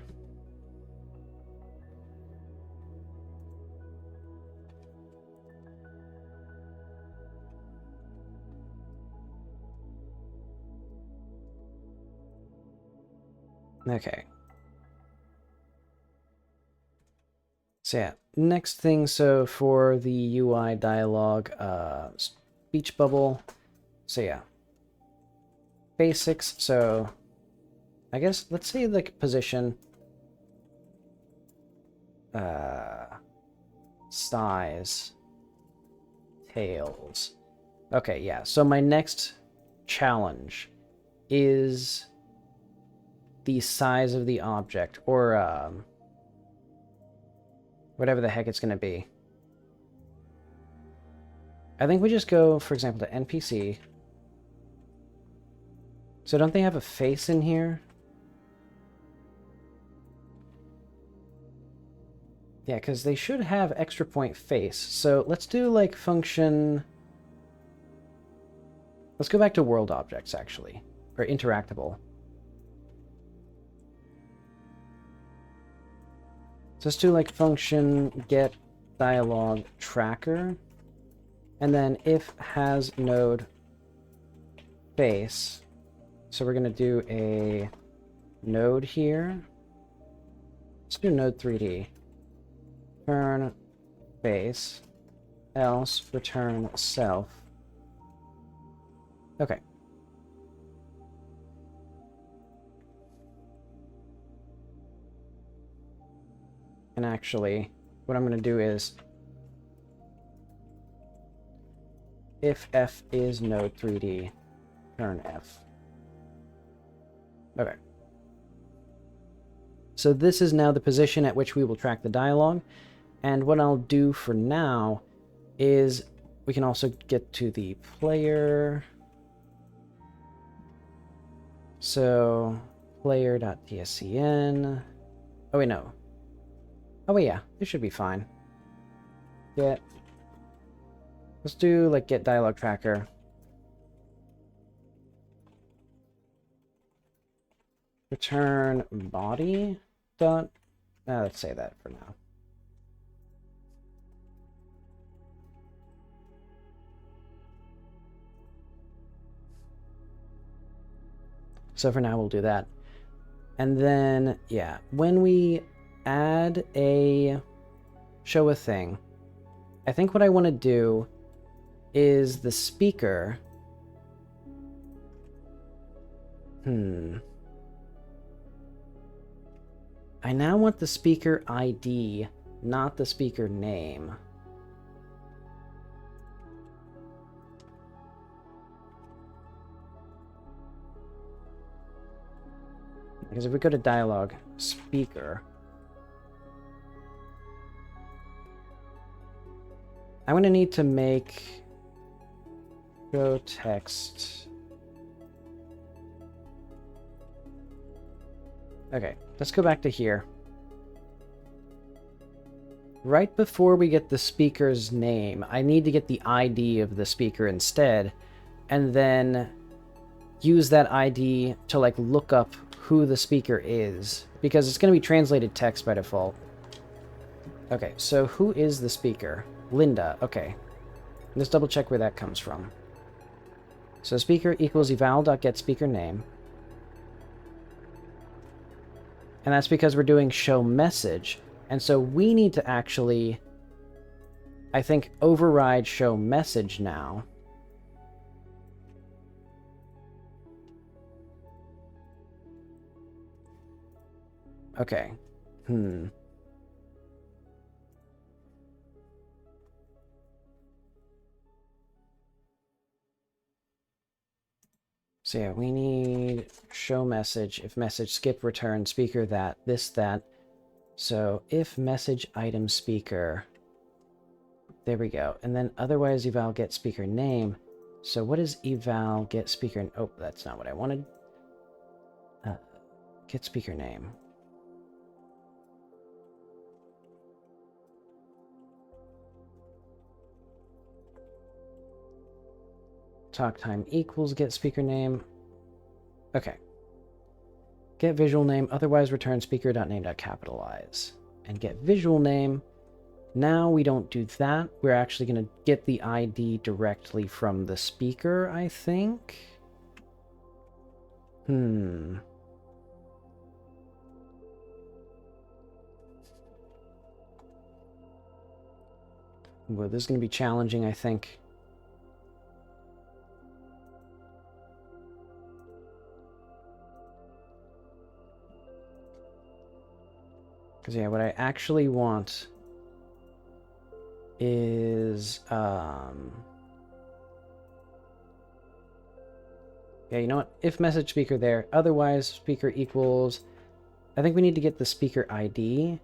Okay. So yeah, next thing, so for the UI dialog, speech bubble. So yeah. Basics, so I guess let's say like position, size, tails. Okay, yeah, so my next challenge is the size of the object, or whatever the heck it's going to be. I think we just go, for example, to NPC. So don't they have a face in here? Yeah, because they should have extra point face. So let's do like function... Let's go back to world objects, actually. Or interactable. So let's do like function get dialog tracker. And then if has node face. So we're going to do a node here. Let's do node 3D. Return face, else return self. Okay. And actually, what I'm going to do is if f is node 3D, turn f. Okay. So this is now the position at which we will track the dialogue. And what I'll do for now is we can also get to the player. So player.tscn. Oh wait, no. Oh wait, yeah, this should be fine. Get. Let's do like get dialogue tracker. Return body dot. Let's say that for now. So for now we'll do that. And then, yeah, when we add a show a thing, I think what I want to do is the speaker. I now want the speaker ID, not the speaker name. Because if we go to dialogue, speaker, I'm going to need to make show text. Okay, let's go back to here. Right before we get the speaker's name, I need to get the ID of the speaker instead, and then use that ID to like look up who the speaker is, because it's going to be translated text by default. Okay, so who is the speaker? Linda, okay. Let's double check where that comes from. So speaker equals eval.getSpeakerName. And that's because we're doing show message. And so we need to actually, I think, override show message now. Okay. So yeah, we need show message, if message skip return, speaker that, this, that. So if message item speaker, there we go. And then otherwise eval get speaker name. So what is eval get speaker? Oh, that's not what I wanted. Get speaker name. Talk time equals get speaker name. Okay. Get visual name, otherwise return speaker.name.capitalize. And get visual name. Now we don't do that. We're actually going to get the ID directly from the speaker, I think. Well, this is going to be challenging, I think. Because, yeah, what I actually want is, yeah, you know what? If message speaker there, otherwise speaker equals, I think we need to get the speaker ID.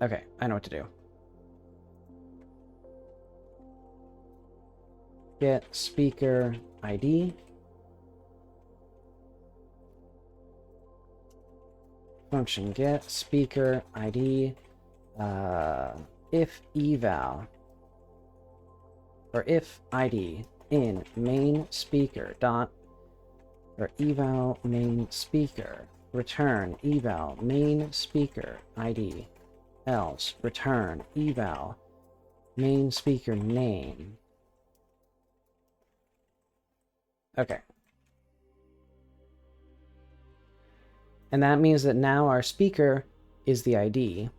Okay, I know what to do. Get speaker ID. Function get speaker ID. If eval or if ID in main speaker dot or eval main speaker return eval main speaker ID, else return eval main speaker name. Okay. And that means that now our speaker is the ID.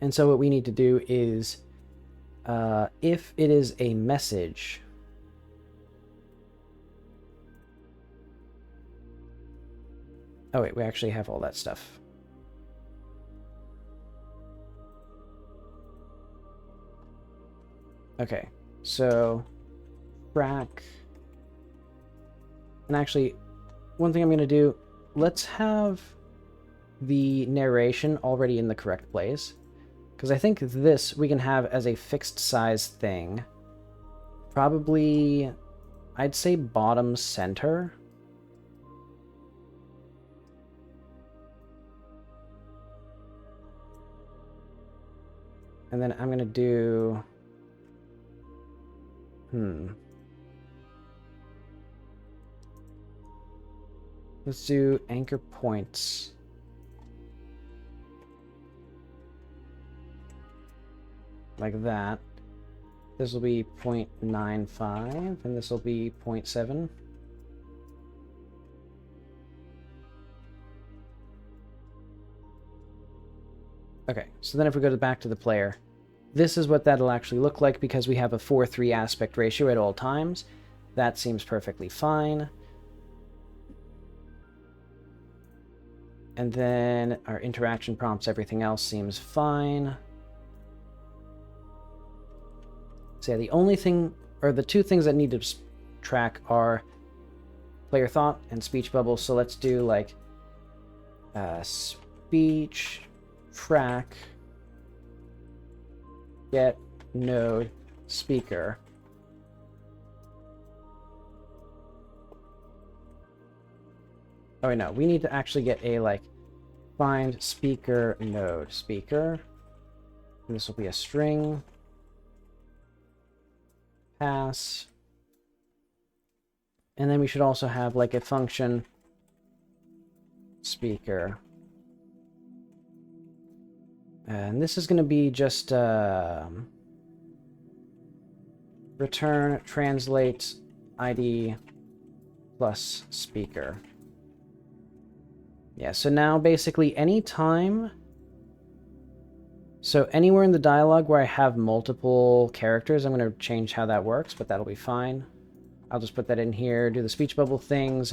And so what we need to do is, if it is a message, oh wait, we actually have all that stuff. Okay, so track, and actually, one thing I'm going to do, let's have the narration already in the correct place. Because I think this we can have as a fixed size thing. Probably, I'd say bottom center. And then I'm going to do... Let's do anchor points. Like that. This will be 0.95, and this will be 0.7. Okay, so then if we go back to the player, this is what that'll actually look like because we have a 4:3 aspect ratio at all times. That seems perfectly fine. And then our interaction prompts, everything else seems fine. So yeah, the only thing, or the two things that need to track are player thought and speech bubbles. So let's do like speech track get node speaker. Oh wait, no, we need to actually get a like find speaker node speaker. And this will be a string. Pass. And then we should also have like a function speaker. And this is going to be just return translate ID plus speaker. Yeah, so now basically any time So anywhere in the dialogue where I have multiple characters, I'm going to change how that works, but that'll be fine. I'll just put that in here, do the speech bubble things,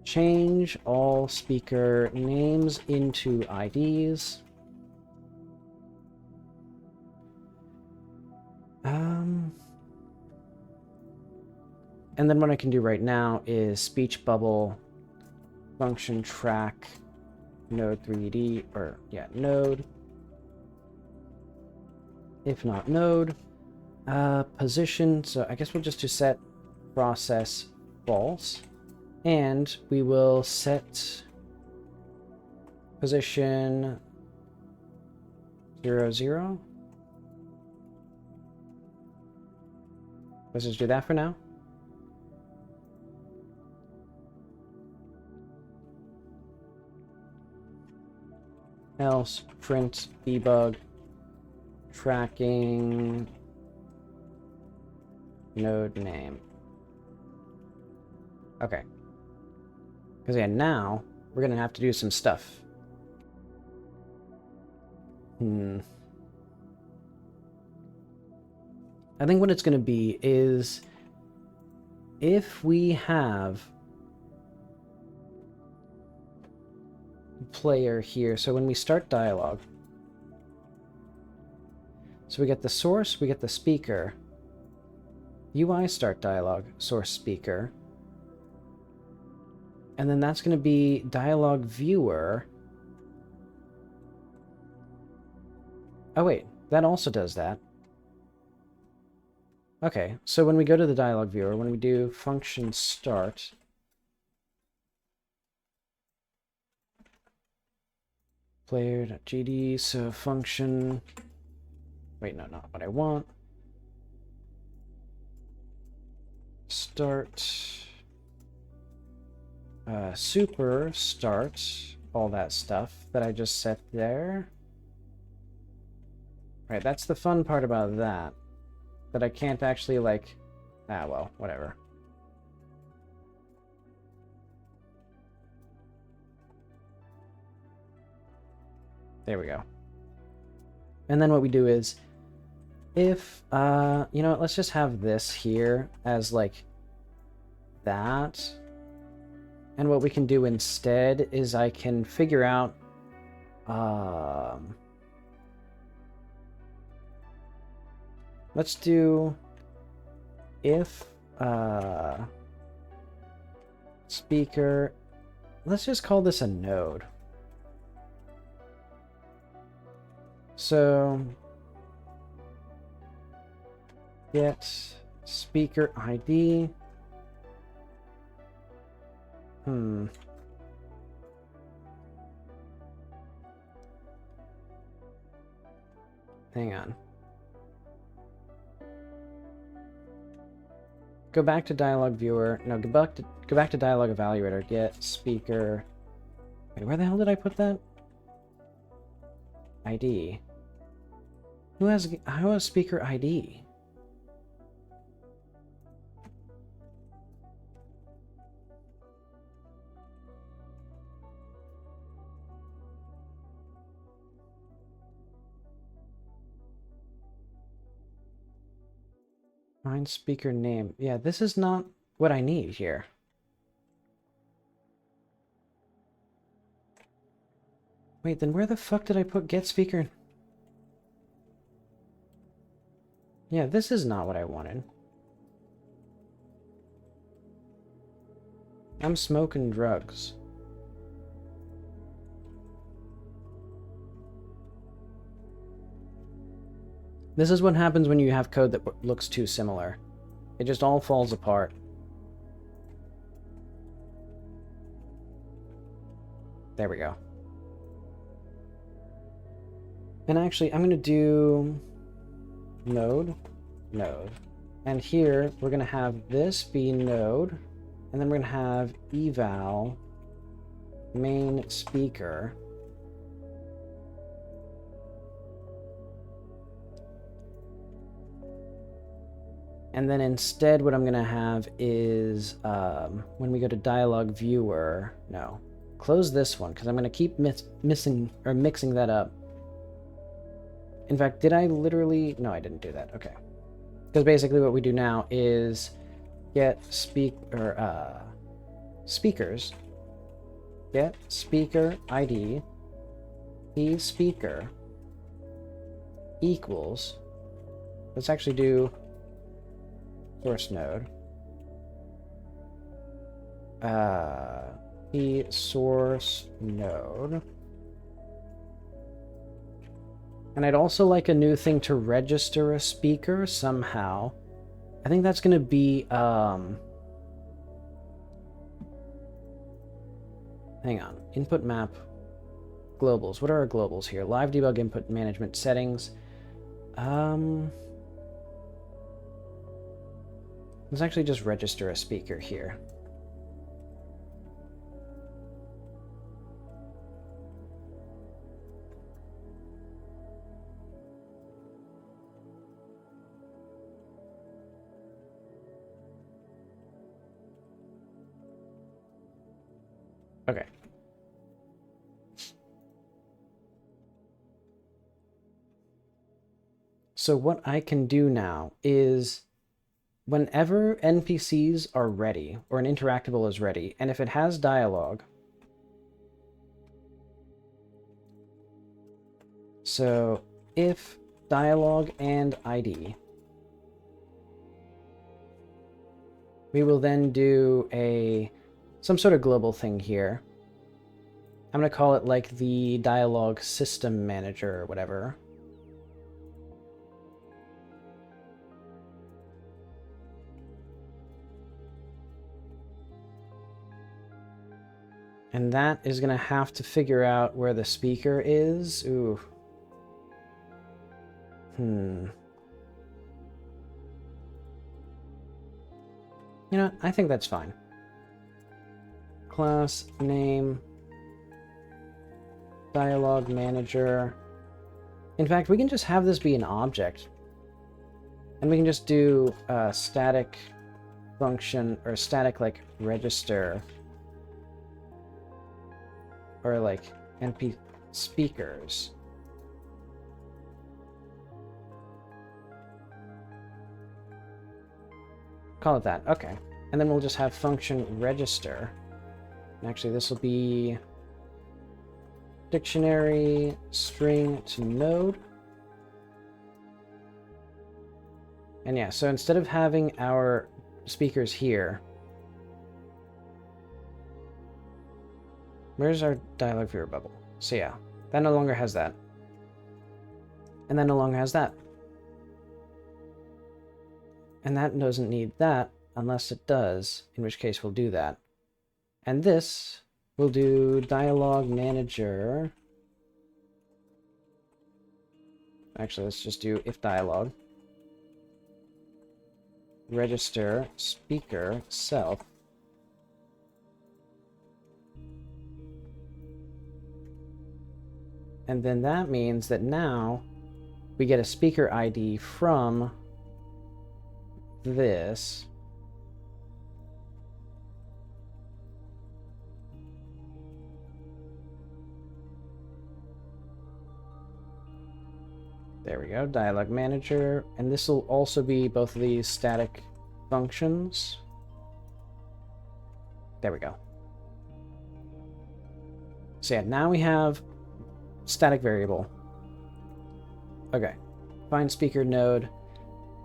change all speaker names into IDs. And then what I can do right now is speech bubble function track node 3D, or yeah, node. If not node, position. So I guess we'll just do set process false, and we will set position 0, 0. Let's just do that for now. Else print debug tracking node name. Okay. Because yeah, now we're gonna have to do some stuff. I think what it's gonna be is if we have player here, so when we start dialogue, so we get the source, we get the speaker, UI start dialogue, source speaker, and then that's going to be dialogue viewer. Oh wait, that also does that. Okay, so when we go to the dialogue viewer, when we do function start, player.gd, so function, wait, no, not what I want. Start, super start, all that stuff that I just set there. Right, that's the fun part about that. That I can't actually, like, well, whatever. There we go. And then what we do is, if, you know what, let's just have this here as, like, that. And what we can do instead is I can figure out, let's do if, speaker, let's just call this a node. So, get speaker ID. Hang on. Go back to dialogue viewer. No, go back to dialogue evaluator. Get speaker. Wait, where the hell did I put that? ID. Who has speaker ID? Find speaker name. Yeah, this is not what I need here. Wait, then where the fuck did I put get speaker? Yeah, this is not what I wanted. I'm smoking drugs. This is what happens when you have code that looks too similar. It just all falls apart. There we go. And actually, I'm going to do node. And here, we're going to have this be node. And then we're going to have eval main speaker. And then instead what I'm going to have is, when we go to dialogue viewer, no, close this one, because I'm going to keep mixing that up. In fact, did I literally... No, I didn't do that. Okay. Because basically what we do now is get speakers. Get speaker ID. The speaker equals... Let's actually do source node. The source node. And I'd also like a new thing to register a speaker somehow. I think that's going to be, hang on. Input map. Globals. What are our globals here? Live debug input management settings. Let's actually just register a speaker here. Okay. So what I can do now is whenever NPCs are ready, or an interactable is ready, and if it has dialogue, so if dialogue and ID, we will then do some sort of global thing here. I'm going to call it like the dialogue system manager or whatever. And that is going to have to figure out where the speaker is. Ooh. You know, I think that's fine. Class name, dialogue manager. In fact, we can just have this be an object. And we can just do a static function, or static like register, or like NP speakers. Call it that. Okay. And then we'll just have function register. And actually, this will be dictionary string to node. And yeah, so instead of having our speakers here, where's our dialogue viewer bubble? So yeah, that no longer has that. And that no longer has that. And that doesn't need that unless it does, in which case we'll do that. And this will do dialogue manager. Actually, let's just do if dialogue. Register speaker self. And then that means that now we get a speaker ID from this. There we go, dialogue manager. And this will also be both of these static functions. There we go. So yeah, now we have static variable. Okay, find speaker node.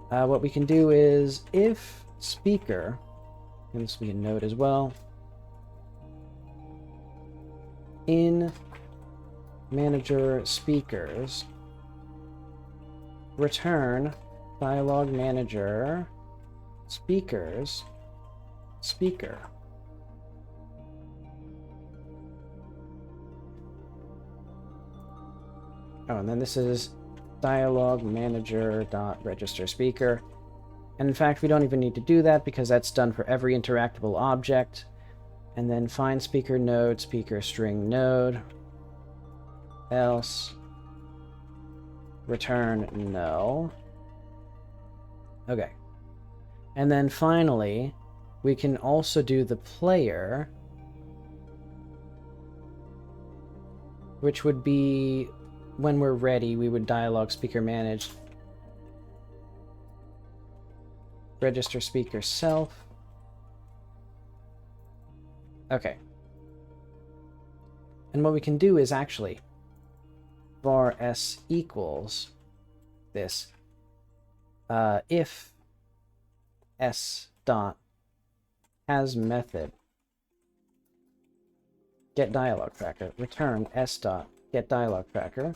What we can do is if speaker, and this will be a node as well, in manager speakers, return dialogue manager speakers speaker. Oh, and then this is dialogue manager dot register speaker. And in fact, we don't even need to do that because that's done for every interactable object. And then find speaker node, speaker string node, else return null. Okay. And then finally, we can also do the player, which would be when we're ready, we would dialog speaker manage. Register speaker self. Okay. And what we can do is actually var s equals this. If s dot has method get dialog tracker, return s dot get dialog tracker,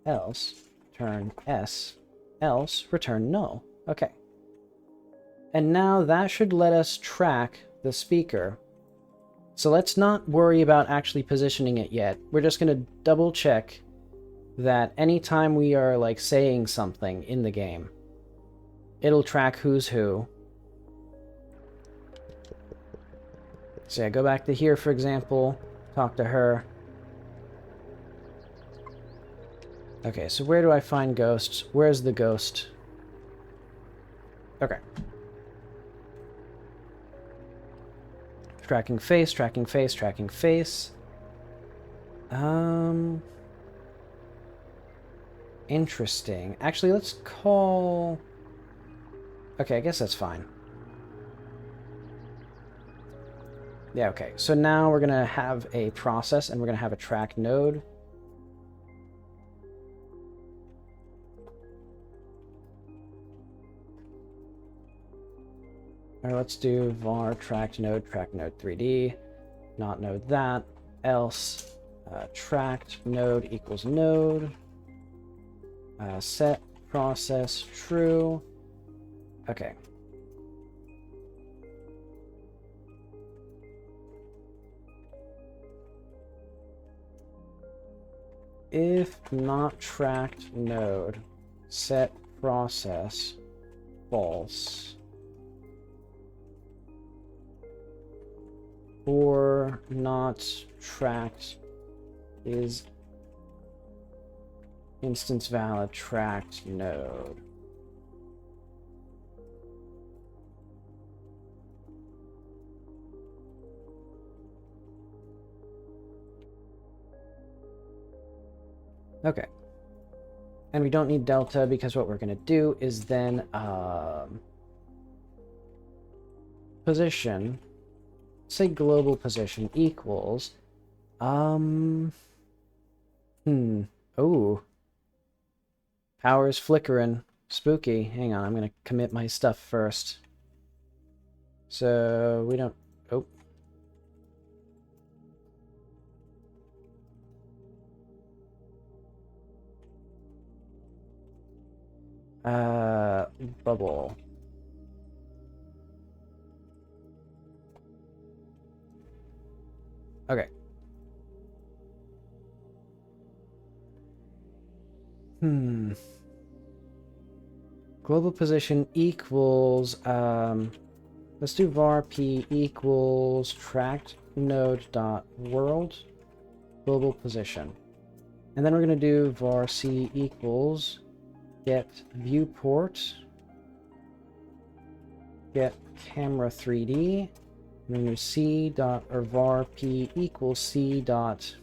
else return s, else return null. Okay. And now that should let us track the speaker. So let's not worry about actually positioning it yet. We're just going to double check that anytime we are like saying something in the game, it'll track who's who. So yeah, go back to here, for example, talk to her. Okay, so where do I find ghosts? Where's the ghost? Okay. Tracking face, tracking face, tracking face. Interesting. Actually, let's call... Okay, I guess that's fine. Yeah, okay. So now we're going to have a process, and we're going to have a track node. All right, let's do var tracked node 3D, not node that, else tracked node equals node, set process true. Okay. If not tracked node, set process false. Or not tracked is instance valid tracked node. Okay. And we don't need delta because what we're going to do is then position, say global position equals oh, power's flickering. Spooky. Hang on, I'm gonna commit my stuff first. So we don't... Oh. Bubble. Okay. Global position equals, let's do var p equals tracked node dot world global position. And then we're going to do var c equals get viewport, get camera 3D, and then do c dot, or var p equals c dot,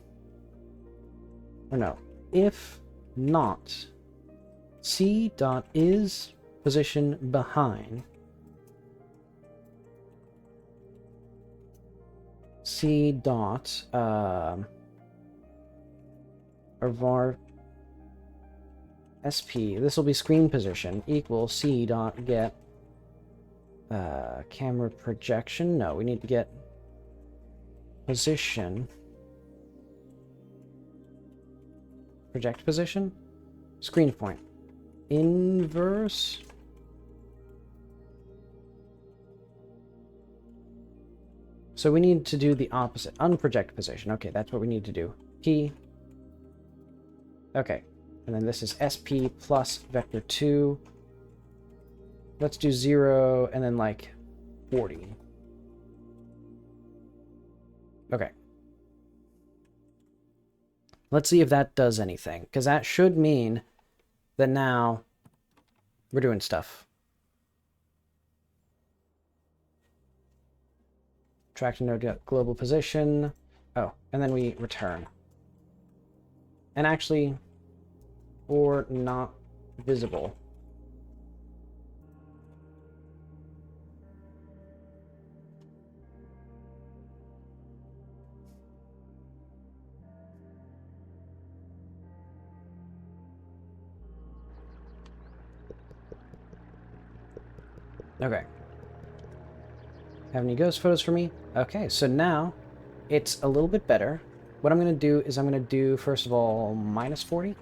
or no, if not c dot is position behind c dot or var sp, this will be screen position, equals c dot get camera projection. No, we need to get position, project position, screen point, inverse, so we need to do the opposite, unproject position. Okay, that's what we need to do. P, okay, and then this is sp plus vector 2. Let's do 0 and then like 40. Okay. Let's see if that does anything, because that should mean that now we're doing stuff. Track to node global position. Oh, and then we return. And actually, or not visible. Okay. Have any ghost photos for me? Okay, so now it's a little bit better. What I'm going to do is I'm going to do, first of all, minus 40.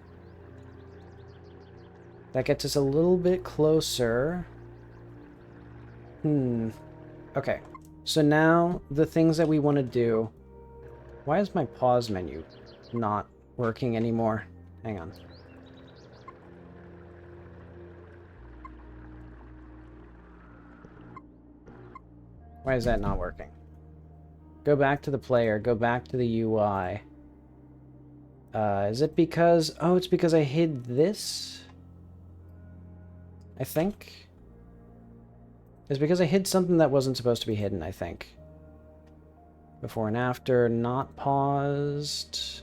That gets us a little bit closer. Okay. So now the things that we want to do... Why is my pause menu not working anymore? Hang on. Why is that not working? Go back to the player. Go back to the UI. Is it because... Oh, it's because I hid this? I think. It's because I hid something that wasn't supposed to be hidden, I think. Before and after, not paused.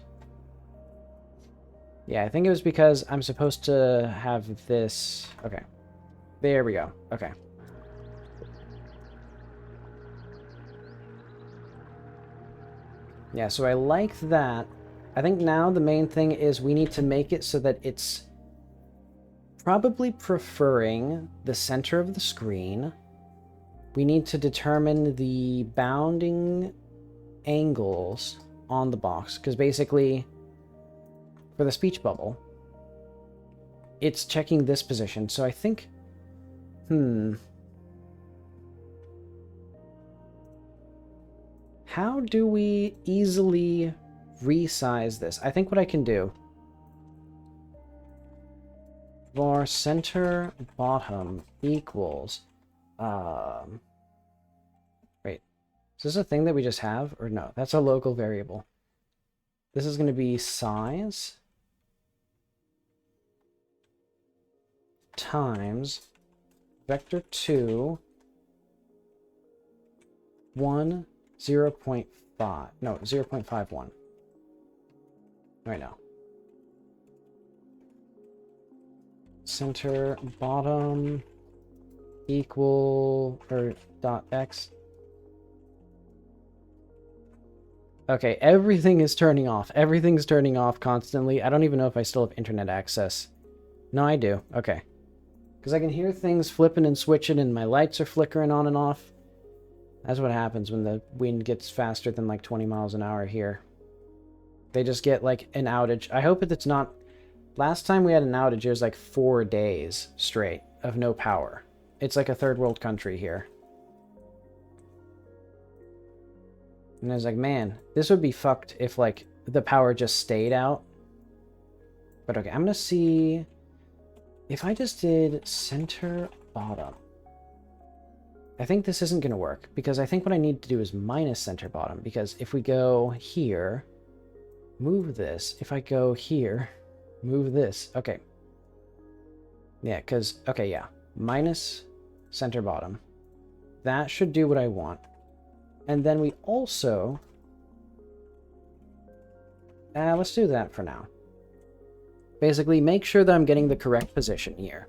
Yeah, I think it was because I'm supposed to have this... Okay. There we go. Okay. Yeah, so I like that. I think now the main thing is we need to make it so that it's probably preferring the center of the screen. We need to determine the bounding angles on the box, because basically for the speech bubble it's checking this position. So I think how do we easily resize this? I think what I can do for center bottom equals wait, is this a thing that we just have, or no? That's a local variable. This is going to be size times vector 2 1 0.5, no, 0.51 right now. Center bottom equal, or dot x. Okay, everything is turning off. Everything's turning off constantly. I don't even know if I still have internet access. No, I do. Okay. Because I can hear things flipping and switching and my lights are flickering on and off. That's what happens when the wind gets faster than like 20 miles an hour here. They just get like an outage. I hope it's not... Last time we had an outage, it was like 4 days straight of no power. It's like a third world country here. And I was like, man, this would be fucked if like the power just stayed out. But okay, I'm gonna see if I just did center bottom. I think this isn't gonna work, because I think what I need to do is minus center bottom, because if we go here, move this. If I go here, move this. Okay. Yeah, because, okay, yeah. Minus center bottom. That should do what I want. And then we also... let's do that for now. Basically, make sure that I'm getting the correct position here.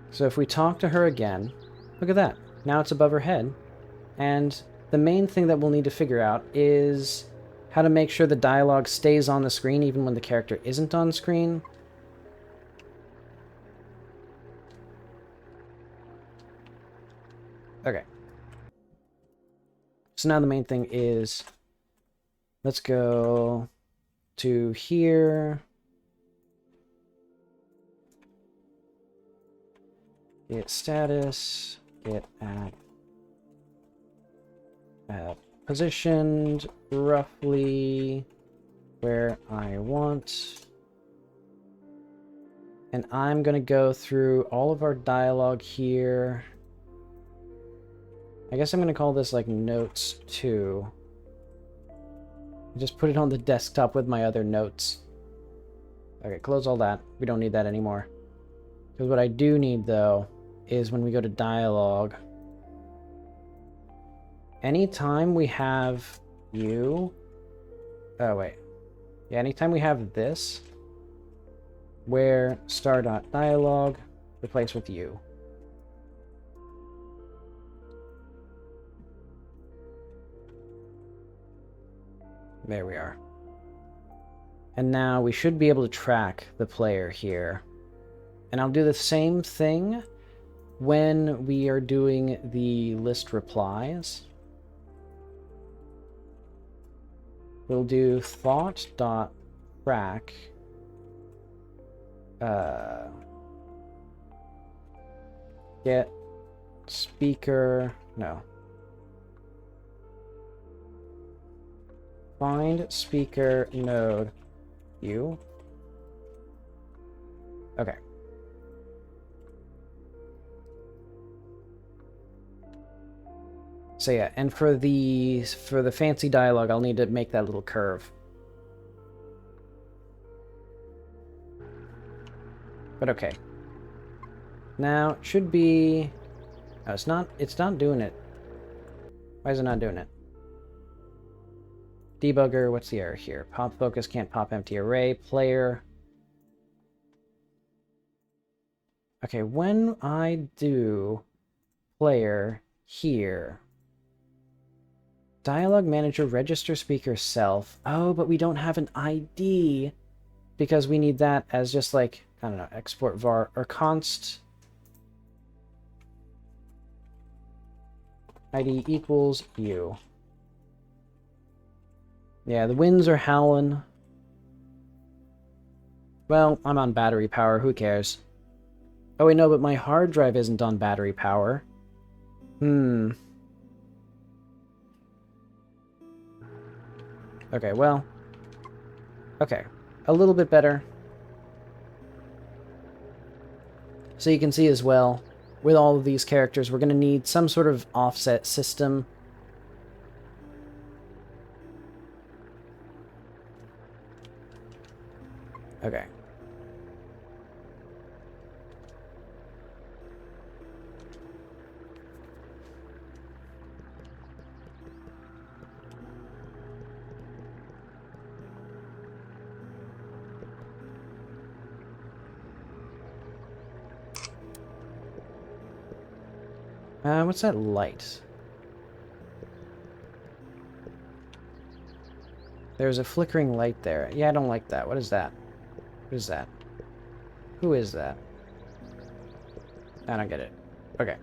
So if we talk to her again, look at that. Now it's above her head. And the main thing that we'll need to figure out is how to make sure the dialogue stays on the screen even when the character isn't on screen. Okay. So now the main thing is, let's go to here. Get status, get at positioned roughly where I want. And I'm going to go through all of our dialogue here. I guess I'm going to call this like notes 2. Just put it on the desktop with my other notes. Okay, close all that. We don't need that anymore. Because what I do need, though, is when we go to dialogue, anytime we have you... Oh, wait. Yeah, anytime we have this, where star.dialog replace with you. There we are. And now we should be able to track the player here. And I'll do the same thing when we are doing the list replies. We'll do thought.track get speaker, no. Find speaker node you. Okay. So yeah, and for the fancy dialogue, I'll need to make that little curve. But okay. Now it should be... Oh, it's not doing it. Why is it not doing it? Debugger, what's the error here? Pop focus can't pop empty array. Player. Okay, when I do player here, dialog manager register speaker self. Oh, but we don't have an ID because we need that as just like, I don't know, export var or const ID equals you. Yeah, the winds are howling. Well, I'm on battery power, who cares? Oh wait, no, but my hard drive isn't on battery power. Okay, well. Okay, a little bit better. So you can see as well, with all of these characters, we're going to need some sort of offset system. Okay. What's that light? There's a flickering light there. Yeah, I don't like that. What is that? What is that? Who is that? I don't get it. Okay.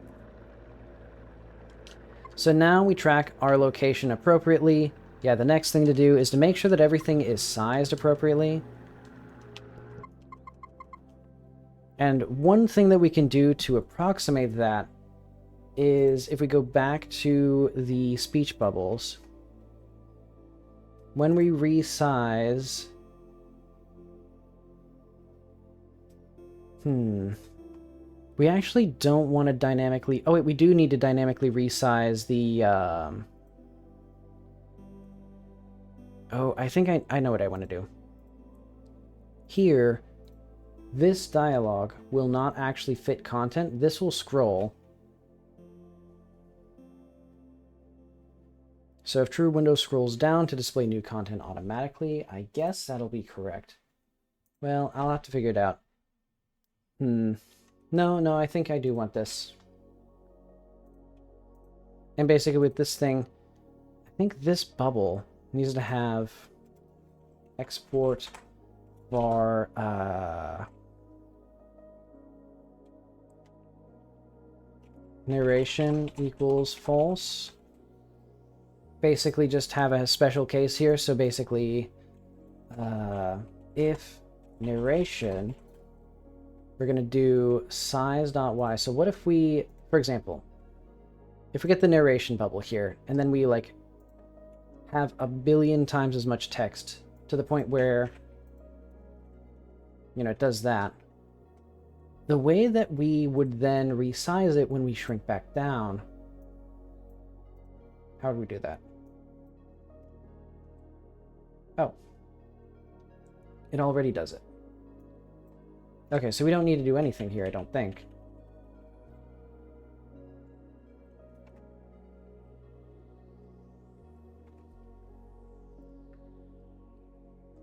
So now we track our location appropriately. Yeah, the next thing to do is to make sure that everything is sized appropriately. And one thing that we can do to approximate that is if we go back to the speech bubbles, when we resize... We actually don't want to dynamically... Oh, wait, we do need to dynamically resize the... Oh, I think I know what I want to do. Here, this dialogue will not actually fit content. This will scroll. So if true, window scrolls down to display new content automatically. I guess that'll be correct. Well, I'll have to figure it out. No, I think I do want this. And basically with this thing, I think this bubble needs to have export var narration equals false. Basically just have a special case here. So basically, if narration, we're going to do size.y. So what if we, for example, if we get the narration bubble here, and then we like have 1 billion times as much text to the point where, you know, it does that. The way that we would then resize it when we shrink back down, how would we do that? Oh. It already does it. Okay, so we don't need to do anything here, I don't think.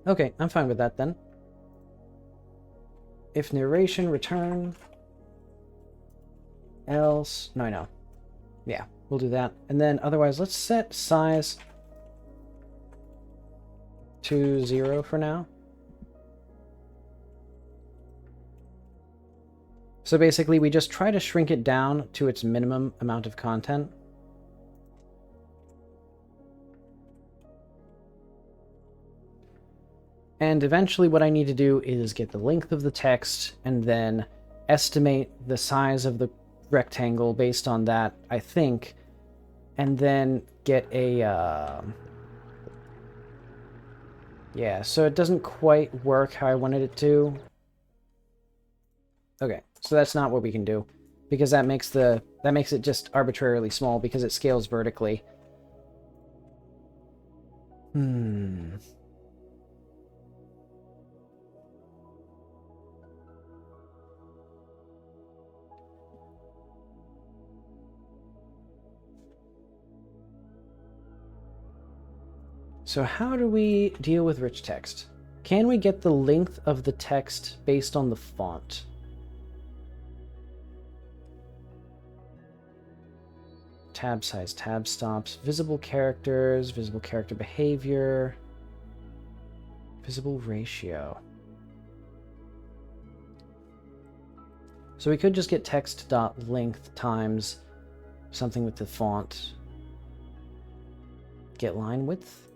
Okay, I'm fine with that then. If narration, return. Else, no. Yeah, we'll do that. And then otherwise, let's set size to 0 for now. So basically, we just try to shrink it down to its minimum amount of content. And eventually what I need to do is get the length of the text and then estimate the size of the rectangle based on that, I think, and then get a... Yeah, so it doesn't quite work how I wanted it to. Okay, so that's not what we can do, because that makes it just arbitrarily small because it scales vertically. So how do we deal with rich text? Can we get the length of the text based on the font? Tab size, tab stops, visible characters, visible character behavior, visible ratio. So we could just get text.length times something with the font. Get line width.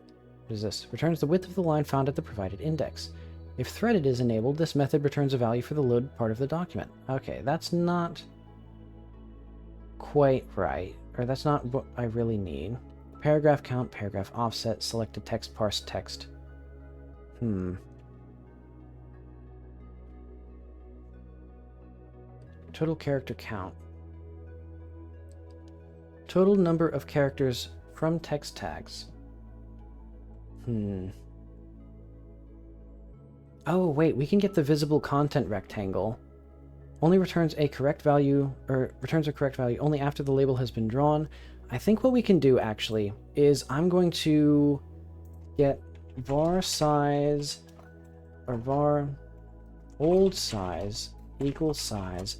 What is this? Returns the width of the line found at the provided index. If threaded is enabled, this method returns a value for the load part of the document. Okay, that's not quite right. Or that's not what I really need. Paragraph count, paragraph offset, selected text, parse text. Total character count. Total number of characters from text tags. Oh, wait, we can get the visible content rectangle. Only returns a correct value, or returns a correct value only after the label has been drawn. I think what we can do, actually, is I'm going to get var size, or var old size equals size,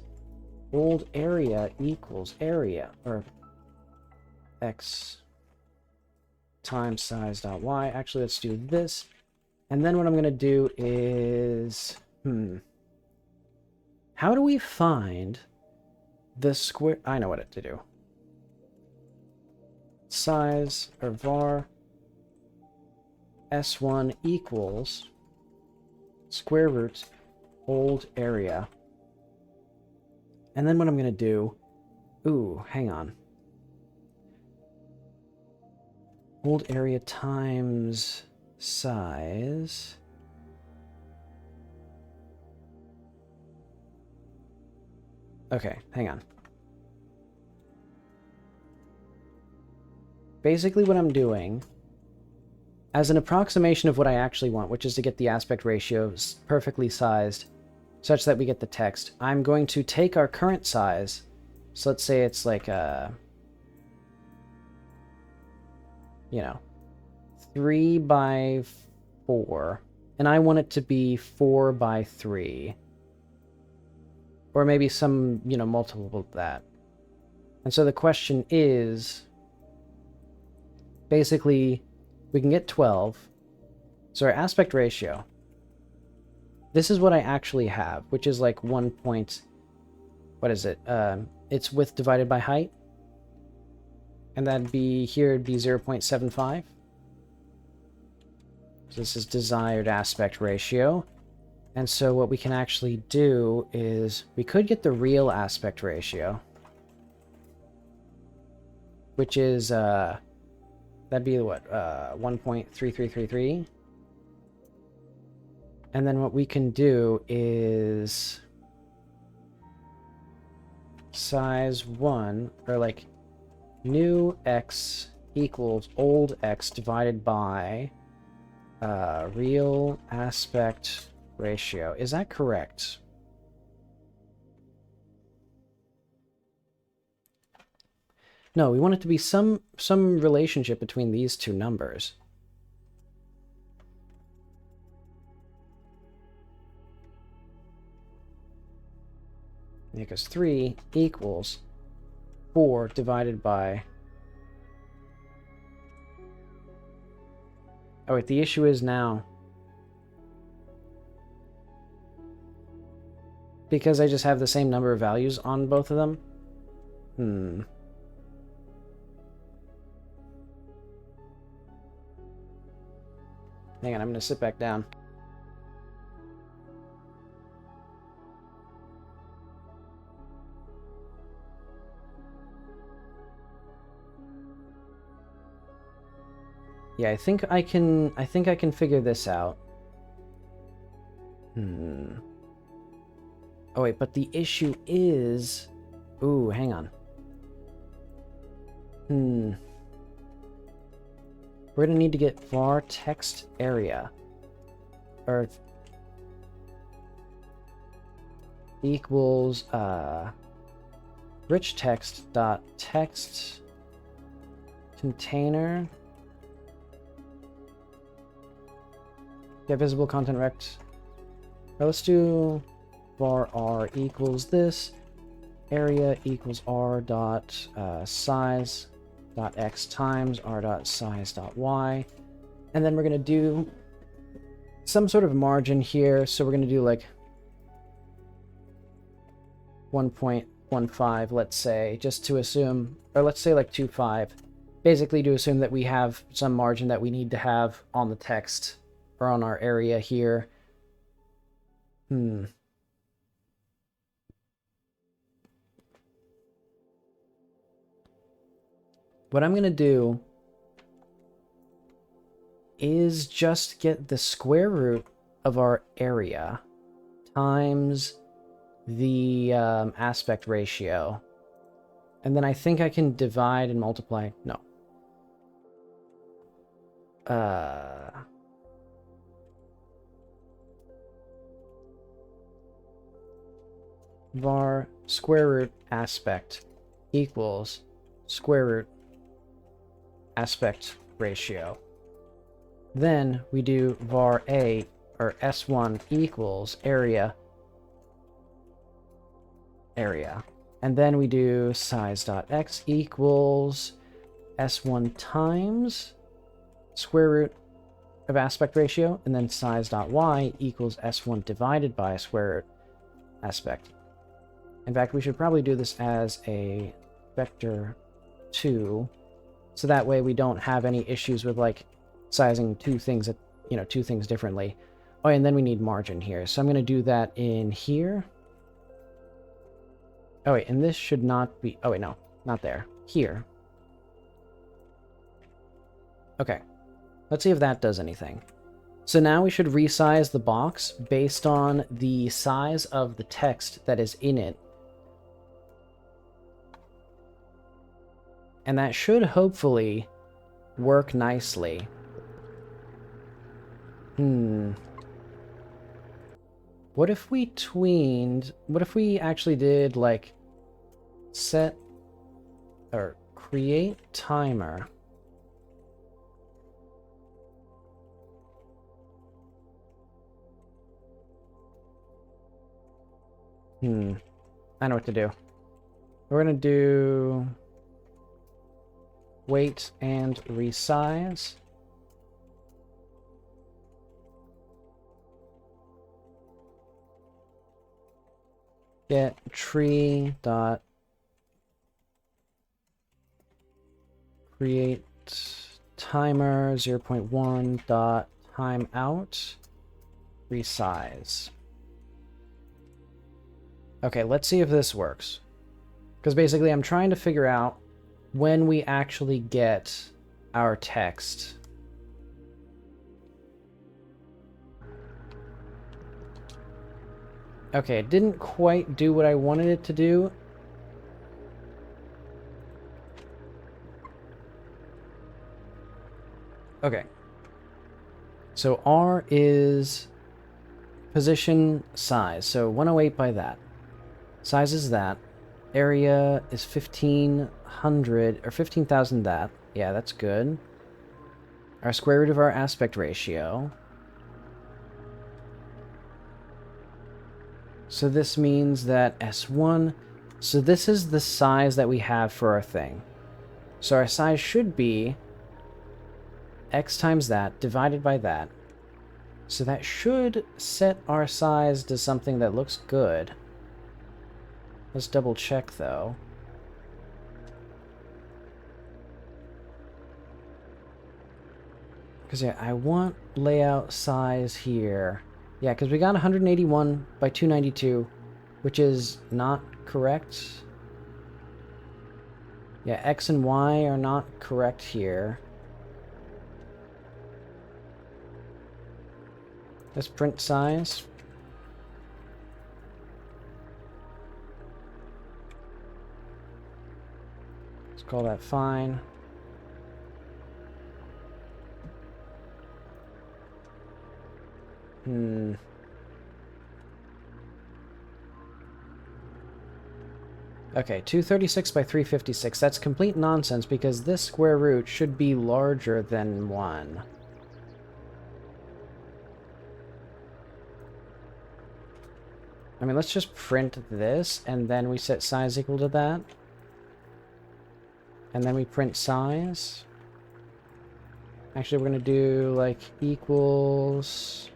old area equals area, or x times size.y. Actually, let's do this. And then what I'm going to do is... How do we find the square... I know what to do. Size, or var s1 equals square root old area. And then what I'm going to do... Ooh, hang on. Old area times size. Okay, hang on. Basically what I'm doing, as an approximation of what I actually want, which is to get the aspect ratios perfectly sized, such that we get the text, I'm going to take our current size, so let's say it's like a... 3 by 4, and I want it to be 4 by 3, or maybe some, multiple of that. And so the question is, basically, we can get 12. So our aspect ratio, this is what I actually have, which is like 1 point, what is it? It's width divided by height. And that'd be, here it'd be 0.75. So this is desired aspect ratio. And so what we can actually do is, we could get the real aspect ratio, which is, that'd be what, 1.3333. And then what we can do is size 1, or like new x equals old x divided by real aspect ratio. Is that correct? No, we want it to be some relationship between these two numbers. Yeah, because 3 equals 4 divided by... Oh, wait, the issue is now... Because I just have the same number of values on both of them? Hang on, I'm going to sit back down. Yeah, I think I can figure this out. Oh wait, but the issue is... Ooh, hang on. We're gonna need to get var text area. Or... equals, rich text dot text container. Yeah, visible content rect. Right, let's do var r equals this. Area equals r dot size dot x times r dot size dot y. And then we're going to do some sort of margin here. So we're going to do like 1.15, let's say, just to assume, or let's say like 2.5, basically to assume that we have some margin that we need to have on the text or on our area here. What I'm going to do is just get the square root of our area times the aspect ratio. And then I think I can divide and multiply. No. Var square root aspect equals square root aspect ratio. Then we do var a, or s1 equals area. And then we do size.x equals s1 times square root of aspect ratio, and then size.y equals s1 divided by square root aspect. In fact, we should probably do this as a vector 2, so that way we don't have any issues with like sizing two things differently. Oh, and then we need margin here. So I'm going to do that in here. Oh wait, and this should not be... Oh wait, no, not there. Here. Okay. Let's see if that does anything. So now we should resize the box based on the size of the text that is in it. And that should hopefully work nicely. What if we tweened... What if we actually did, like, set... or create timer... I know what to do. We're gonna do... wait and resize. Get tree dot create timer 0.1 dot timeout resize. Okay, let's see if this works. Because basically I'm trying to figure out when we actually get our text. Okay, it didn't quite do what I wanted it to do. Okay. So R is position size. So 108 by that. Size is that. Area is 1500 or 15,000 that. Yeah, that's good. Our square root of our aspect ratio. So this means that S1... So this is the size that we have for our thing. So our size should be x times that divided by that. So that should set our size to something that looks good. Let's double check though. Because yeah, I want layout size here. Yeah, because we got 181 by 292, which is not correct. Yeah, X and Y are not correct here. Let's print size. Let's call that fine. Okay, 236 by 356. That's complete nonsense because this square root should be larger than 1. I mean, let's just print this, and then we set size equal to that. And then we print size. Actually, we're going to do, like, equals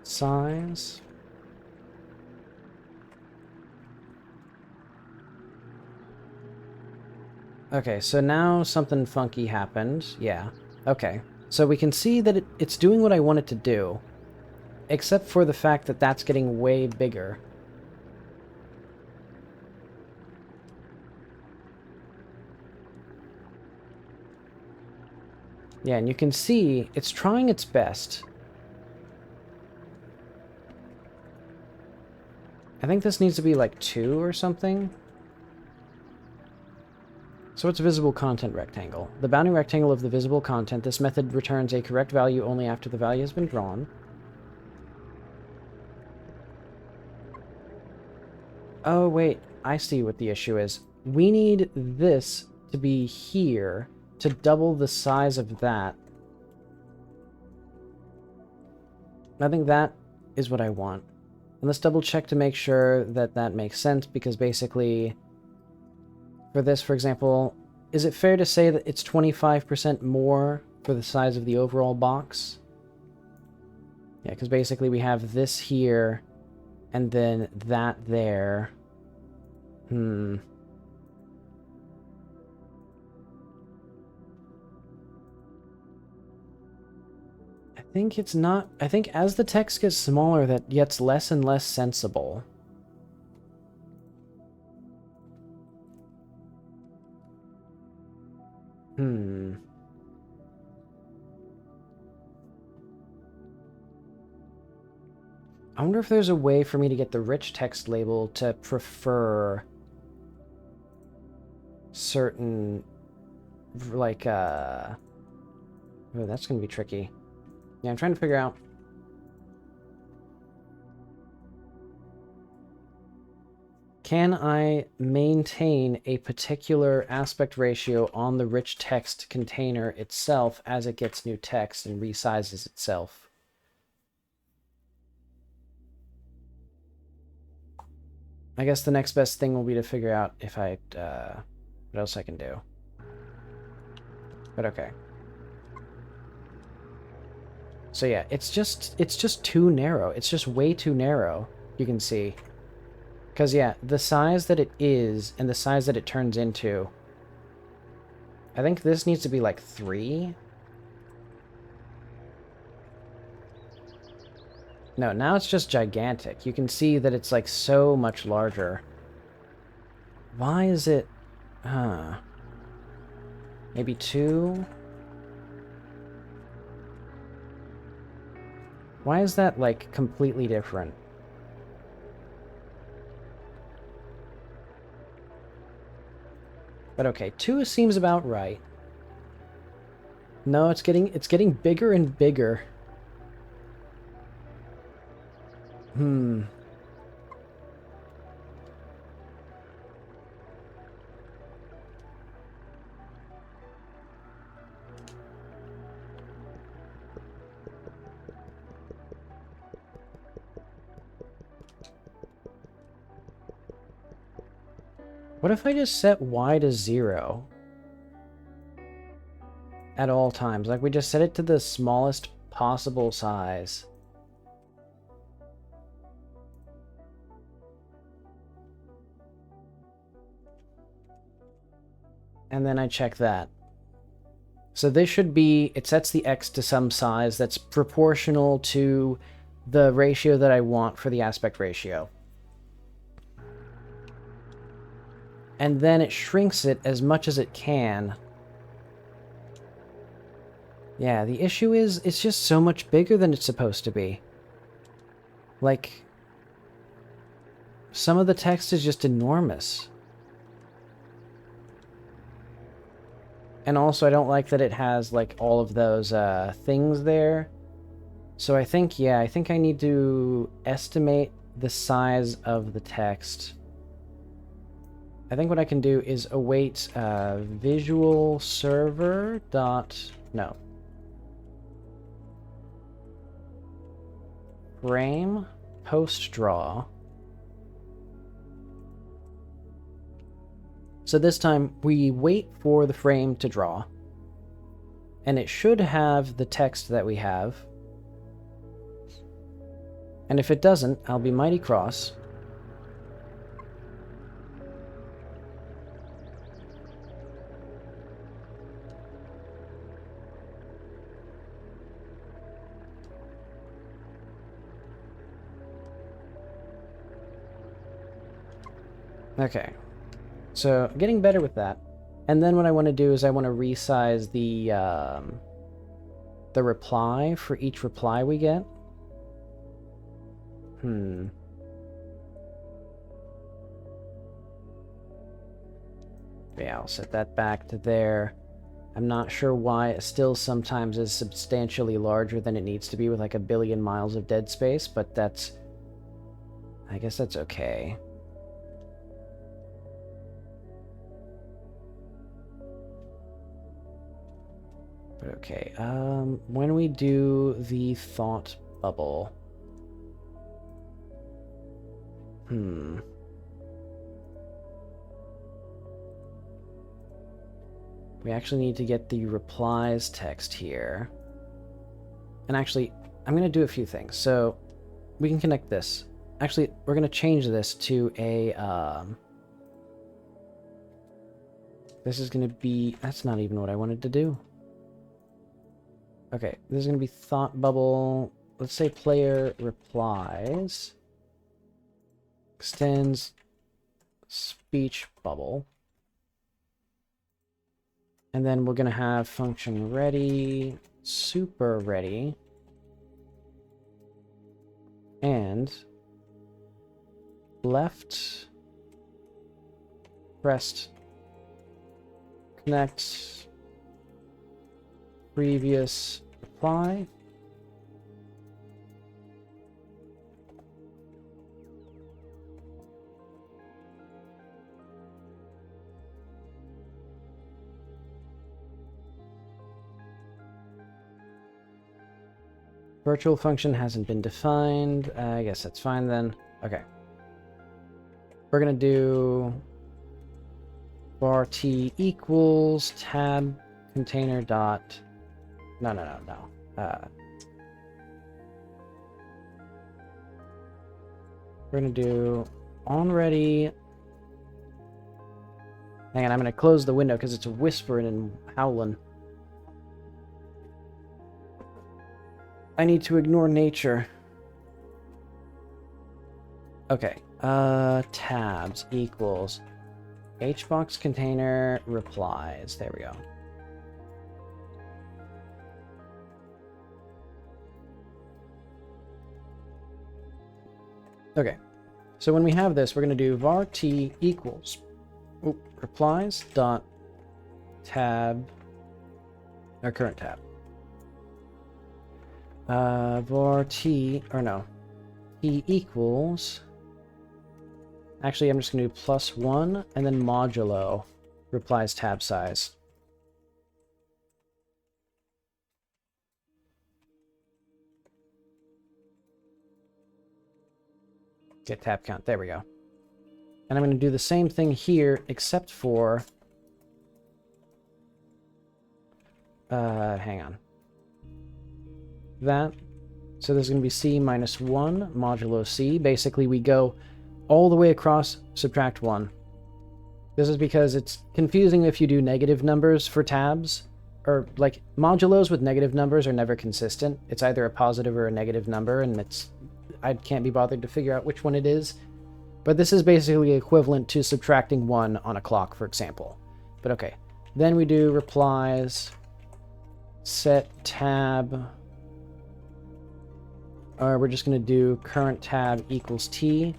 size. Okay, so now something funky happened. Yeah. Okay. So we can see that it's doing what I want it to do. Except for the fact that that's getting way bigger. Yeah, and you can see it's trying its best. I think this needs to be like 2 or something. So it's a visible content rectangle. The bounding rectangle of the visible content. This method returns a correct value only after the value has been drawn. Oh, wait. I see what the issue is. We need this to be here to double the size of that. I think that is what I want. And let's double check to make sure that that makes sense, because basically, for this, for example, is it fair to say that it's 25% more for the size of the overall box? Yeah, because basically we have this here, and then that there. I think it's not... I think as the text gets smaller, that gets less and less sensible. I wonder if there's a way for me to get the rich text label to prefer certain, like, oh, that's gonna be tricky. Yeah, I'm trying to figure out. Can I maintain a particular aspect ratio on the rich text container itself as it gets new text and resizes itself? I guess the next best thing will be to figure out if I, what else I can do. But okay. So yeah, it's just too narrow. It's just way too narrow, you can see. Because yeah, the size that it is and the size that it turns into, I think this needs to be like 3. No, now it's just gigantic. You can see that it's like so much larger. Why is it... Maybe 2? Why is that like completely different? But okay, 2 seems about right. No, it's getting bigger and bigger. What if I just set y to 0 at all times? Like, we just set it to the smallest possible size. And then I check that. So this should be, it sets the x to some size that's proportional to the ratio that I want for the aspect ratio. And then it shrinks it as much as it can. Yeah, the issue is, it's just so much bigger than it's supposed to be. Like, some of the text is just enormous. And also, I don't like that it has, like, all of those things there. So I think, yeah, I think I need to estimate the size of the text. I think what I can do is await visual server dot... no. Frame post draw. So this time we wait for the frame to draw, and it should have the text that we have. And if it doesn't, I'll be mighty cross. Okay. So, getting better with that. And then what I want to do is I want to resize the reply for each reply we get. Yeah, I'll set that back to there. I'm not sure why it still sometimes is substantially larger than it needs to be with like 1 billion miles of dead space, but that's... I guess that's okay. But okay, when we do the thought bubble... We actually need to get the replies text here. And actually, I'm going to do a few things. So, we can connect this. Actually, we're going to change this to a... This is going to be... That's not even what I wanted to do. Okay, this is going to be thought bubble. Let's say player replies. Extends speech bubble. And then we're going to have function ready, super ready, and left pressed connect previous reply. Virtual function hasn't been defined. I guess that's fine then. Okay. We're going to do var t equals tab container dot... No. We're going to do onReady. Hang on, I'm going to close the window because it's whispering and howling. I need to ignore nature. Okay. Tabs equals hbox container replies. There we go. Okay. So when we have this, we're going to do var t equals replies dot tab, our current tab. Var t, or no, t equals, actually I'm just going to do +1 and then modulo replies tab size. Get tab count, there we go. And I'm going to do the same thing here, except for... hang on. That. So there's going to be c minus 1 modulo c. Basically, we go all the way across, subtract 1. This is because it's confusing if you do negative numbers for tabs. Or, like, modulos with negative numbers are never consistent. It's either a positive or a negative number, and I can't be bothered to figure out which one it is. But this is basically equivalent to subtracting 1 on a clock, for example. But okay. Then we do replies, set tab, or we're just going to do current tab equals t.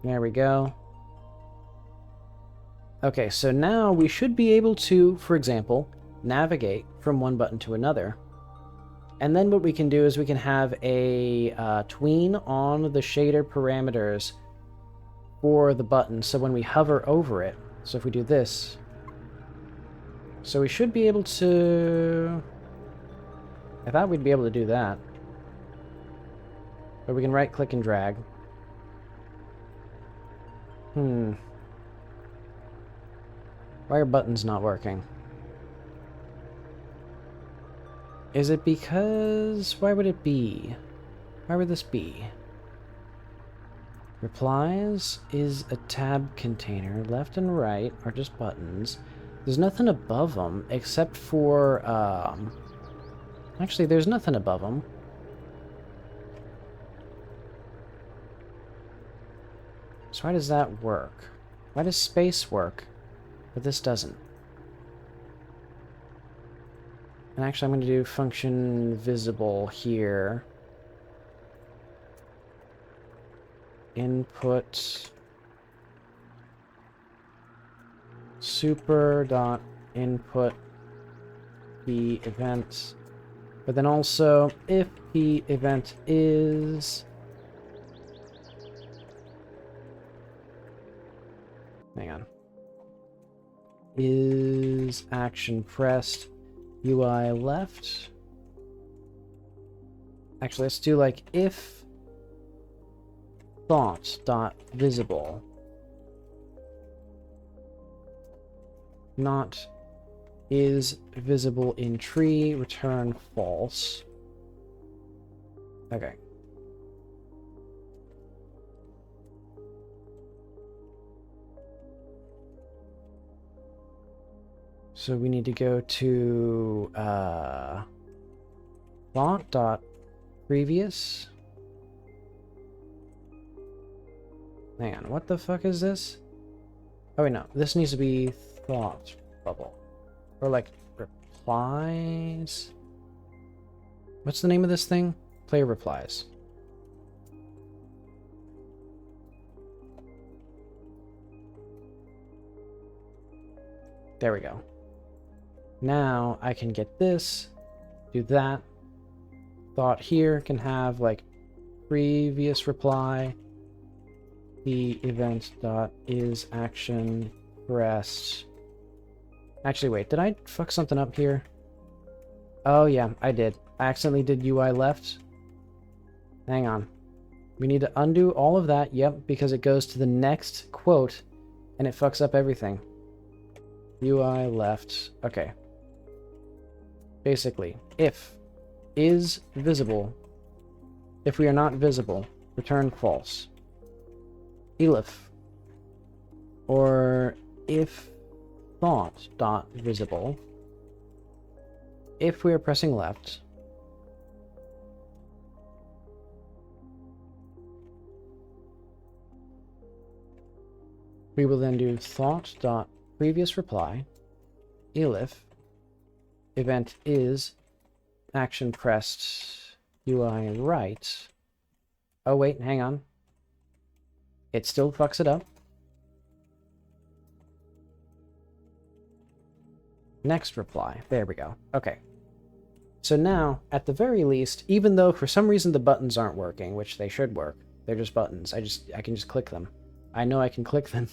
There we go. Okay, so now we should be able to, for example, navigate from one button to another. And then what we can do is we can have a tween on the shader parameters for the button. So when we hover over it, so if we do this, so we should be able to... I thought we'd be able to do that. But we can right-click and drag. Why are buttons not working? Is it because... Why would it be? Why would this be? Replies is a tab container. Left and right are just buttons. There's nothing above them except for... Actually, there's nothing above them. So why does that work? Why does space work, but this doesn't? And actually, I'm going to do function visible here. Input super.input the event. But then also, if the event is... Hang on. Is action pressed UI left? Actually, let's do like if thought.visible not is visible in tree, return false. Okay. So we need to go to thought.previous. Hang on, what the fuck is this? Oh wait, no, this needs to be thought bubble. Or like replies. What's the name of this thing? Player replies. There we go. Now I can get this, do that. Thought here can have like previous reply. The event dot is action pressed. Actually, wait, did I fuck something up here? Oh yeah, I did. I accidentally did UI left. Hang on. We need to undo all of that, yep, because it goes to the next quote and it fucks up everything. UI left. Okay. Basically, if is visible, if we are not visible, return false. Elif. Or if thought.visible, if we are pressing left, we will then do thought.previous reply, elif, event is action pressed UI right. Oh wait, hang on. It still fucks it up. Next reply. There we go. Okay. So now, at the very least, even though for some reason the buttons aren't working, which they should work, they're just buttons. I can just click them. I know I can click them.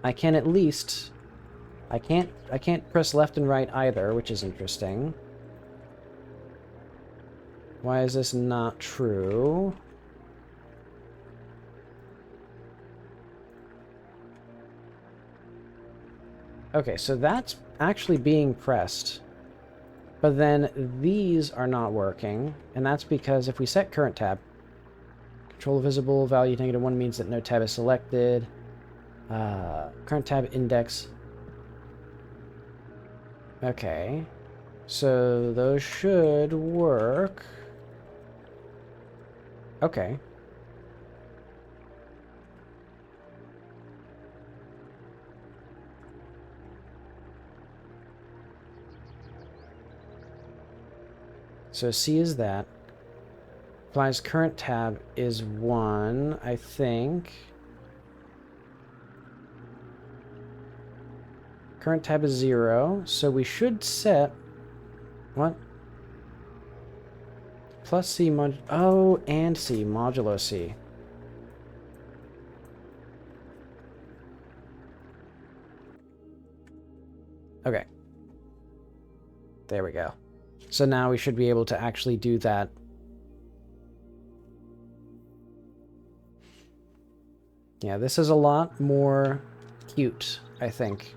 I can at least I can't press left and right either, which is interesting. Why is this not true? Okay, so that's actually being pressed. But then these are not working, and that's because if we set current tab, control visible, value -1 means that no tab is selected. Current tab index. Okay. So those should work. Okay. So C is that. Applies current tab is 1, I think. Current tab is 0, so we should set... What? Plus C mod... Oh, and C, modulo C. Okay. There we go. So now we should be able to actually do that. Yeah, this is a lot more cute, I think.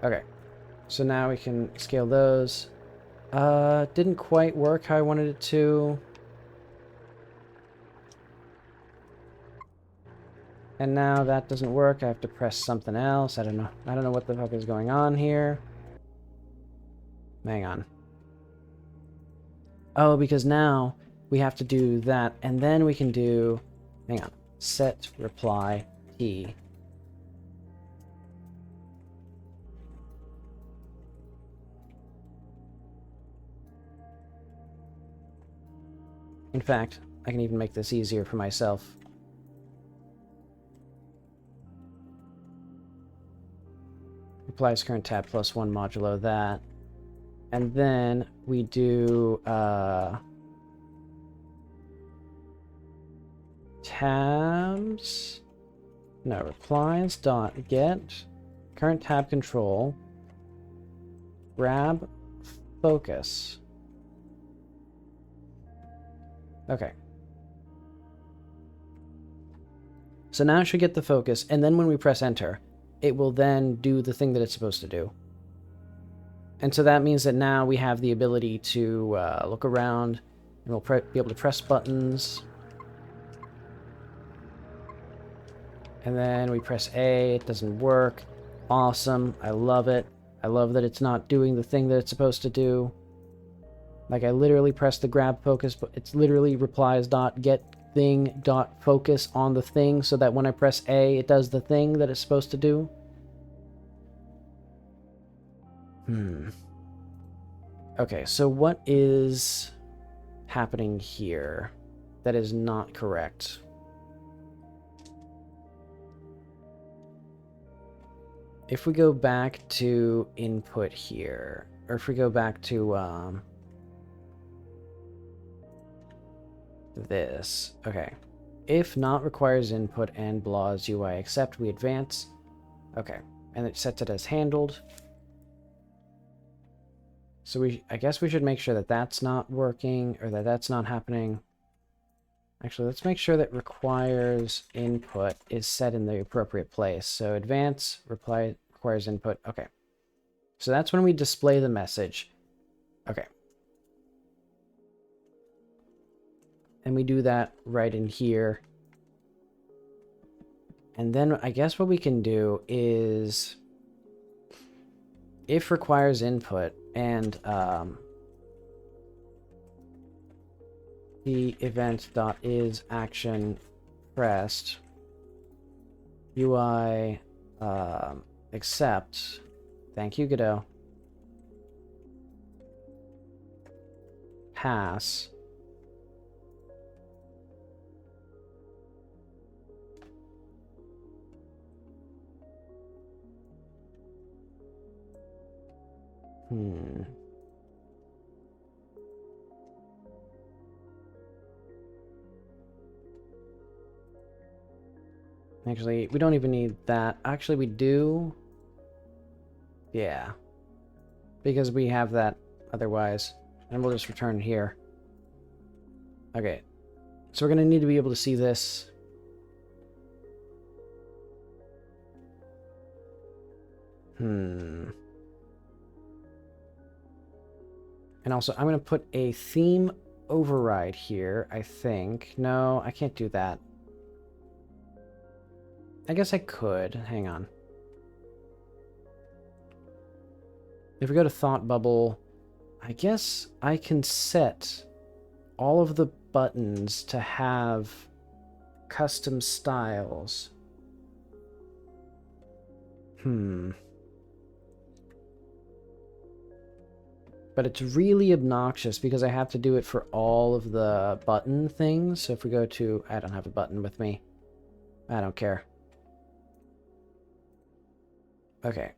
Okay. So now we can scale those. Didn't quite work how I wanted it to. And now that doesn't work. I have to press something else. I don't know. I don't know what the fuck is going on here. Hang on. Oh, because now we have to do that, and then we can do... Hang on. Set reply T. In fact, I can even make this easier for myself. Applies current tab +1 modulo that. And then we do tabs. No, replies dot get current tab control grab focus. Okay. So now it should get the focus, and then when we press enter, it will then do the thing that it's supposed to do. And so that means that now we have the ability to look around, and we'll be able to press buttons. And then we press A, it doesn't work. Awesome, I love it. I love that it's not doing the thing that it's supposed to do. Like, I literally pressed the grab focus, but it's literally replies.getThing.focus on the thing, so that when I press A, it does the thing that it's supposed to do. Okay, so what is happening here that is not correct? If we go back to input here, or if we go back to this, okay. If not requires input and blahs UI accept, we advance. Okay, and it sets it as handled. So I guess we should make sure that that's not working, or that that's not happening. Actually, let's make sure that requires input is set in the appropriate place. So advance, reply requires input. Okay. So that's when we display the message. Okay. And we do that right in here. And then I guess what we can do is, if requires input and the event.is action pressed UI accept. Thank you, Godot. Pass. Actually, we don't even need that. Actually, we do. Yeah. Because we have that otherwise. And we'll just return here. Okay. So we're going to need to be able to see this. And also, I'm going to put a theme override here, I think. No, I can't do that. I guess I could. Hang on. If we go to Thought Bubble, I guess I can set all of the buttons to have custom styles. But it's really obnoxious because I have to do it for all of the button things. So if we go to... I don't have a button with me. I don't care. Okay.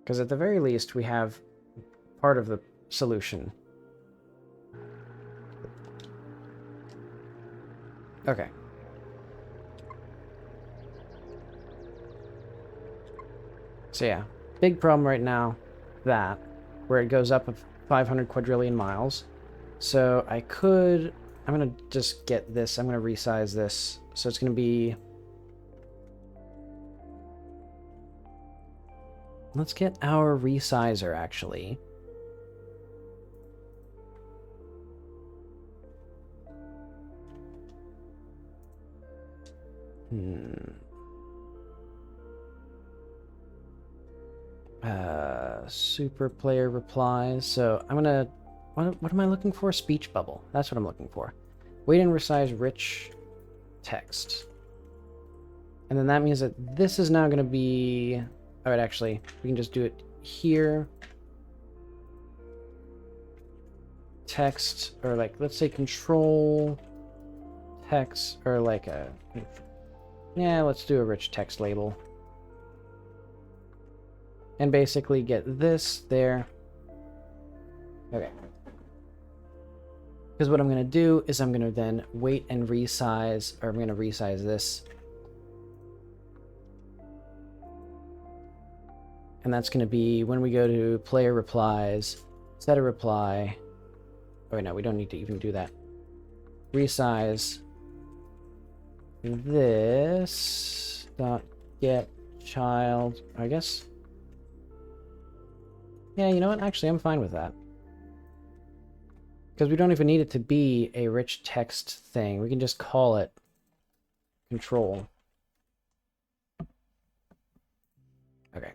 Because at the very least, we have part of the solution. Okay. So yeah, big problem right now, that, where it goes up 500 quadrillion miles. So I could... I'm going to just get this. I'm going to resize this. So it's going to be... Let's get our resizer, actually. Super player replies. So I'm gonna... What am I looking for? Speech bubble. That's what I'm looking for. Wait and resize rich text. And then that means that this is now going to be... Alright, actually, we can just do it here. Text, or like, let's say control text, or like a... Yeah, let's do a rich text label. And basically get this there. Okay. Because what I'm going to do is I'm going to then wait and resize, or I'm going to resize this. And that's going to be when we go to player replies, set a reply. Oh, no, we don't need to even do that. Resize this dot get child, I guess. Yeah, you know what? Actually, I'm fine with that. Because we don't even need it to be a rich text thing. We can just call it control. Okay.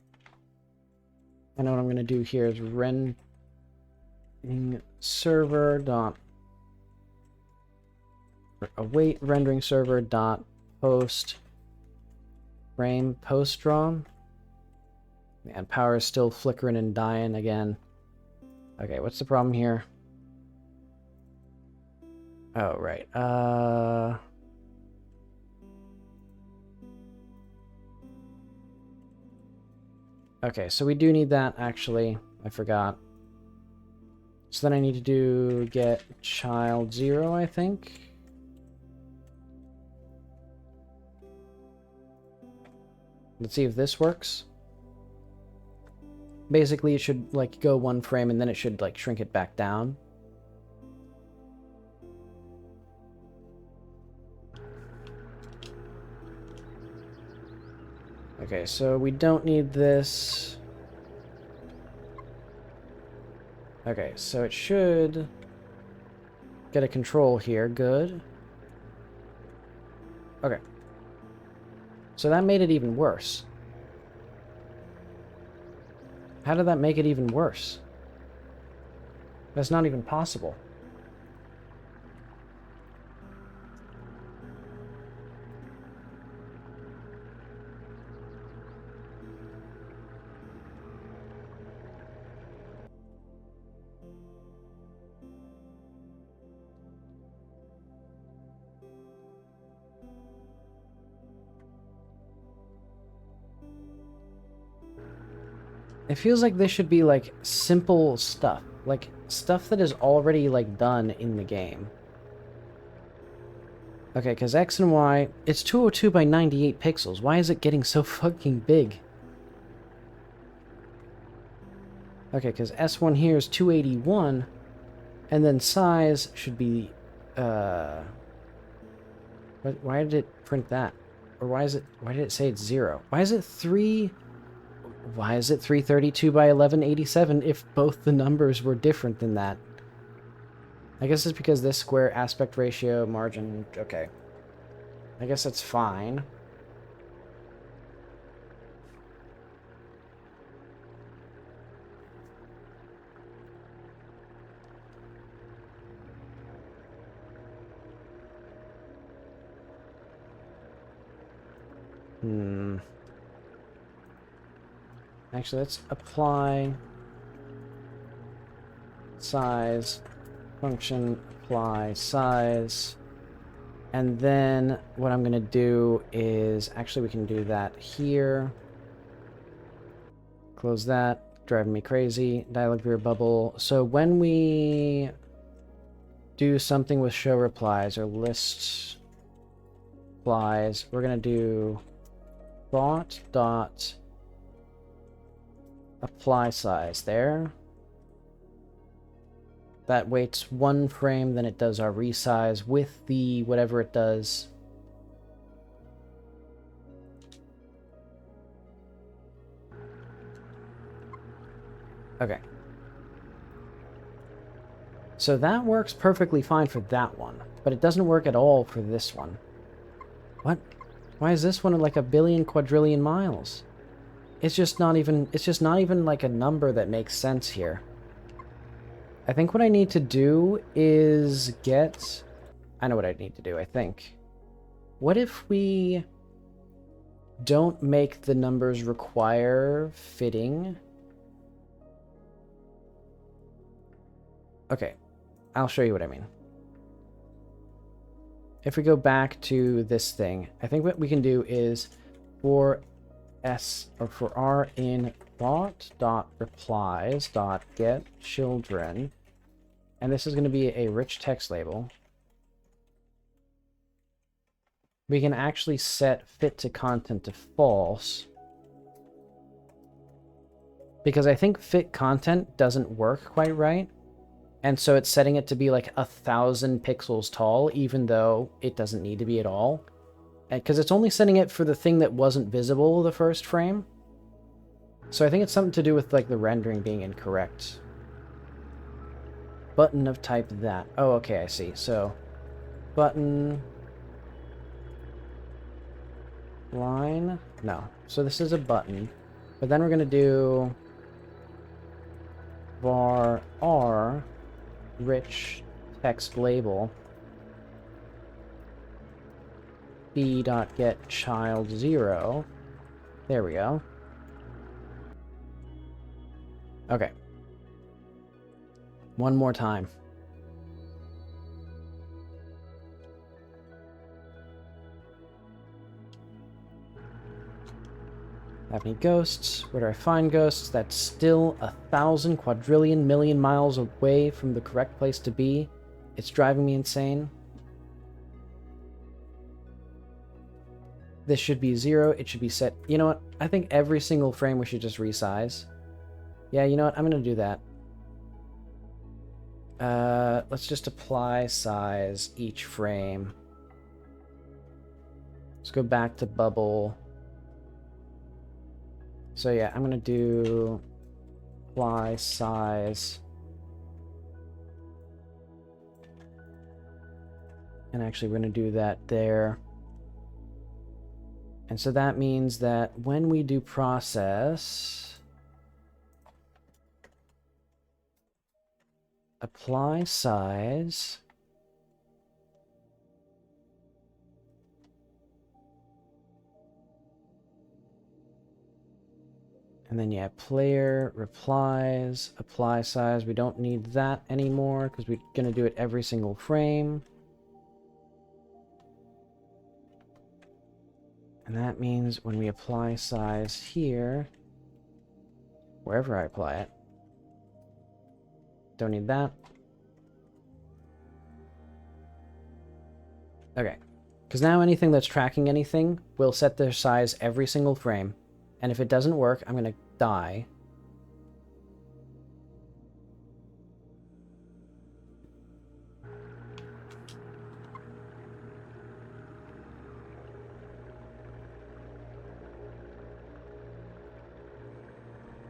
I know what I'm going to do here is rendering server dot await rendering server dot post frame post draw. And power is still flickering and dying again. Okay, what's the problem here? Oh, right. Okay, so we do need that, actually. I forgot. So then I need to do get child 0, I think. Let's see if this works. Basically, it should, like, go one frame, and then it should, like, shrink it back down. Okay, so we don't need this. Okay, so it should get a control here. Good. Okay. So that made it even worse. How did that make it even worse? That's not even possible. It feels like this should be, like, simple stuff. Like, stuff that is already, like, done in the game. Okay, because X and Y... It's 202 by 98 pixels. Why is it getting so fucking big? Okay, because S1 here is 281, and then size should be, why did it print that? Or why did it say it's 0? Why is it 332 by 1187 if both the numbers were different than that? I guess it's because this square aspect ratio margin, okay. I guess that's fine. Actually, let's apply size, function, apply size. And then what I'm going to do is, actually we can do that here. Close that, driving me crazy. Dialog viewer bubble. So when we do something with show replies or list replies, we're going to do bot dot apply size there. That waits one frame, then it does our resize with the whatever it does. Okay. So that works perfectly fine for that one, but it doesn't work at all for this one. What? Why is this one like a billion quadrillion miles? It's just not even like a number that makes sense here. I think what I need to do is get... I know what I need to do, I think. What if we don't make the numbers require fitting? Okay, I'll show you what I mean. If we go back to this thing, I think what we can do is for R in bot.replies.get children, and this is going to be a rich text label. We can actually set fit to content to false, because I think fit content doesn't work quite right, and so it's setting it to be like 1,000 pixels tall, even though it doesn't need to be at all. Because it's only setting it for the thing that wasn't visible the first frame. So I think it's something to do with like the rendering being incorrect. Button of type that. Oh, okay, I see. So button line. No. So this is a button. But then we're going to do var r rich text label b.get child 0. There we go. Okay. One more time. Have any ghosts? Where do I find ghosts? That's still 1,000 quadrillion million miles away from the correct place to be. It's driving me insane. This should be 0. It should be set. You know what? I think every single frame we should just resize. Yeah, you know what? I'm going to do that. Let's just apply size each frame. Let's go back to bubble. So yeah, I'm going to do apply size. And actually, we're going to do that there. And so that means that when we do process, apply size, and then yeah, player, replies, apply size. We don't need that anymore because we're going to do it every single frame. And that means when we apply size here, wherever I apply it. Don't need that. Okay. Because now anything that's tracking anything will set their size every single frame. And if it doesn't work, I'm going to die.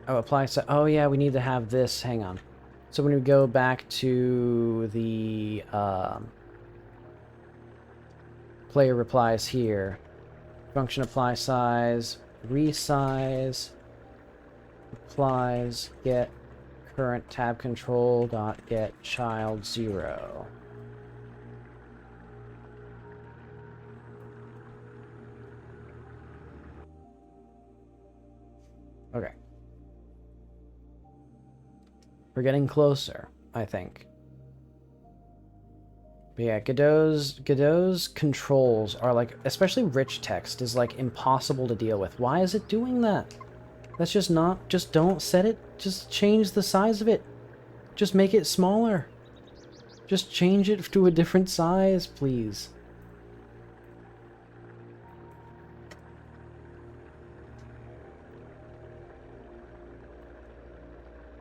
Oh, apply size. Oh, yeah, we need to have this. Hang on. So when we go back to the player replies here, function apply size, resize, applies, get current tab control dot get child 0. Okay. We're getting closer, I think. But yeah, Godot's controls are like, especially rich text is like impossible to deal with. Why is it doing that? That's just not, just don't set it, just change the size of it. Just make it smaller. Just change it to a different size, please.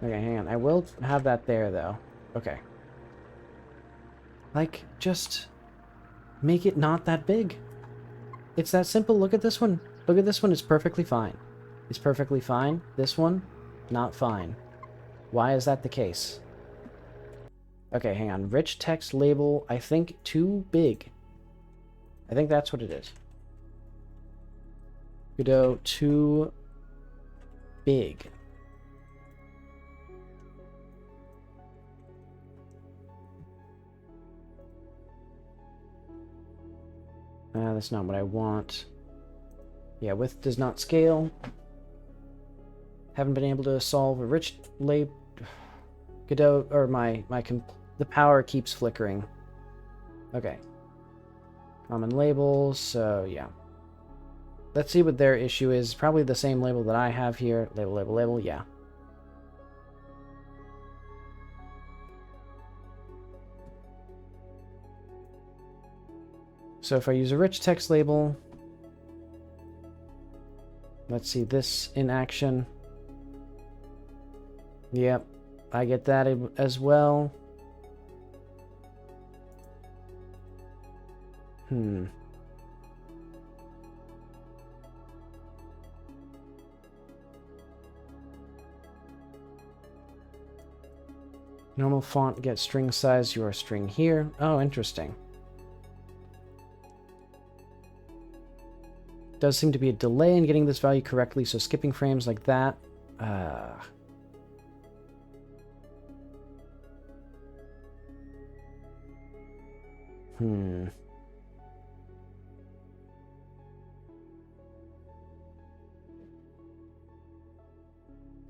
Okay, hang on. I will have that there, though. Okay. Like, just make it not that big. It's that simple. Look at this one. Look at this one. It's perfectly fine. It's perfectly fine. This one, not fine. Why is that the case? Okay, hang on. Rich text label, I think too big. I think that's what it is. Godot, too big. That's not what I want. Yeah, width does not scale. Haven't been able to solve a rich lab. Godot, or the power keeps flickering. Okay. Common labels, so yeah. Let's see what their issue is. Probably the same label that I have here. Label, label, label, yeah. So if I use a rich text label, let's see this in action. Yep, I get that as well. Normal font, get string size, your string here. Oh, interesting. Does seem to be a delay in getting this value correctly, so skipping frames like that.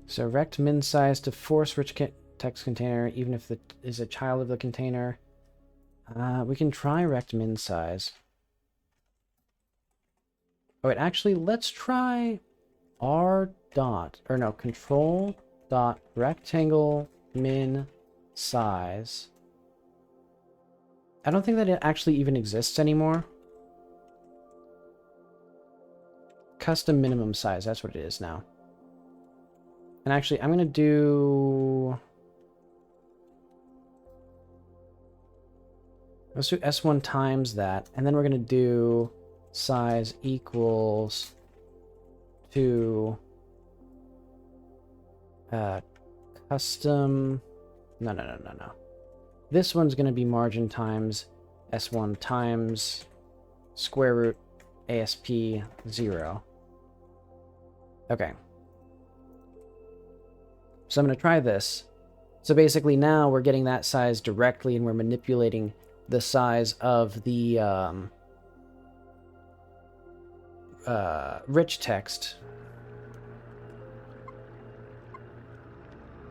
So rect min size to force rich text container, even if it is a child of the container. We can try rect min size. Oh, wait, actually, let's try control dot rectangle min size. I don't think that it actually even exists anymore. Custom minimum size, that's what it is now. And actually, I'm going to do... Let's do S1 times that, and then we're going to do size equals to custom... No. This one's going to be margin times S1 times square root ASP 0. Okay. So I'm going to try this. So basically now we're getting that size directly and we're manipulating the size of the rich text,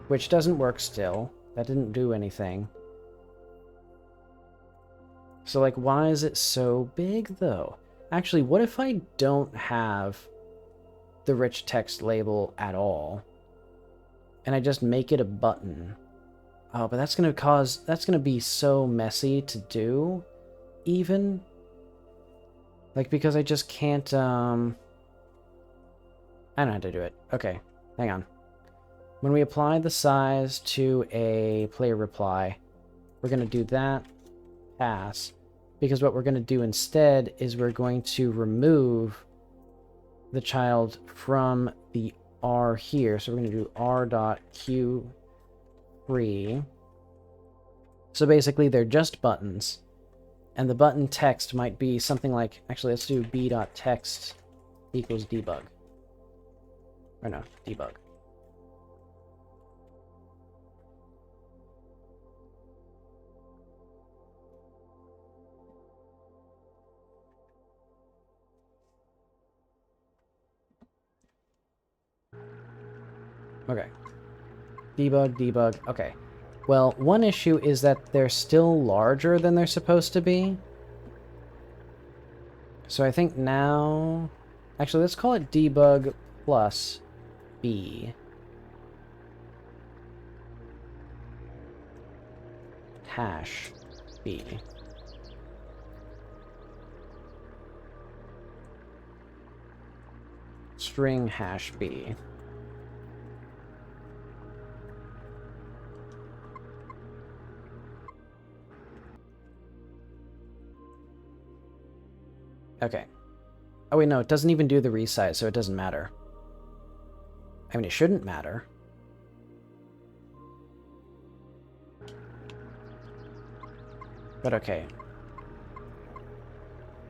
which doesn't work still. That didn't do anything. So, like, why is it so big, though? Actually, what if I don't have the rich text label at all? and I just make it a button. Oh, but that's gonna be so messy to do, even. Like, because I just can't, I don't know how to do it. Okay, hang on. When we apply the size to a player reply, we're gonna do that, pass, because what we're gonna do instead is we're going to remove the child from the R here. So we're gonna do r.q3. So basically, they're just buttons. And the button text might be something like... Actually, let's do b.text equals debug. Or no, debug. Okay. Debug, debug. Okay. Well, one issue is that they're still larger than they're supposed to be. So I think now... Actually, let's call it debug plus b. Hash b. String hash b. Okay. Oh wait, no, it doesn't even do the resize, so it doesn't matter. I mean, it shouldn't matter. But okay.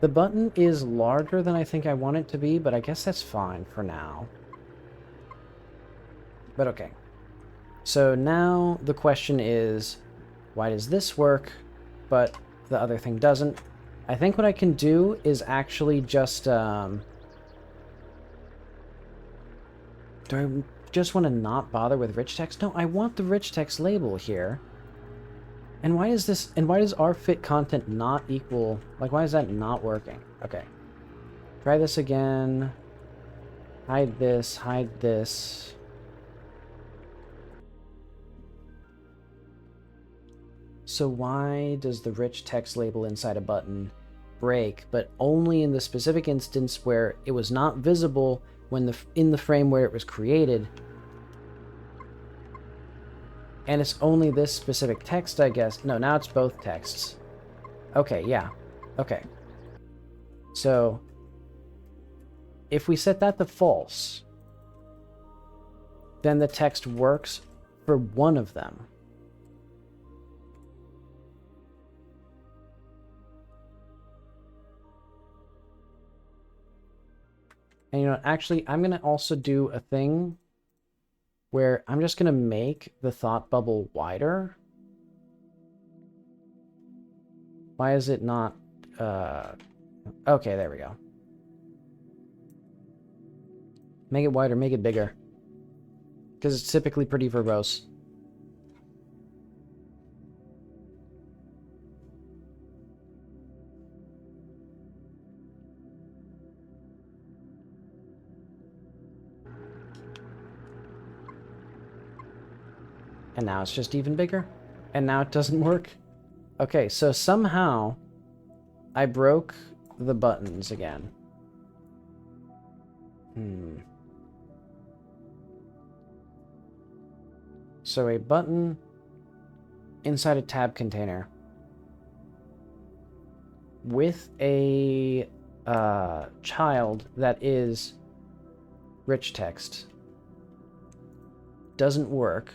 The button is larger than I think I want it to be, but I guess that's fine for now. But okay. So now the question is, why does this work, but the other thing doesn't? I think what I can do is actually just, do I just want to not bother with rich text? No, I want the rich text label here. And why is this, and why does our fit content not equal, like why is that not working? Okay. Try this again. Hide this, hide this. So why does the rich text label inside a button break, but only in the specific instance where it was not visible when in the frame where it was created? And it's only this specific text, I guess. No, now it's both texts. Okay, yeah. Okay. So, if we set that to false, then the text works for one of them. And you know, actually, I'm going to also do a thing where I'm just going to make the thought bubble wider. Why is it not... Okay, there we go. Make it wider, make it bigger. Because it's typically pretty verbose. And now it's just even bigger. And now it doesn't work. Okay, so somehow I broke the buttons again. So a button inside a tab container with a child that is rich text doesn't work.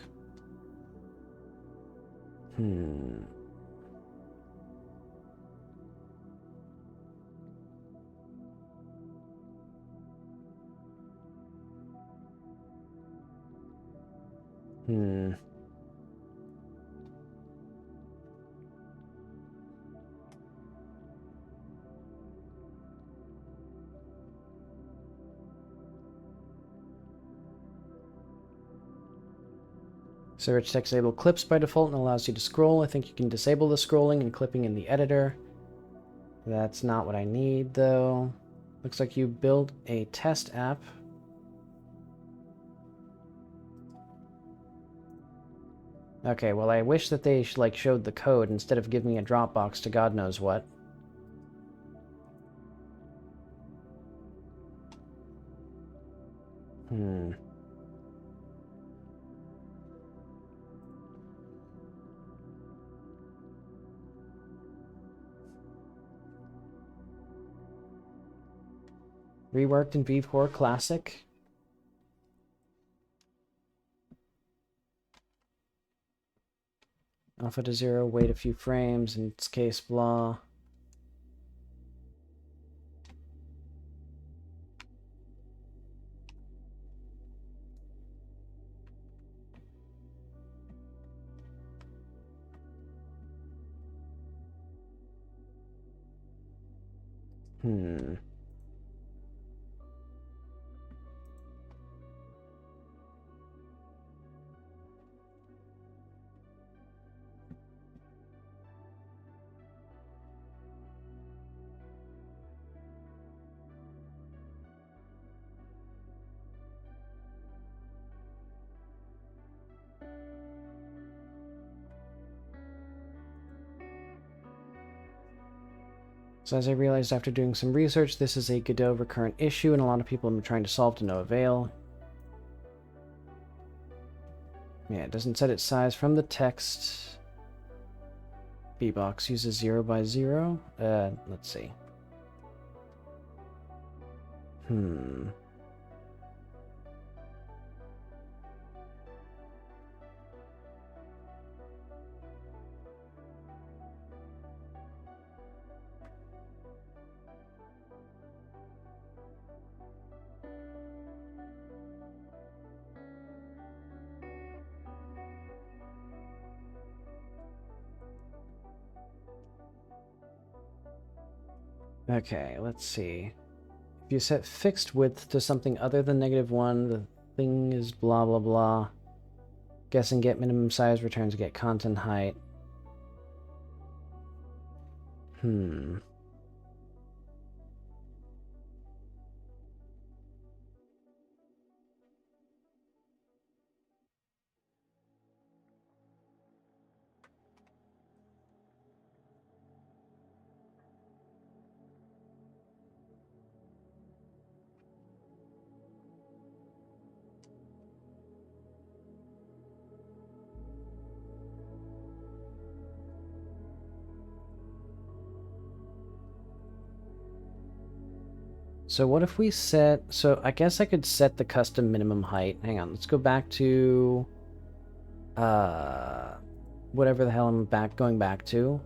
So rich text label clips by default and allows you to scroll. I think you can disable the scrolling and clipping in the editor. That's not what I need, though. Looks like you built a test app. Okay, well, I wish that they like showed the code instead of giving me a Dropbox to God knows what. Hmm. Reworked in V4 Classic. Alpha to 0, wait a few frames, in its case, blah. Hmm. So as I realized after doing some research, this is a Godot recurrent issue, and a lot of people have been trying to solve to no avail. Yeah, it doesn't set its size from the text. Bbox uses 0 by 0. Let's see. Hmm. Okay, let's see. If you set fixed width to something other than -1, the thing is blah blah blah. Guess and get minimum size returns get content height. Hmm. So what if we set... So I guess I could set the custom minimum height. Hang on, let's go back to... Whatever the hell I'm going back to.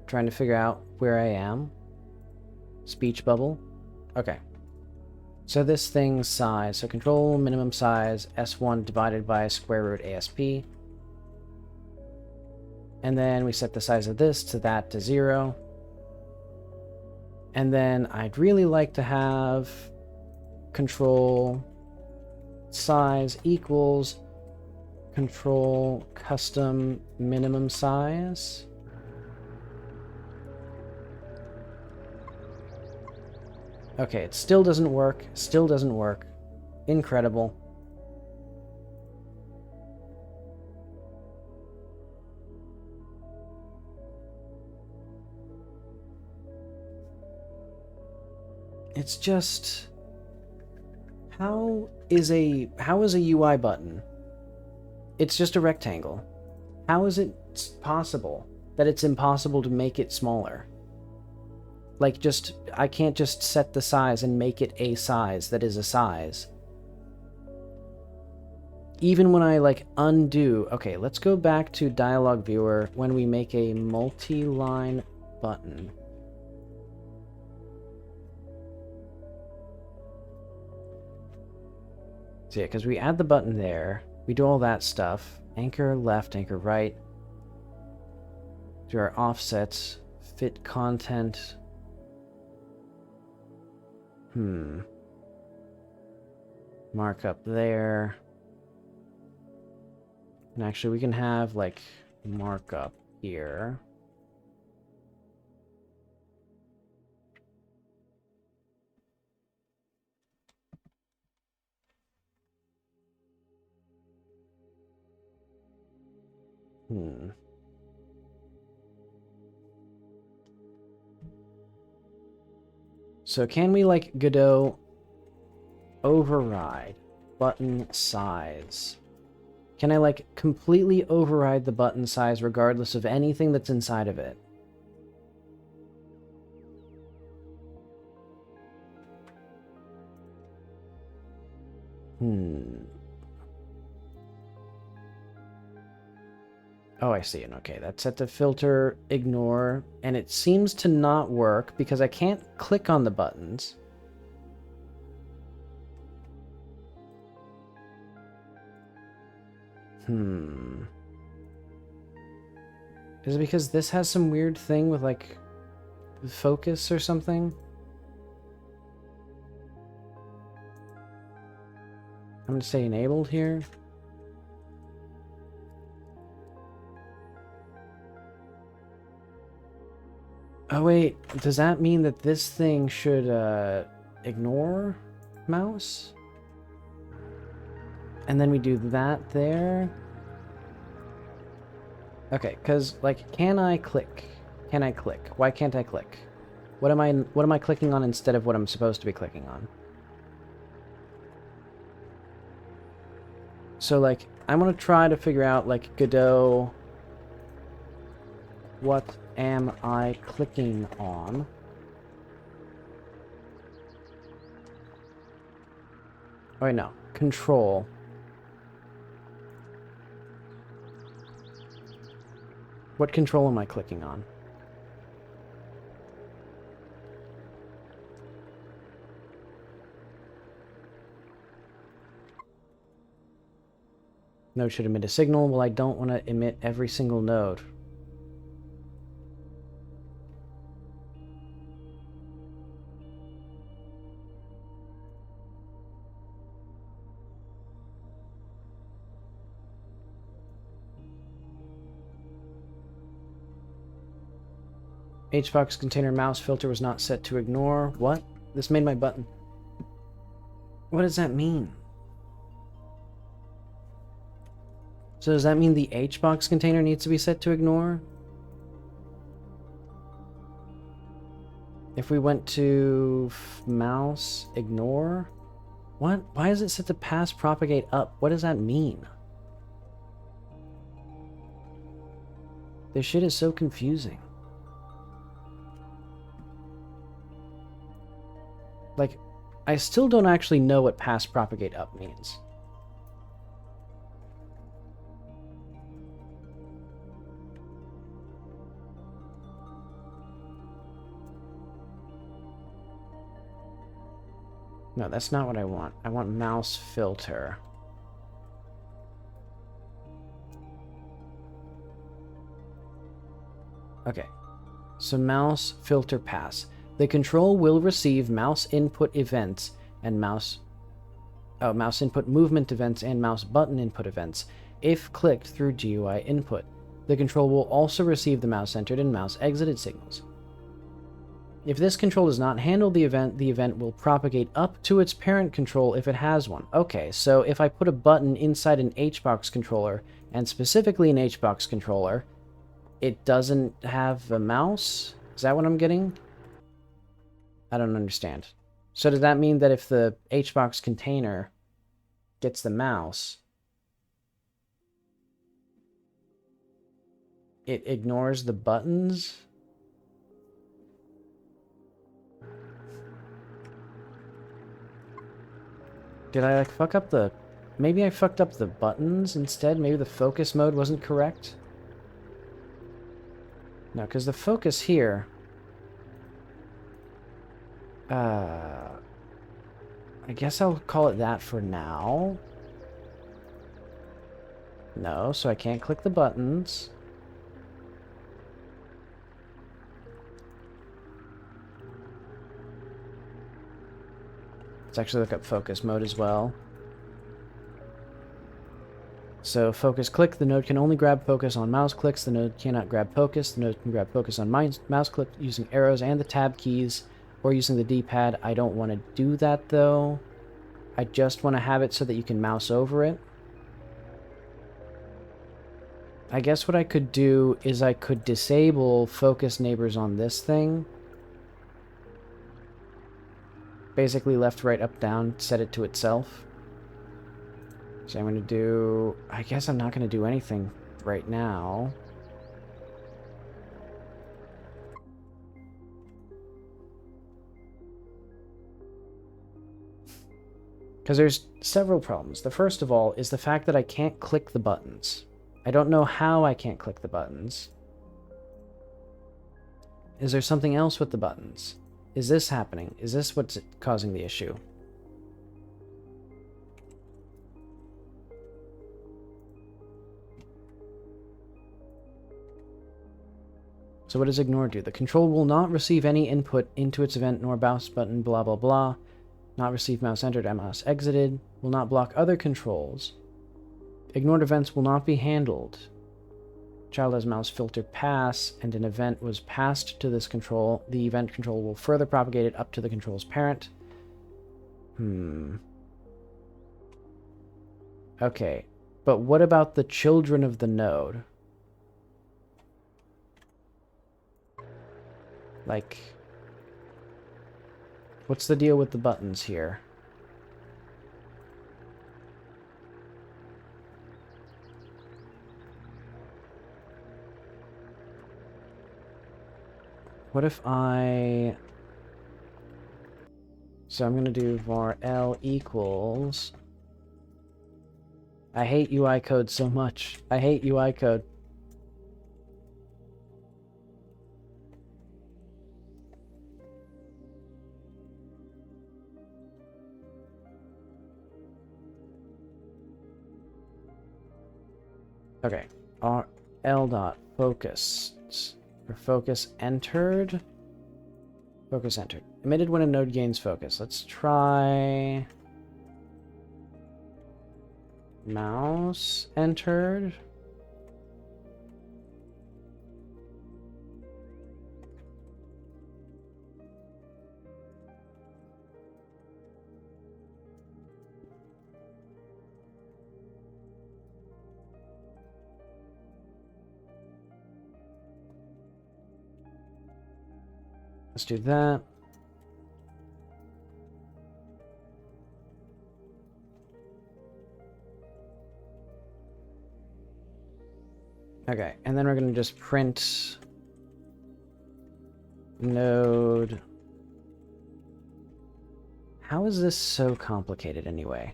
Trying to figure out where I am. Speech bubble. Okay. So this thing's size. So control minimum size S1 divided by square root ASP. And then we set the size of this to that to 0. And then I'd really like to have control size equals control custom minimum size. Okay, it still doesn't work. Still doesn't work. Incredible. It's just... How is a UI button? It's just a rectangle. How is it possible that it's impossible to make it smaller? Like, I can't just set the size and make it a size that is a size. Even when I, like, undo... Okay, let's go back to dialog viewer when we make a multi-line button. So yeah, because we add the button there, we do all that stuff. Anchor left, anchor right. Do our offsets, fit content. Markup there. And actually we can have like markup here. Hmm. So can we, like, Godot override button size? Can I, like, completely override the button size regardless of anything that's inside of it? Oh, I see it. Okay, that's set to filter, ignore, and it seems to not work because I can't click on the buttons. Is it because this has some weird thing with, like, focus or something? I'm gonna say enabled here. Oh wait, does that mean that this thing should ignore mouse? And then we do that there? Okay, because, like, can I click? Can I click? Why can't I click? What am I clicking on instead of what I'm supposed to be clicking on? So, like, I want to try to figure out, like, Godot, what am I clicking on? Oh, wait, no. Control. What control am I clicking on? Node should emit a signal. Well, I don't want to emit every single node. HBox container mouse filter was not set to ignore. What? This made my button. What does that mean? So does that mean the HBox container needs to be set to ignore? If we went to mouse ignore? What? Why is it set to pass propagate up? What does that mean? This shit is so confusing. Like, I still don't actually know what pass propagate up means. No, that's not what I want. I want mouse filter. Okay. So mouse filter pass. The control will receive mouse input events and mouse input movement events and mouse button input events if clicked through GUI input. The control will also receive the mouse entered and mouse exited signals. If this control does not handle the event will propagate up to its parent control if it has one. Okay, so if I put a button inside an HBox controller, and specifically an HBox controller, it doesn't have a mouse? Is that what I'm getting? I don't understand. So does that mean that if the HBox container gets the mouse, it ignores the buttons? Did I, like, fuck up the... Maybe I fucked up the buttons instead? Maybe the focus mode wasn't correct? No, because the focus here... I guess I'll call it that for now. No, so I can't click the buttons. Let's actually look up focus mode as well. So focus click, the node can only grab focus on mouse clicks. The node cannot grab focus. The node can grab focus on mouse click using arrows and the tab keys or using the D-pad. I don't want to do that though. I just want to have it so that you can mouse over it. I guess what I could do is I could disable focus neighbors on this thing. Basically left, right, up, down, set it to itself. So I'm going to do... I guess I'm not going to do anything right now. Because there's several problems. The first of all is the fact that I can't click the buttons. I don't know how I can't click the buttons. Is there something else with the buttons? Is this happening? Is this what's causing the issue? So what does ignore do? The control will not receive any input into its event nor mouse button blah blah blah. Not receive mouse entered and mouse exited. Will not block other controls. Ignored events will not be handled. Child has mouse filter pass, and an event was passed to this control. The event control will further propagate it up to the control's parent. Okay, but what about the children of the node? Like, what's the deal with the buttons here? What if I... So I'm going to do var L equals... I hate UI code so much. I hate UI code. Okay. L dot focus. For focus entered. Focus entered. Emitted when a node gains focus. Let's try... Mouse entered. Let's do that. Okay, and then we're going to just print node. How is this so complicated anyway?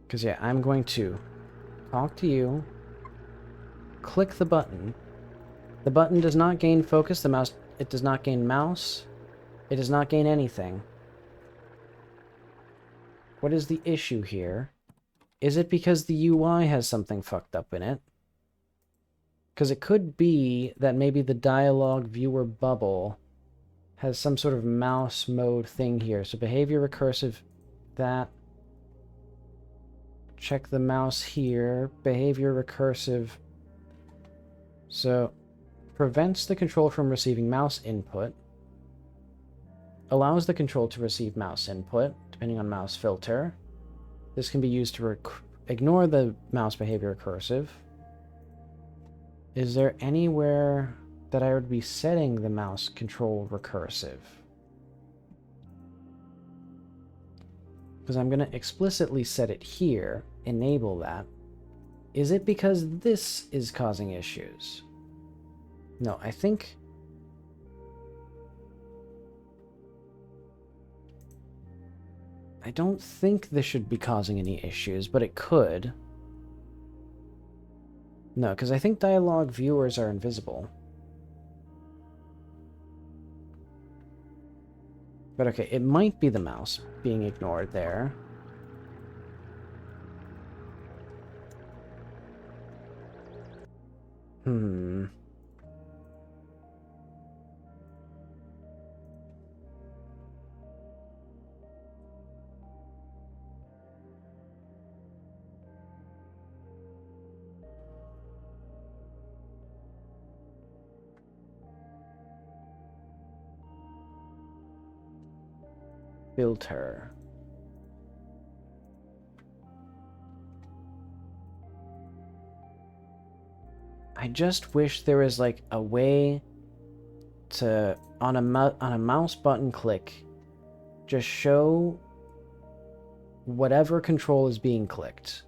Because, yeah, I'm going to talk to you, click the button. The button does not gain focus, the mouse, it does not gain mouse, it does not gain anything. What is the issue here? Is it because the UI has something fucked up in it? Because it could be that maybe the dialog viewer bubble has some sort of mouse mode thing here. So behavior recursive, that. Check the mouse here. Behavior recursive. So, prevents the control from receiving mouse input. Allows the control to receive mouse input, depending on mouse filter. This can be used to ignore the mouse behavior recursive. Is there anywhere that I would be setting the mouse control recursive? Because I'm going to explicitly set it here, enable that. Is it because this is causing issues? No, I think... I don't think this should be causing any issues, but it could. No, because I think dialog viewers are invisible. But okay, it might be the mouse being ignored there. filter. I just wish there was like a way to on a mouse button click just show whatever control is being clicked.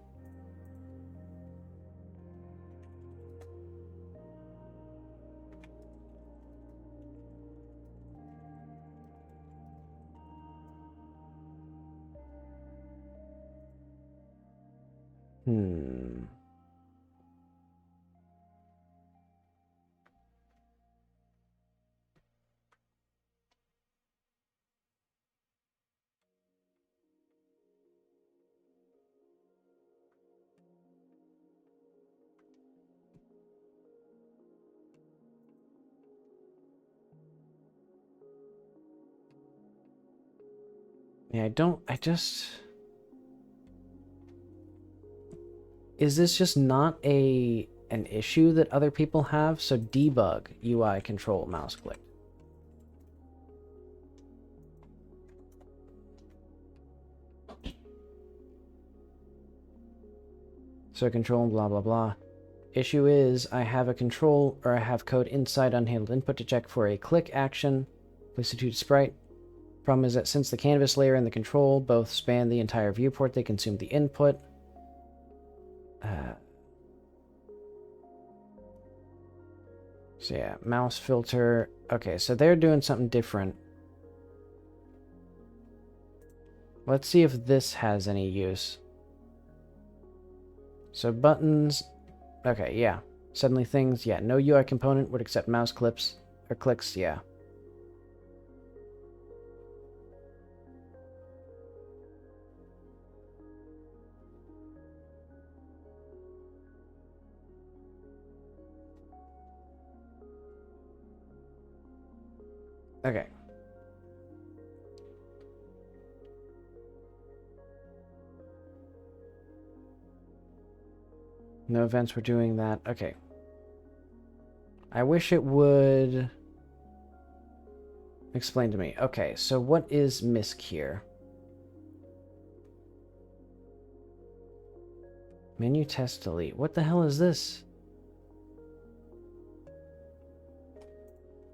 Yeah, is this just not an issue that other people have? So debug UI control mouse click. So control blah blah blah. Issue is I have a control or I have code inside unhandled input to check for a click action. Please substitute sprite. Problem is that since the canvas layer and the control both span the entire viewport, they consume the input. So yeah, mouse filter. Okay, so they're doing something different. Let's see if this has any use. So buttons. Okay, yeah. Suddenly things, yeah. No UI component would accept mouse clips or clicks, yeah. Okay. No events were doing that. Okay. I wish it would explain to me. Okay, so what is MISC here? Menu test delete. What the hell is this?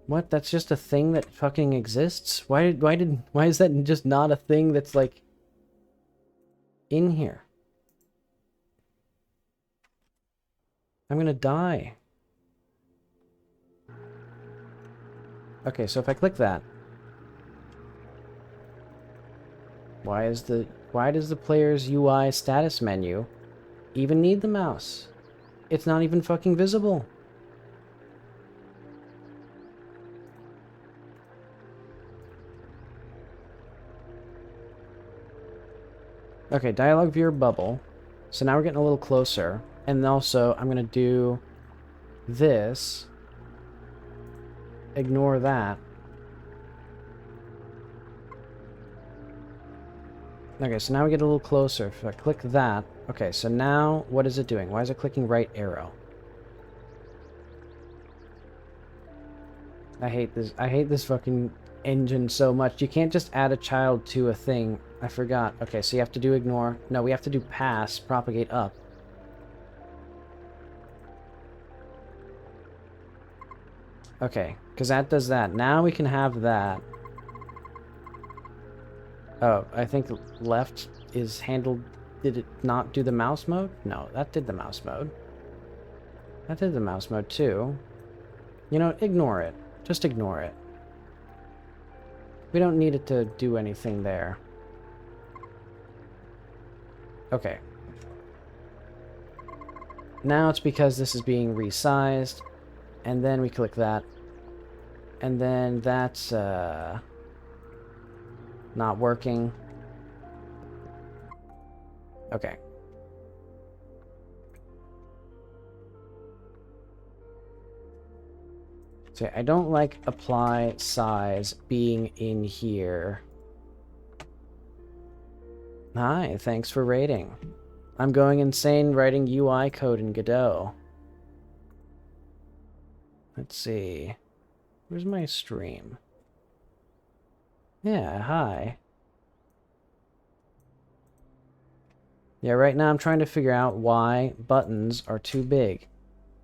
What? That's just a thing that fucking exists? Why is that just not a thing that's like in here? I'm gonna die. Okay, so if I click that, why does the player's UI status menu even need the mouse? It's not even fucking visible. Okay, dialog viewer bubble. So now we're getting a little closer. And also, I'm going to do this. Ignore that. Okay, so now we get a little closer. If I click that. Okay, so now what is it doing? Why is it clicking right arrow? I hate this fucking engine so much. You can't just add a child to a thing. I forgot. Okay, so you have to do ignore. No, we have to do pass, propagate up. Okay, because that does that. Now we can have that. Oh, I think left is handled... Did it not do the mouse mode? No, that did the mouse mode. That did the mouse mode too. You know, ignore it. Just ignore it. We don't need it to do anything there. Okay. Now it's because this is being resized. And then we click that. And then that's, not working. Okay. So I don't like apply size being in here. Hi, thanks for raiding. I'm going insane writing UI code in Godot. Let's see. Where's my stream? Yeah, hi. Yeah, right now I'm trying to figure out why buttons are too big.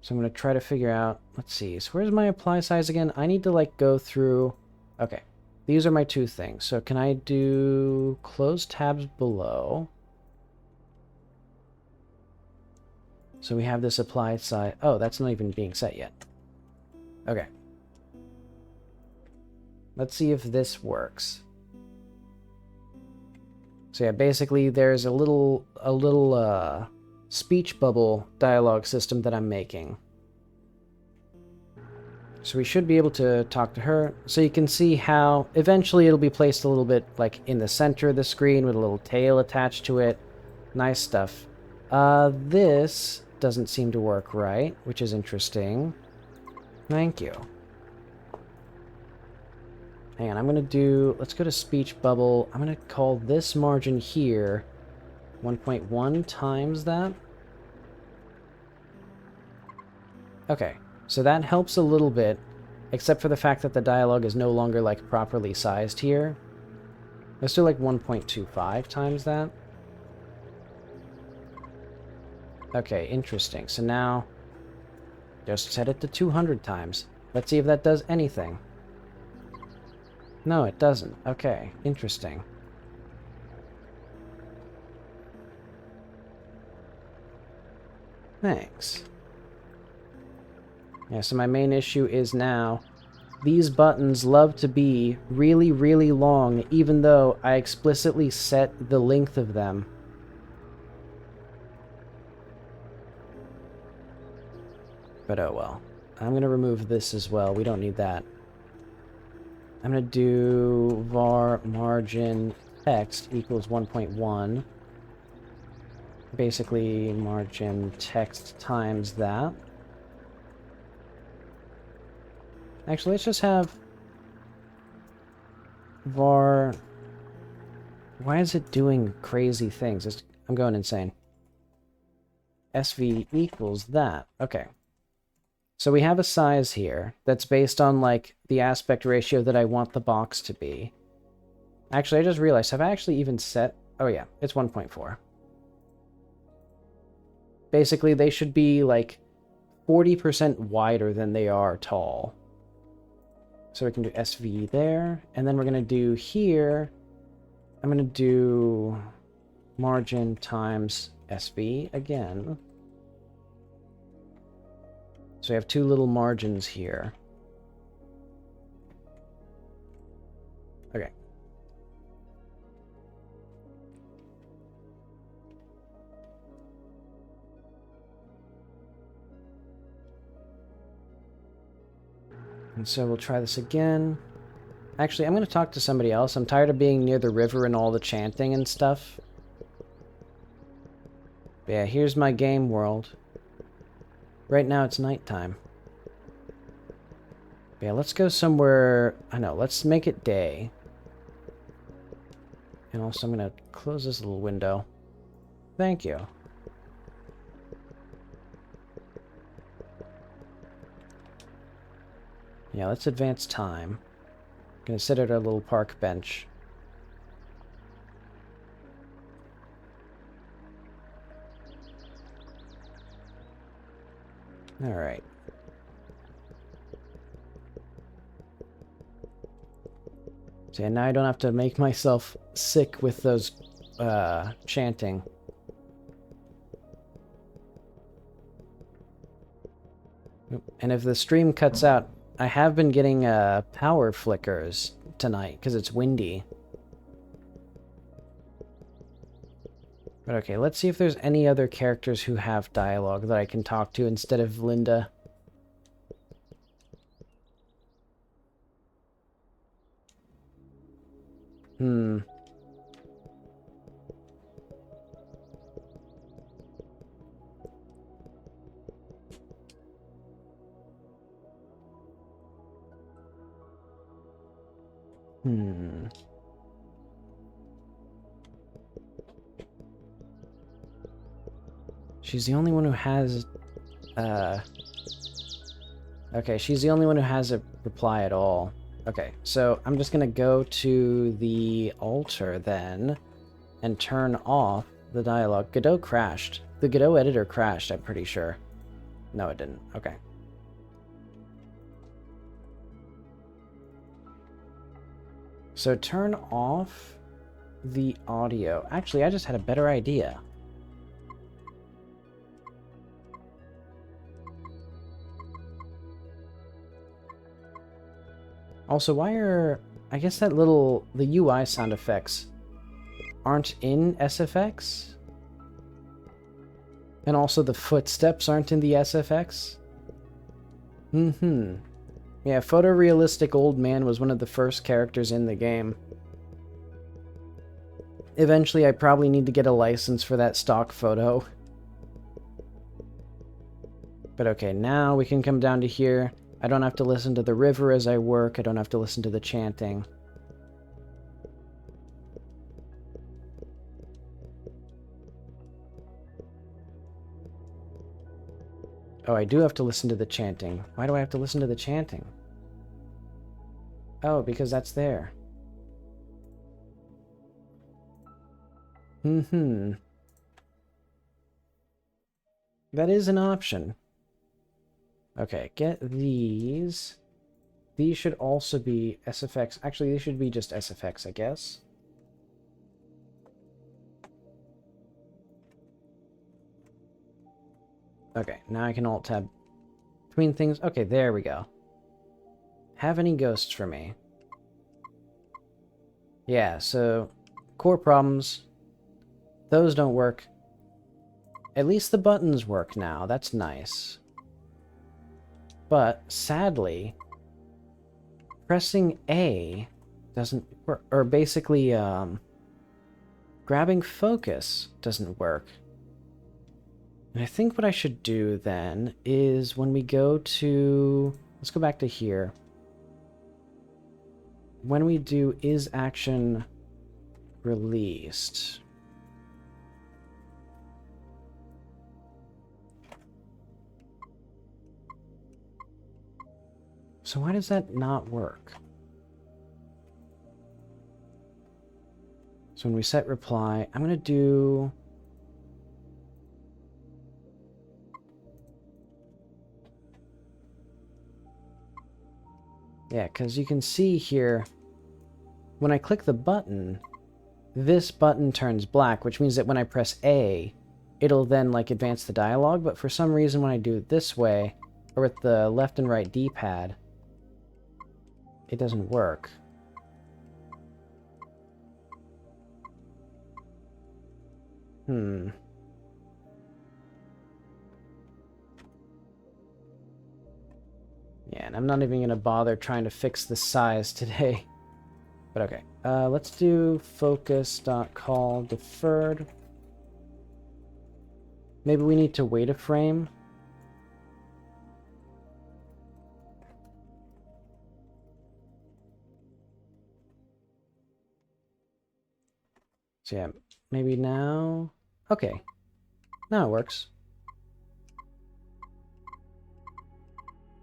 So I'm going to try to figure out, let's see, so where's my apply size again? I need to like go through, okay, these are my two things. So can I do close tabs below? So we have this apply size, oh, that's not even being set yet. Okay. Let's see if this works. So yeah, basically there's a little speech bubble dialogue system that I'm making. So we should be able to talk to her. So you can see how eventually it'll be placed a little bit like in the center of the screen with a little tail attached to it. Nice stuff. This doesn't seem to work right, which is interesting. Thank you. Hang on, I'm going to do... Let's go to speech bubble. I'm going to call this margin here 1.1 times that. Okay, so that helps a little bit, except for the fact that the dialogue is no longer, like, properly sized here. Let's do, like, 1.25 times that. Okay, interesting. So now, just set it to 200 times. Let's see if that does anything. No, it doesn't. Okay, interesting. Thanks. Yeah, so my main issue is now these buttons love to be really, really long, even though I explicitly set the length of them. But oh well. I'm going to remove this as well. We don't need that. I'm going to do var margin text equals 1.1. Basically, margin text times that. Actually, let's just have var... Why is it doing crazy things? I'm going insane. SV equals that. Okay. So we have a size here that's based on, like, the aspect ratio that I want the box to be. Actually, I just realized, have I actually even set... Oh yeah, it's 1.4. Basically, they should be, like, 40% wider than they are tall. So we can do SV there, and then we're going to do here, I'm going to do margin times SV again. So we have two little margins here. Okay. And so we'll try this again. Actually, I'm going to talk to somebody else. I'm tired of being near the river and all the chanting and stuff. But yeah, here's my game world. Right now it's nighttime. But yeah, let's go somewhere... I know, let's make it day. And also I'm going to close this little window. Thank you. Yeah, let's advance time. Gonna sit at our little park bench. Alright. So yeah, now I don't have to make myself sick with those chanting. And if the stream cuts out, I have been getting power flickers tonight because it's windy. But okay, let's see if there's any other characters who have dialogue that I can talk to instead of Linda. She's the only one who has... Okay, she's the only one who has a reply at all. Okay, so I'm just gonna go to the altar then and turn off the dialogue. Godot crashed. The Godot editor crashed, I'm pretty sure. No, it didn't. Okay. So turn off the audio. Actually, I just had a better idea. Also, why are... I guess that little... the UI sound effects aren't in SFX? And also the footsteps aren't in the SFX? Mm-hmm. Yeah, photorealistic old man was one of the first characters in the game. Eventually, I probably need to get a license for that stock photo. But okay, now we can come down to here. I don't have to listen to the river as I work. I don't have to listen to the chanting. Oh, I do have to listen to the chanting. Why do I have to listen to the chanting? Oh, because that's there. Mm-hmm. That is an option. Okay, get these. These should also be SFX. Actually, these should be just SFX, I guess. Okay, now I can Alt-Tab between things. Okay, there we go. Have any ghosts for me? Yeah, so core problems. Those don't work. At least the buttons work now. That's nice. But sadly, pressing A doesn't work. Or basically, grabbing focus doesn't work. And I think what I should do then is when we go to... Let's go back to here. When we do is action released... So why does that not work? So when we set reply, I'm going to do... Yeah, because you can see here, when I click the button, this button turns black, which means that when I press A, it'll then, like, advance the dialogue, but for some reason when I do it this way, or with the left and right D-pad, it doesn't work. Yeah, and I'm not even going to bother trying to fix the size today. But okay, let's do focus.call deferred. Maybe we need to wait a frame. So yeah, maybe now... Okay, now it works.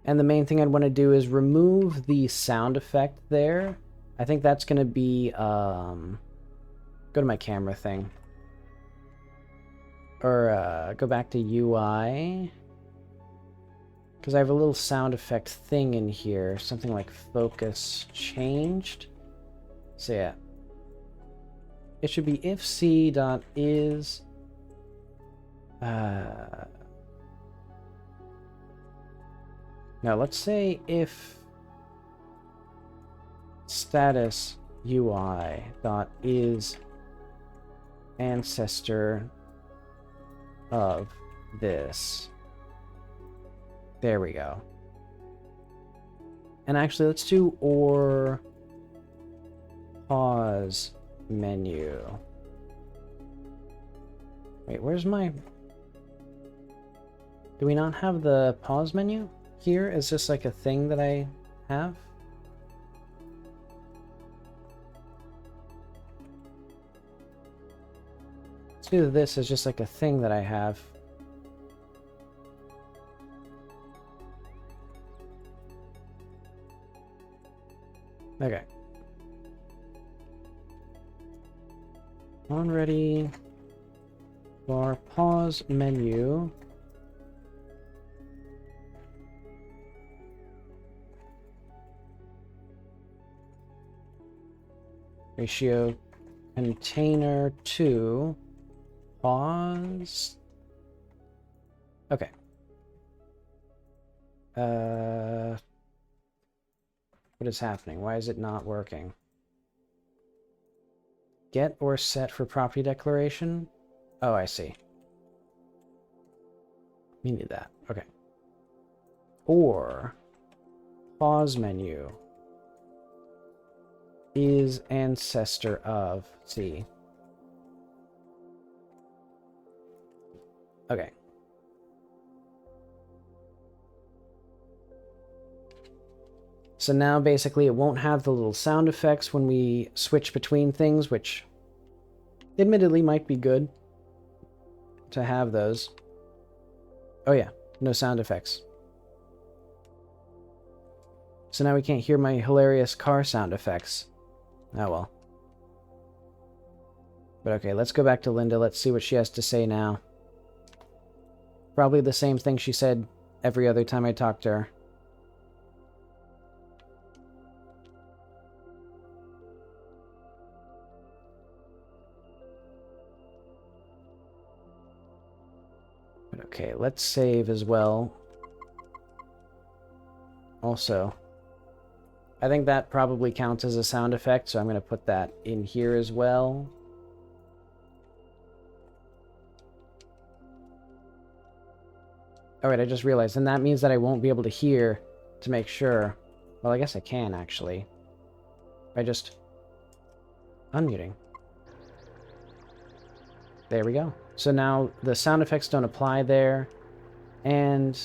And the main thing I'd want to do is remove the sound effect there. I think that's going to be... go to my camera thing. Or go back to UI. Because I have a little sound effect thing in here. Something like focus changed. So yeah. It should be if c.is... Now let's say if status UI dot is ancestor of this. There we go. And actually let's do or pause menu. Wait, where's my... Do we not have the pause menu? Here is this like a thing that I have? Let's do this as just like a thing that I have. Okay. On ready. Bar pause menu. Ratio container to pause. Okay. What is happening? Why is it not working? Get or set for property declaration? Oh, I see. We need that. Okay. Or pause menu is ancestor of C. Okay. So now basically it won't have the little sound effects when we switch between things, which admittedly might be good to have those. Oh yeah, no sound effects. So now we can't hear my hilarious car sound effects. Oh well. But okay, let's go back to Linda. Let's see what she has to say now. Probably the same thing she said every other time I talked to her. But okay, let's save as well. Also, I think that probably counts as a sound effect, so I'm going to put that in here as well. Alright, I just realized, and that means that I won't be able to hear to make sure. Well, I guess I can, actually. By just unmuting. There we go. So now the sound effects don't apply there, and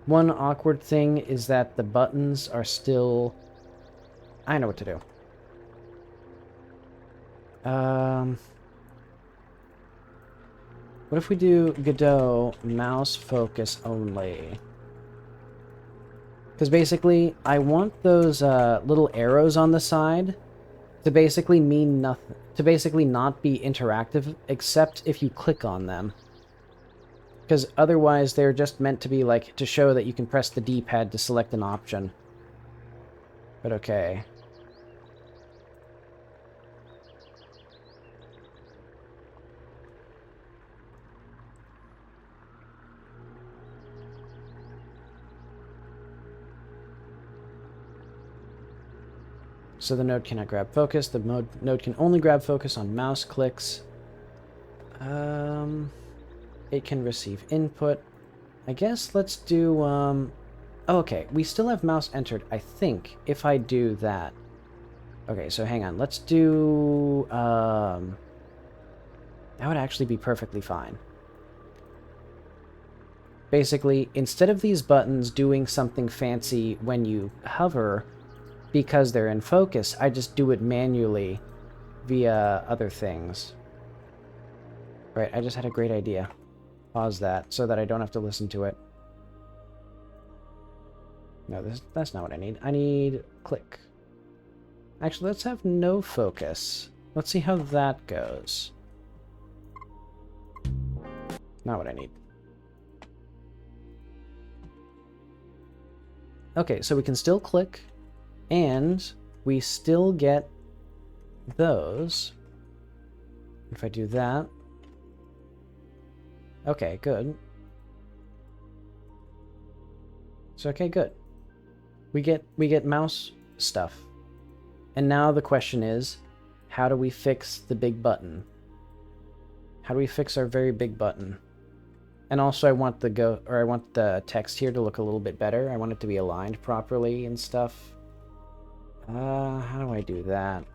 one awkward thing is that the buttons are still... I know what to do. What if we do Godot mouse focus only? Because basically, I want those little arrows on the side to basically mean nothing. To basically not be interactive, except if you click on them. Because otherwise, they're just meant to be like to show that you can press the D-pad to select an option. But okay. So the node cannot grab focus. The node can only grab focus on mouse clicks. It can receive input. I guess let's do, oh, okay, we still have mouse entered, I think, if I do that. Okay, so hang on. Let's do, that would actually be perfectly fine. Basically, instead of these buttons doing something fancy when you hover, because they're in focus, I just do it manually via other things. Right, I just had a great idea. Pause that so that I don't have to listen to it. No, that's not what I need. I need click. Actually, let's have no focus. Let's see how that goes. Not what I need. Okay, so we can still click, and we still get those. If I do that. Okay, good. So okay, good. We get mouse stuff. And now the question is, how do we fix the big button? How do we fix our very big button? And also I want the text here to look a little bit better. I want it to be aligned properly and stuff. How do I do that?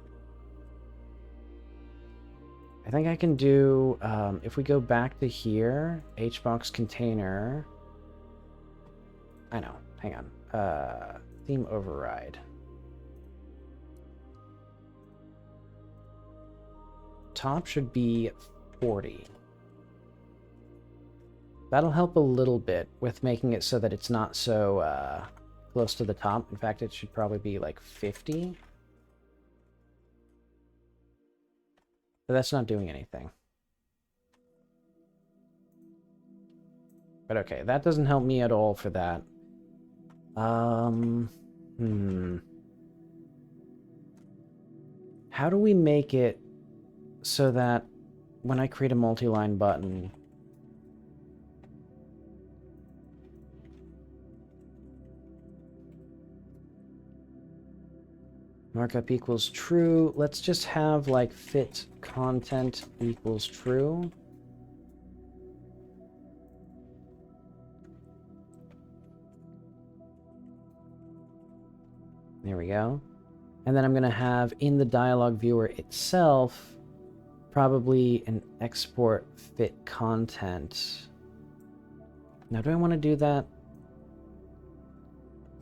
I think I can do, if we go back to here, HBox container. I know, hang on. Theme override. Top should be 40. That'll help a little bit with making it so that it's not so close to the top. In fact, it should probably be like 50. But that's not doing anything. But okay, that doesn't help me at all for that. How do we make it so that when I create a multi-line button... Markup equals true. Let's just have, like, fit content equals true. There we go. And then I'm going to have, in the dialog viewer itself, probably an export fit content. Now, do I want to do that?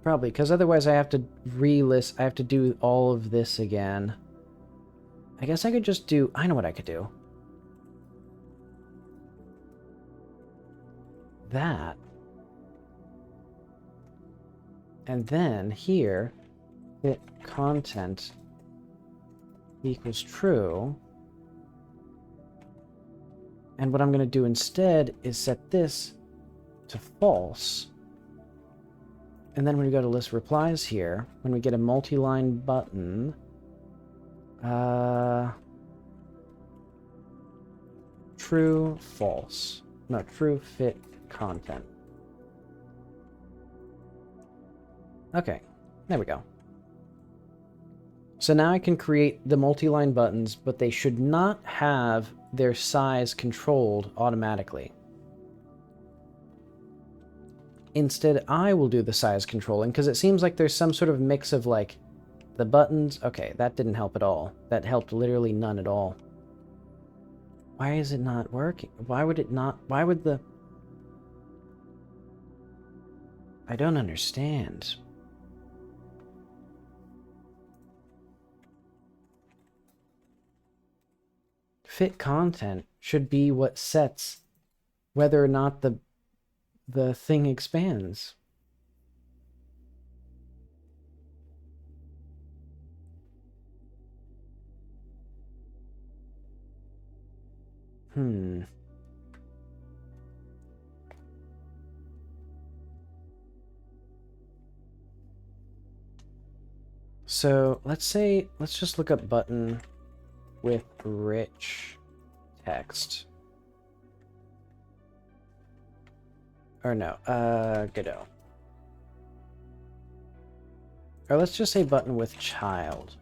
Probably, because otherwise I have to relist, I have to do all of this again. I guess I could just do, I know what I could do. That. And then here, fit content equals true. And what I'm going to do instead is set this to false. And then when we go to list replies here, when we get a multi-line button, true, false. No, true, fit, content. Okay, there we go. So now I can create the multi-line buttons, but they should not have their size controlled automatically. Instead, I will do the size controlling, because it seems like there's some sort of mix of, like, the buttons. Okay, that didn't help at all. That helped literally none at all. Why is it not working? Why would it not... Why would the... I don't understand. Fit content should be what sets whether or not the thing expands. So let's just look up button with rich text. Or no, Godot. Or let's just say button with child.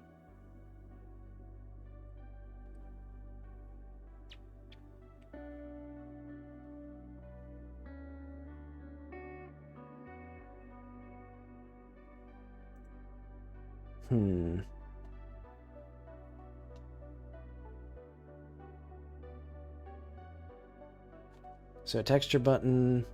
So texture button.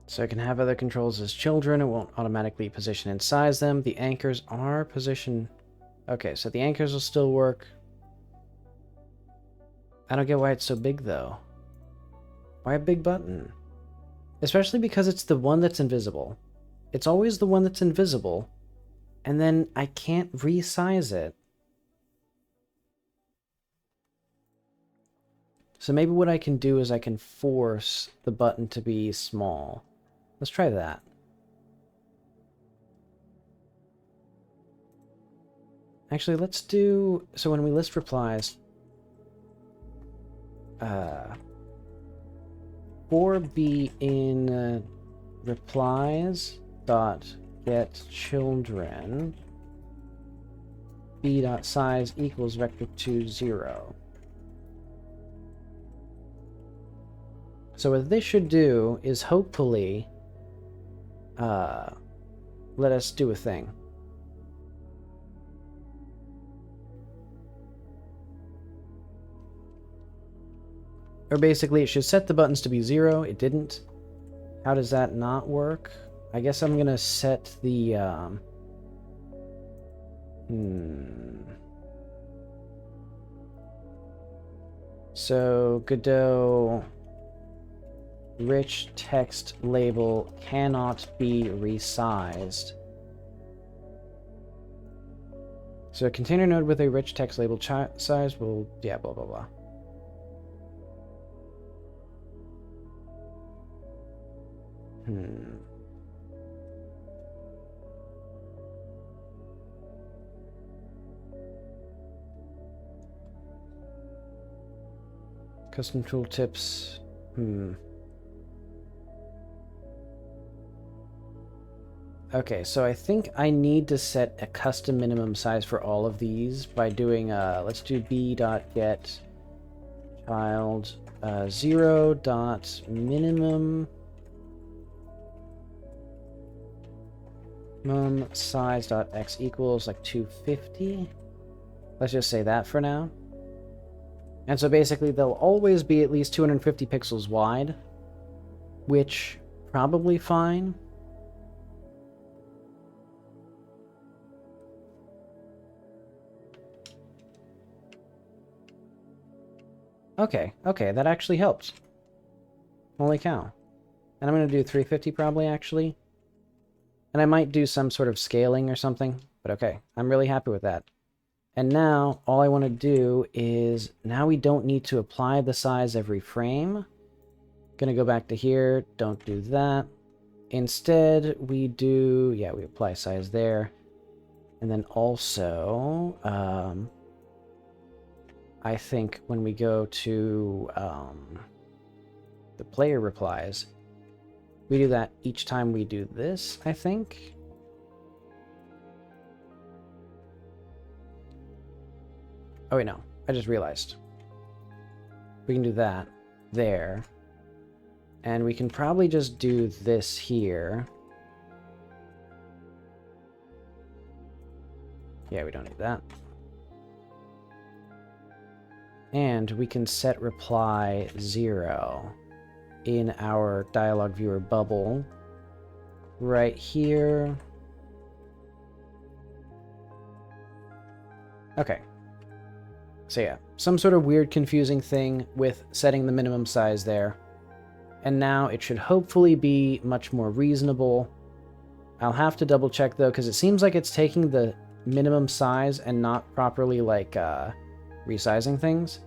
So I can have other controls as children. It won't automatically position and size them. The anchors are positioned. Okay, so the anchors will still work. I don't get why it's so big, though. Why a big button? Especially because it's the one that's invisible. It's always the one that's invisible. And then I can't resize it. So maybe what I can do is I can force the button to be small. Let's try that. Actually, let's do... So when we list replies... for b in replies dot get children b dot size equals vector2 0. So what this should do is hopefully let us do a thing. Or basically, it should set the buttons to be 0. It didn't. How does that not work? I guess I'm gonna set the, So, Godot rich text label cannot be resized. So a container node with a rich text label size will, yeah, blah, blah, blah. Custom tooltips. Okay, so I think I need to set a custom minimum size for all of these by doing, let's do b.get child 0.minimum size.x equals like 250. Let's just say that for now. And so basically they'll always be at least 250 pixels wide, which probably fine. Okay, that actually helps. Holy cow. And I'm going to do 350 probably, actually. And I might do some sort of scaling or something, but okay. I'm really happy with that. And now, all I want to do is, now we don't need to apply the size every frame. Gonna go back to here, don't do that. Instead, we do, yeah, we apply size there. And then also, I think when we go to the player replies, we do that each time we do this, I think. Oh wait, no, I just realized. We can do that there. And we can probably just do this here. Yeah, we don't need that. And we can set reply 0 in our dialog viewer bubble right here. Okay. So yeah, some sort of weird confusing thing with setting the minimum size there. And now it should hopefully be much more reasonable. I'll have to double check though, because it seems like it's taking the minimum size and not properly like resizing things.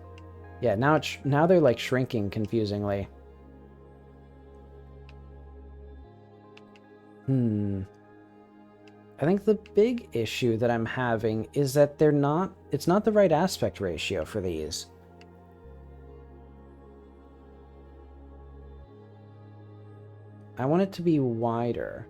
Yeah, now they're like shrinking confusingly. I think the big issue that I'm having is that it's not the right aspect ratio for these. I want it to be wider.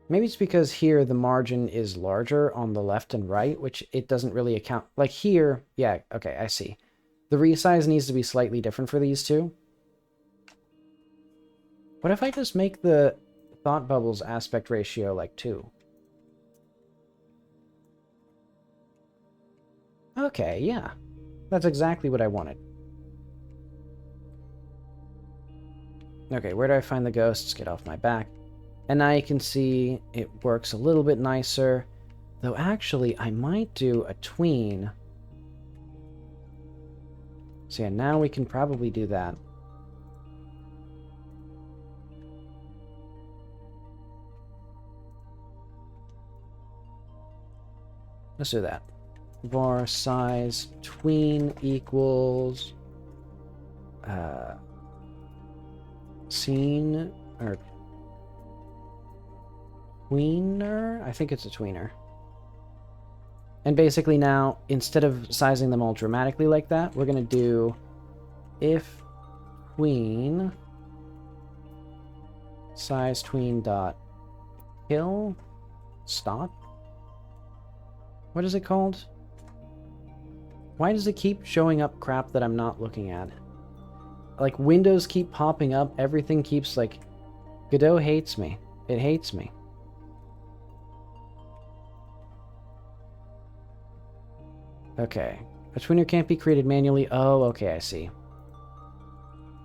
Maybe it's because here the margin is larger on the left and right, which it doesn't really account. Like here, yeah, okay, I see. The resize needs to be slightly different for these two. What if I just make the thought bubbles aspect ratio like 2? Okay, yeah. That's exactly what I wanted. Okay, where do I find the ghosts? Get off my back. And now you can see it works a little bit nicer. Though actually, I might do a tween. So yeah, now we can probably do that. Let's do that. Var size tween equals scene or tweener? I think it's a tweener. And basically now, instead of sizing them all dramatically like that, we're going to do if tween size tween dot kill stop. What is it called? Why does it keep showing up crap that I'm not looking at? Like, windows keep popping up, everything keeps, like... Godot hates me. It hates me. Okay. A tweener can't be created manually. Oh, okay, I see.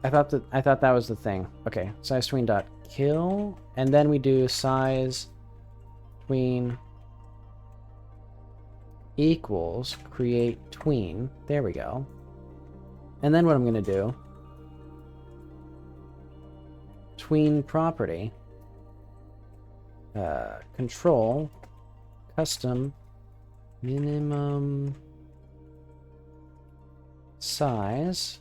I thought that was the thing. Okay, size tween dot kill, and then we do size tween equals create tween. There we go. And then what I'm gonna do, tween property, control, custom, minimum size.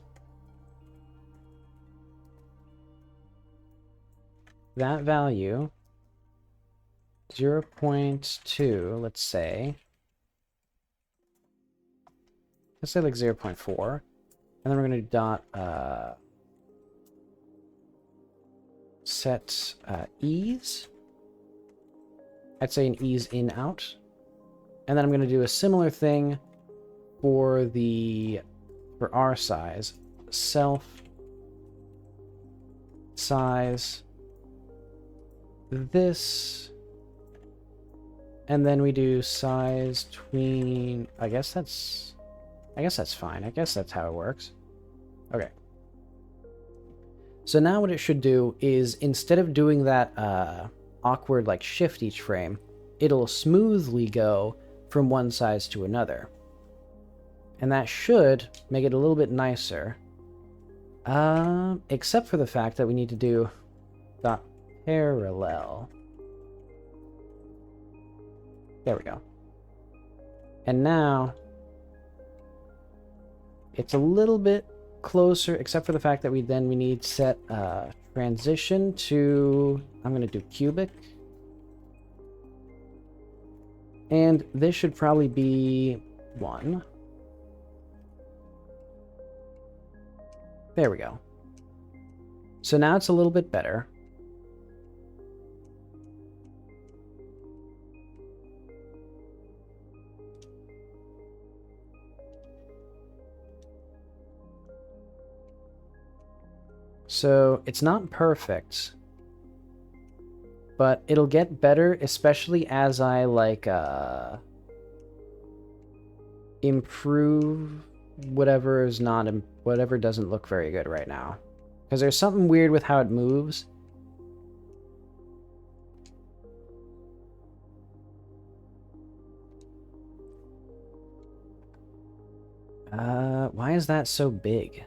That value 0.2, let's say like 0.4, and then we're going to do dot set ease. I'd say an ease in out, and then I'm going to do a similar thing for our size, self size this, and then we do size tween. I guess that's fine. I guess that's how it works. Okay. So now what it should do is, instead of doing that awkward like shift each frame, it'll smoothly go from one size to another. And that should make it a little bit nicer. Except for the fact that we need to do dot parallel. There we go. And now it's a little bit closer, except for the fact that we need set transition to, I'm going to do cubic. And this should probably be 1. There we go. So now it's a little bit better. So it's not perfect, but it'll get better, especially as I like improve whatever doesn't look very good right now, because there's something weird with how it moves. Why is that so big?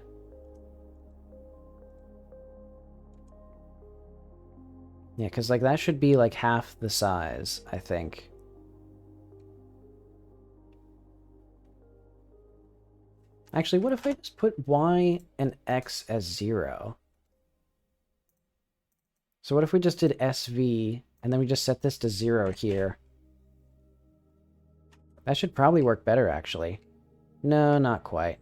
Yeah, because like that should be like half the size, I think. Actually, what if I just put y and x as 0? So what if we just did SV, and then we just set this to 0 here? That should probably work better, actually. No, not quite.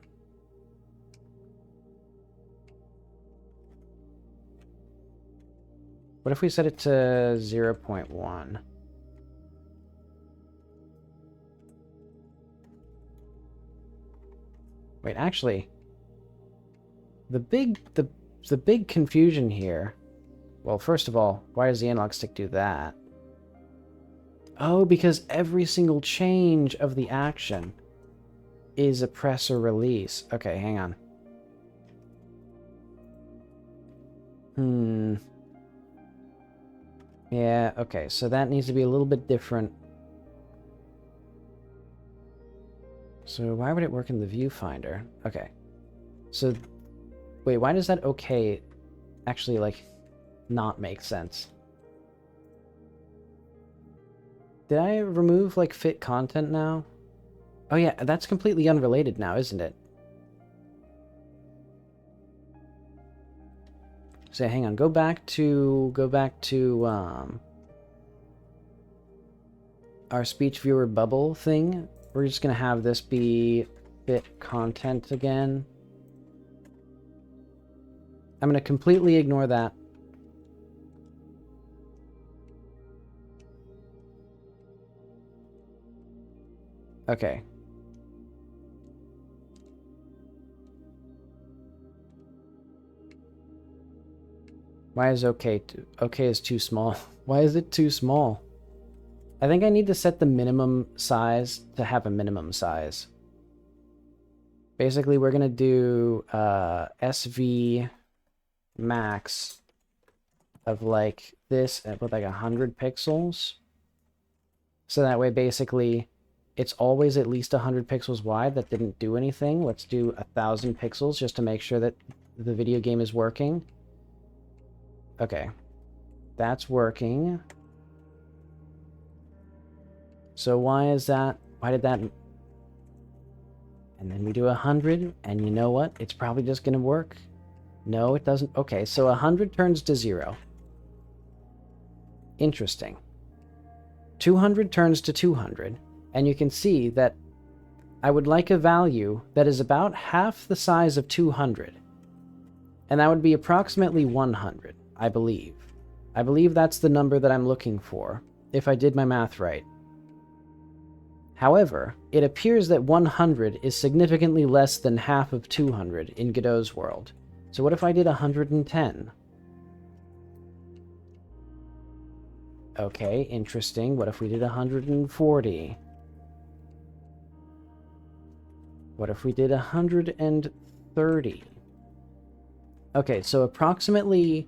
What if we set it to 0.1? Wait, actually, the big confusion here. Well, first of all, why does the analog stick do that? Oh, because every single change of the action is a press or release. Okay, hang on. Yeah, okay, so that needs to be a little bit different. So why would it work in the viewfinder? Okay. So, wait, why does that okay actually, like, not make sense? Did I remove, like, fit content now? Oh yeah, that's completely unrelated now, isn't it? So hang on, go back to our speech viewer bubble thing. We're just gonna have this be fit content again. I'm gonna completely ignore that. Okay. Why is okay is too small? Why is it too small? I think I need to set the minimum size to have a minimum size. Basically, we're going to do SV max of like this with like 100 pixels. So that way, basically, it's always at least 100 pixels wide. That didn't do anything. Let's do 1,000 pixels just to make sure that the video game is working. Okay. That's working. So why is that? Why did that... And then we do 100, and you know what? It's probably just going to work. No, it doesn't. Okay, so 100 turns to 0. Interesting. 200 turns to 200, and you can see that I would like a value that is about half the size of 200. And that would be approximately 100, I believe. I believe that's the number that I'm looking for, if I did my math right. However, it appears that 100 is significantly less than half of 200 in Godot's world. So what if I did 110? Okay, interesting. What if we did 140? What if we did 130? Okay, so approximately...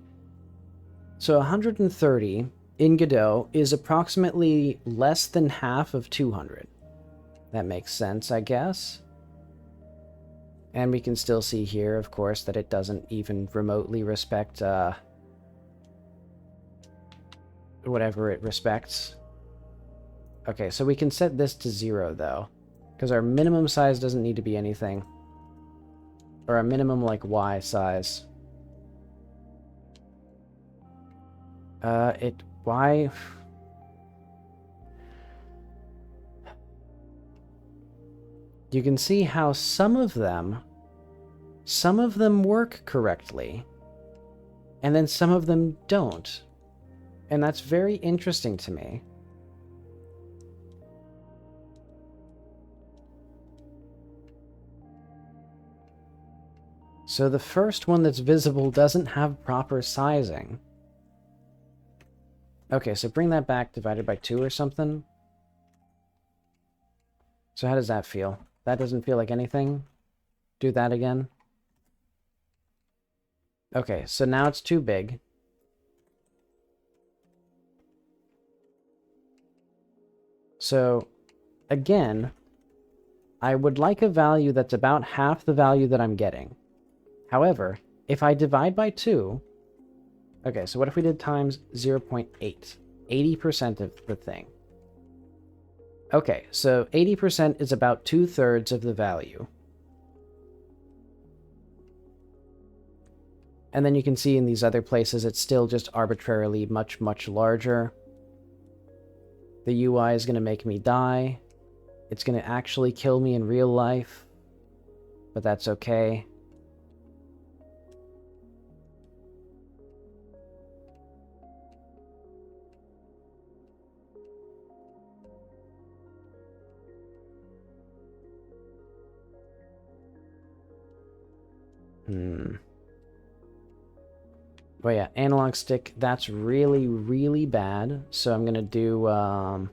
So 130 in Godot is approximately less than half of 200. That makes sense, I guess. And we can still see here, of course, that it doesn't even remotely respect whatever it respects. Okay, so we can set this to 0, though, because our minimum size doesn't need to be anything. Or our minimum, like, Y size. Why... You can see how some of them work correctly, and then some of them don't. And that's very interesting to me. So the first one that's visible doesn't have proper sizing. Okay, so bring that back divided by 2 or something. So how does that feel? That doesn't feel like anything. Do that again. Okay, so now it's too big. So, again, I would like a value that's about half the value that I'm getting. However, if I divide by 2... Okay, so what if we did times 0.8? 80% of the thing. Okay, so 80% is about 2/3 of the value. And then you can see in these other places it's still just arbitrarily much, much larger. The UI is going to make me die. It's going to actually kill me in real life. But that's okay. But yeah, analog stick, that's really, really bad. So I'm going to do... what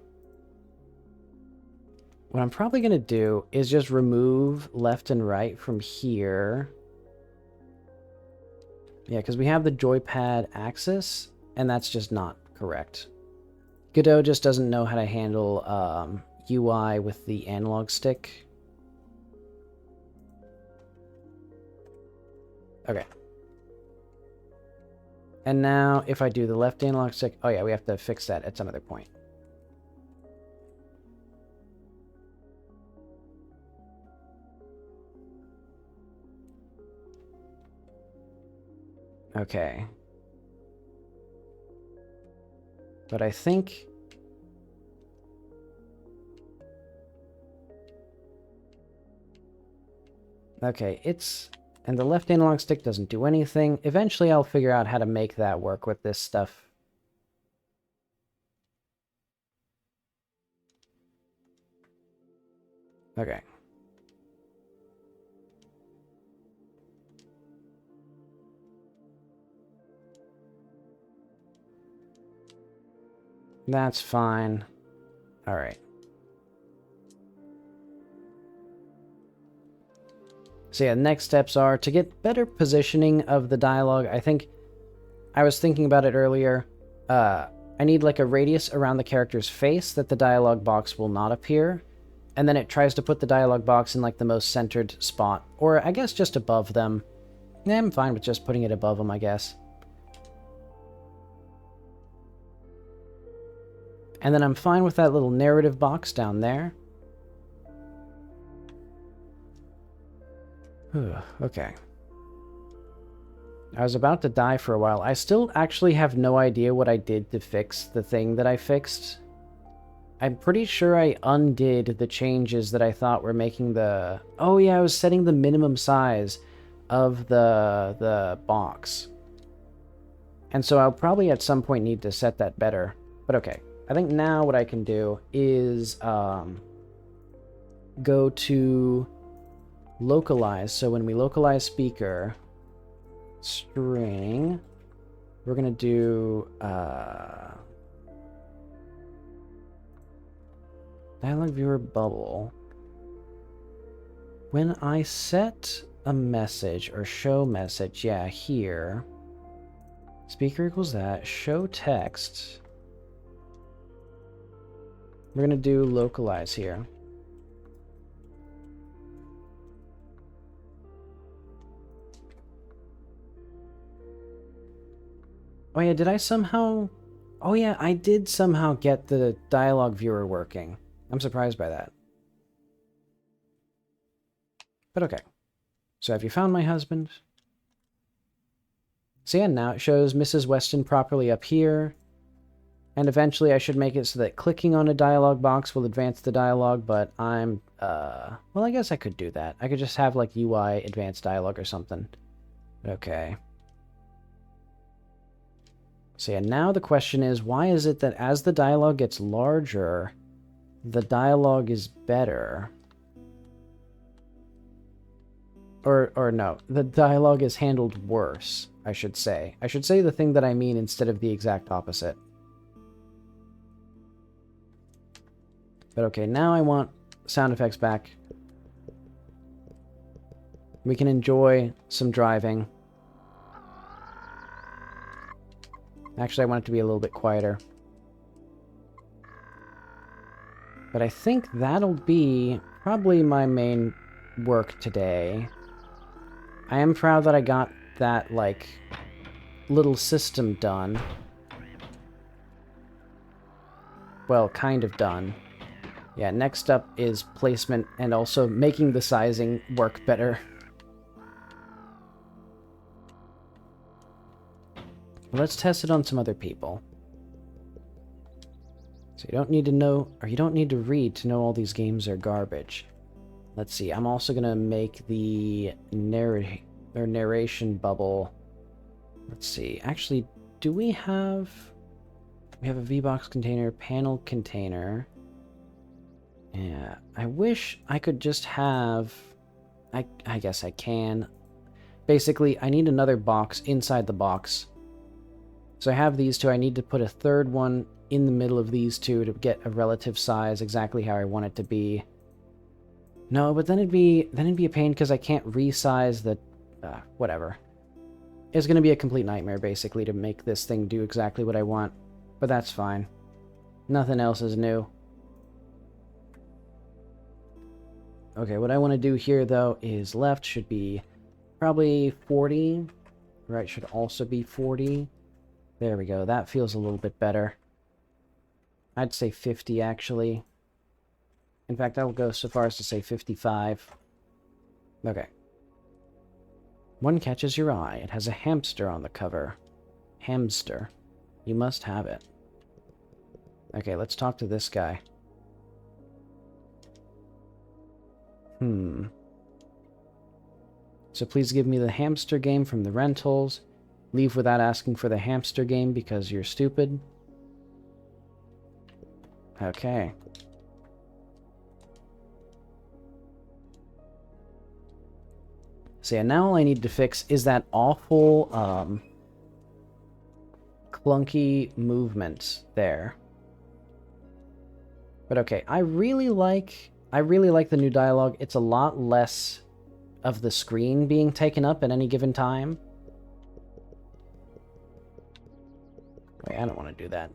I'm probably going to do is just remove left and right from here. Yeah, because we have the joypad axis, and that's just not correct. Godot just doesn't know how to handle UI with the analog stick. Okay. And now, if I do the left analog stick... Oh yeah, we have to fix that at some other point. Okay. But I think... Okay, it's... And the left analog stick doesn't do anything. Eventually I'll figure out how to make that work with this stuff. Okay. That's fine. Alright. So yeah, next steps are to get better positioning of the dialogue. I was thinking about it earlier. I need like a radius around the character's face that the dialogue box will not appear. And then it tries to put the dialogue box in like the most centered spot. Or I guess just above them. Yeah, I'm fine with just putting it above them, I guess. And then I'm fine with that little narrative box down there. Okay. I was about to die for a while. I still actually have no idea what I did to fix the thing that I fixed. I'm pretty sure I undid the changes that I thought were making the... Oh yeah, I was setting the minimum size of the box. And so I'll probably at some point need to set that better. But okay. I think now what I can do is go to localize. So when we localize speaker string, we're going to do dialog viewer bubble. When I set a message or show message, yeah, here, speaker equals that, show text. We're going to do localize here. Oh yeah, did I somehow... Oh yeah, I did somehow get the dialogue viewer working. I'm surprised by that. But okay. So have you found my husband? So yeah, now it shows Mrs. Weston properly up here. And eventually I should make it so that clicking on a dialogue box will advance the dialogue, but I'm... Well, I guess I could do that. I could just have, like, UI advanced dialogue or something. Okay. So yeah, now the question is, why is it that as the dialogue gets larger, the dialogue is better? Or no, the dialogue is handled worse, I should say. I should say the thing that I mean instead of the exact opposite. But okay, now I want sound effects back. We can enjoy some driving. Actually, I want it to be a little bit quieter. But I think that'll be probably my main work today. I am proud that I got that, like, little system done. Well, kind of done. Yeah, next up is placement and also making the sizing work better. Let's test it on some other people. So you don't need to know, or you don't need to read to know all these games are garbage. Let's see, I'm also going to make the narration bubble. Let's see, actually, do we have... We have a VBox container, panel container. Yeah, I wish I could just have... I guess I can. Basically, I need another box inside the box. So I have these two. I need to put a third one in the middle of these two to get a relative size exactly how I want it to be. No, but then it'd be a pain because I can't resize the... whatever. It's going to be a complete nightmare, basically, to make this thing do exactly what I want. But that's fine. Nothing else is new. Okay, what I want to do here, though, is left should be probably 40. Right should also be 40. There we go. That feels a little bit better. I'd say 50, actually. In fact, I will go so far as to say 55. Okay. One catches your eye. It has a hamster on the cover. Hamster. You must have it. Okay, let's talk to this guy. So please give me the hamster game from the rentals. Leave without asking for the hamster game because you're stupid. Okay. So yeah, now all I need to fix is that awful, clunky movement there. But okay, I really like the new dialogue. It's a lot less of the screen being taken up at any given time. Wait, I don't want to do that.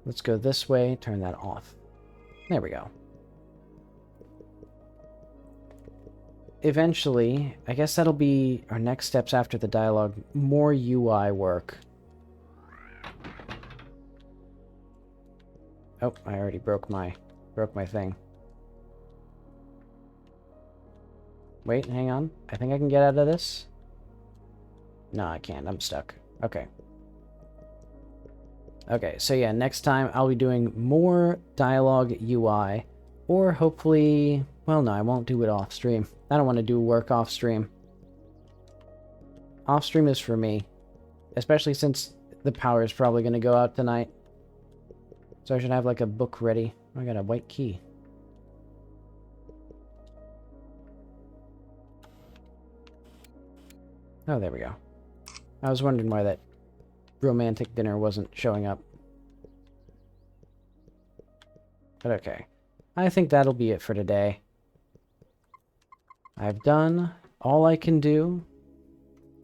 Let's go this way, turn that off. There we go. Eventually, I guess that'll be our next steps after the dialogue. More UI work. Oh, I already broke my thing. Wait, hang on. I think I can get out of this. No, I can't. I'm stuck. Okay. Okay, so yeah, next time I'll be doing more dialogue UI, or hopefully... Well, no, I won't do it off-stream. I don't want to do work off-stream. Off-stream is for me. Especially since the power is probably going to go out tonight. So I should have, like, a book ready. I got a white key. Oh, there we go. I was wondering why that romantic dinner wasn't showing up. But okay. I think that'll be it for today. I've done all I can do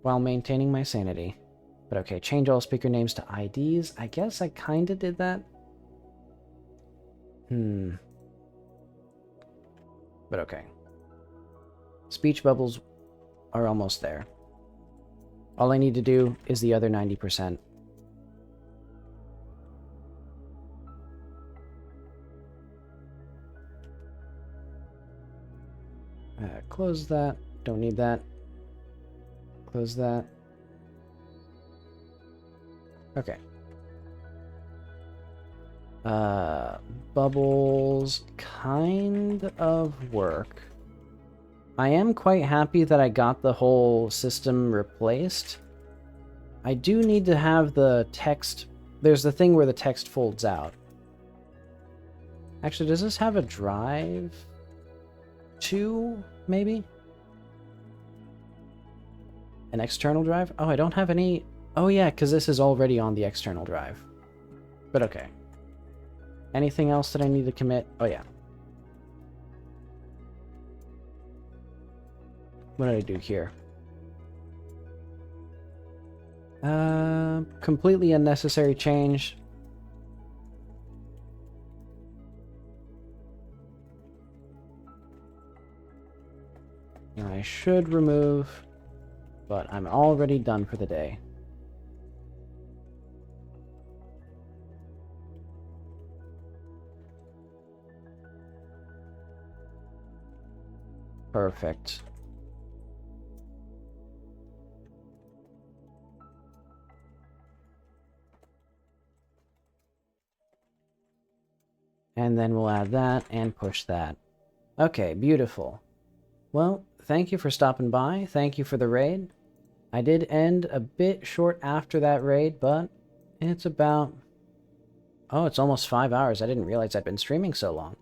while maintaining my sanity. But okay, change all speaker names to IDs. I guess I kinda did that. But okay. Speech bubbles are almost there. All I need to do is the other 90%. Close that. Don't need that. Close that. Okay. Bubbles kind of work. I am quite happy that I got the whole system replaced. I do need to have the text... There's the thing where the text folds out. Actually, does this have a drive? 2, maybe? An external drive? Oh, I don't have any... Oh yeah, because this is already on the external drive. But okay. Anything else that I need to commit? Oh yeah. What did I do here? Completely unnecessary change. I should remove, but I'm already done for the day. Perfect. And then we'll add that and push that. Okay, beautiful. Well, thank you for stopping by. Thank you for the raid. I did end a bit short after that raid, but it's about... Oh, it's almost 5 hours. I didn't realize I'd been streaming so long.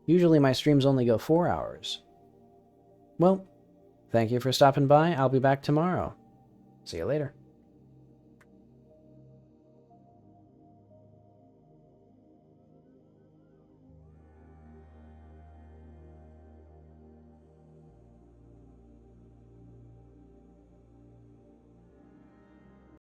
Usually my streams only go 4 hours. Well, thank you for stopping by. I'll be back tomorrow. See you later.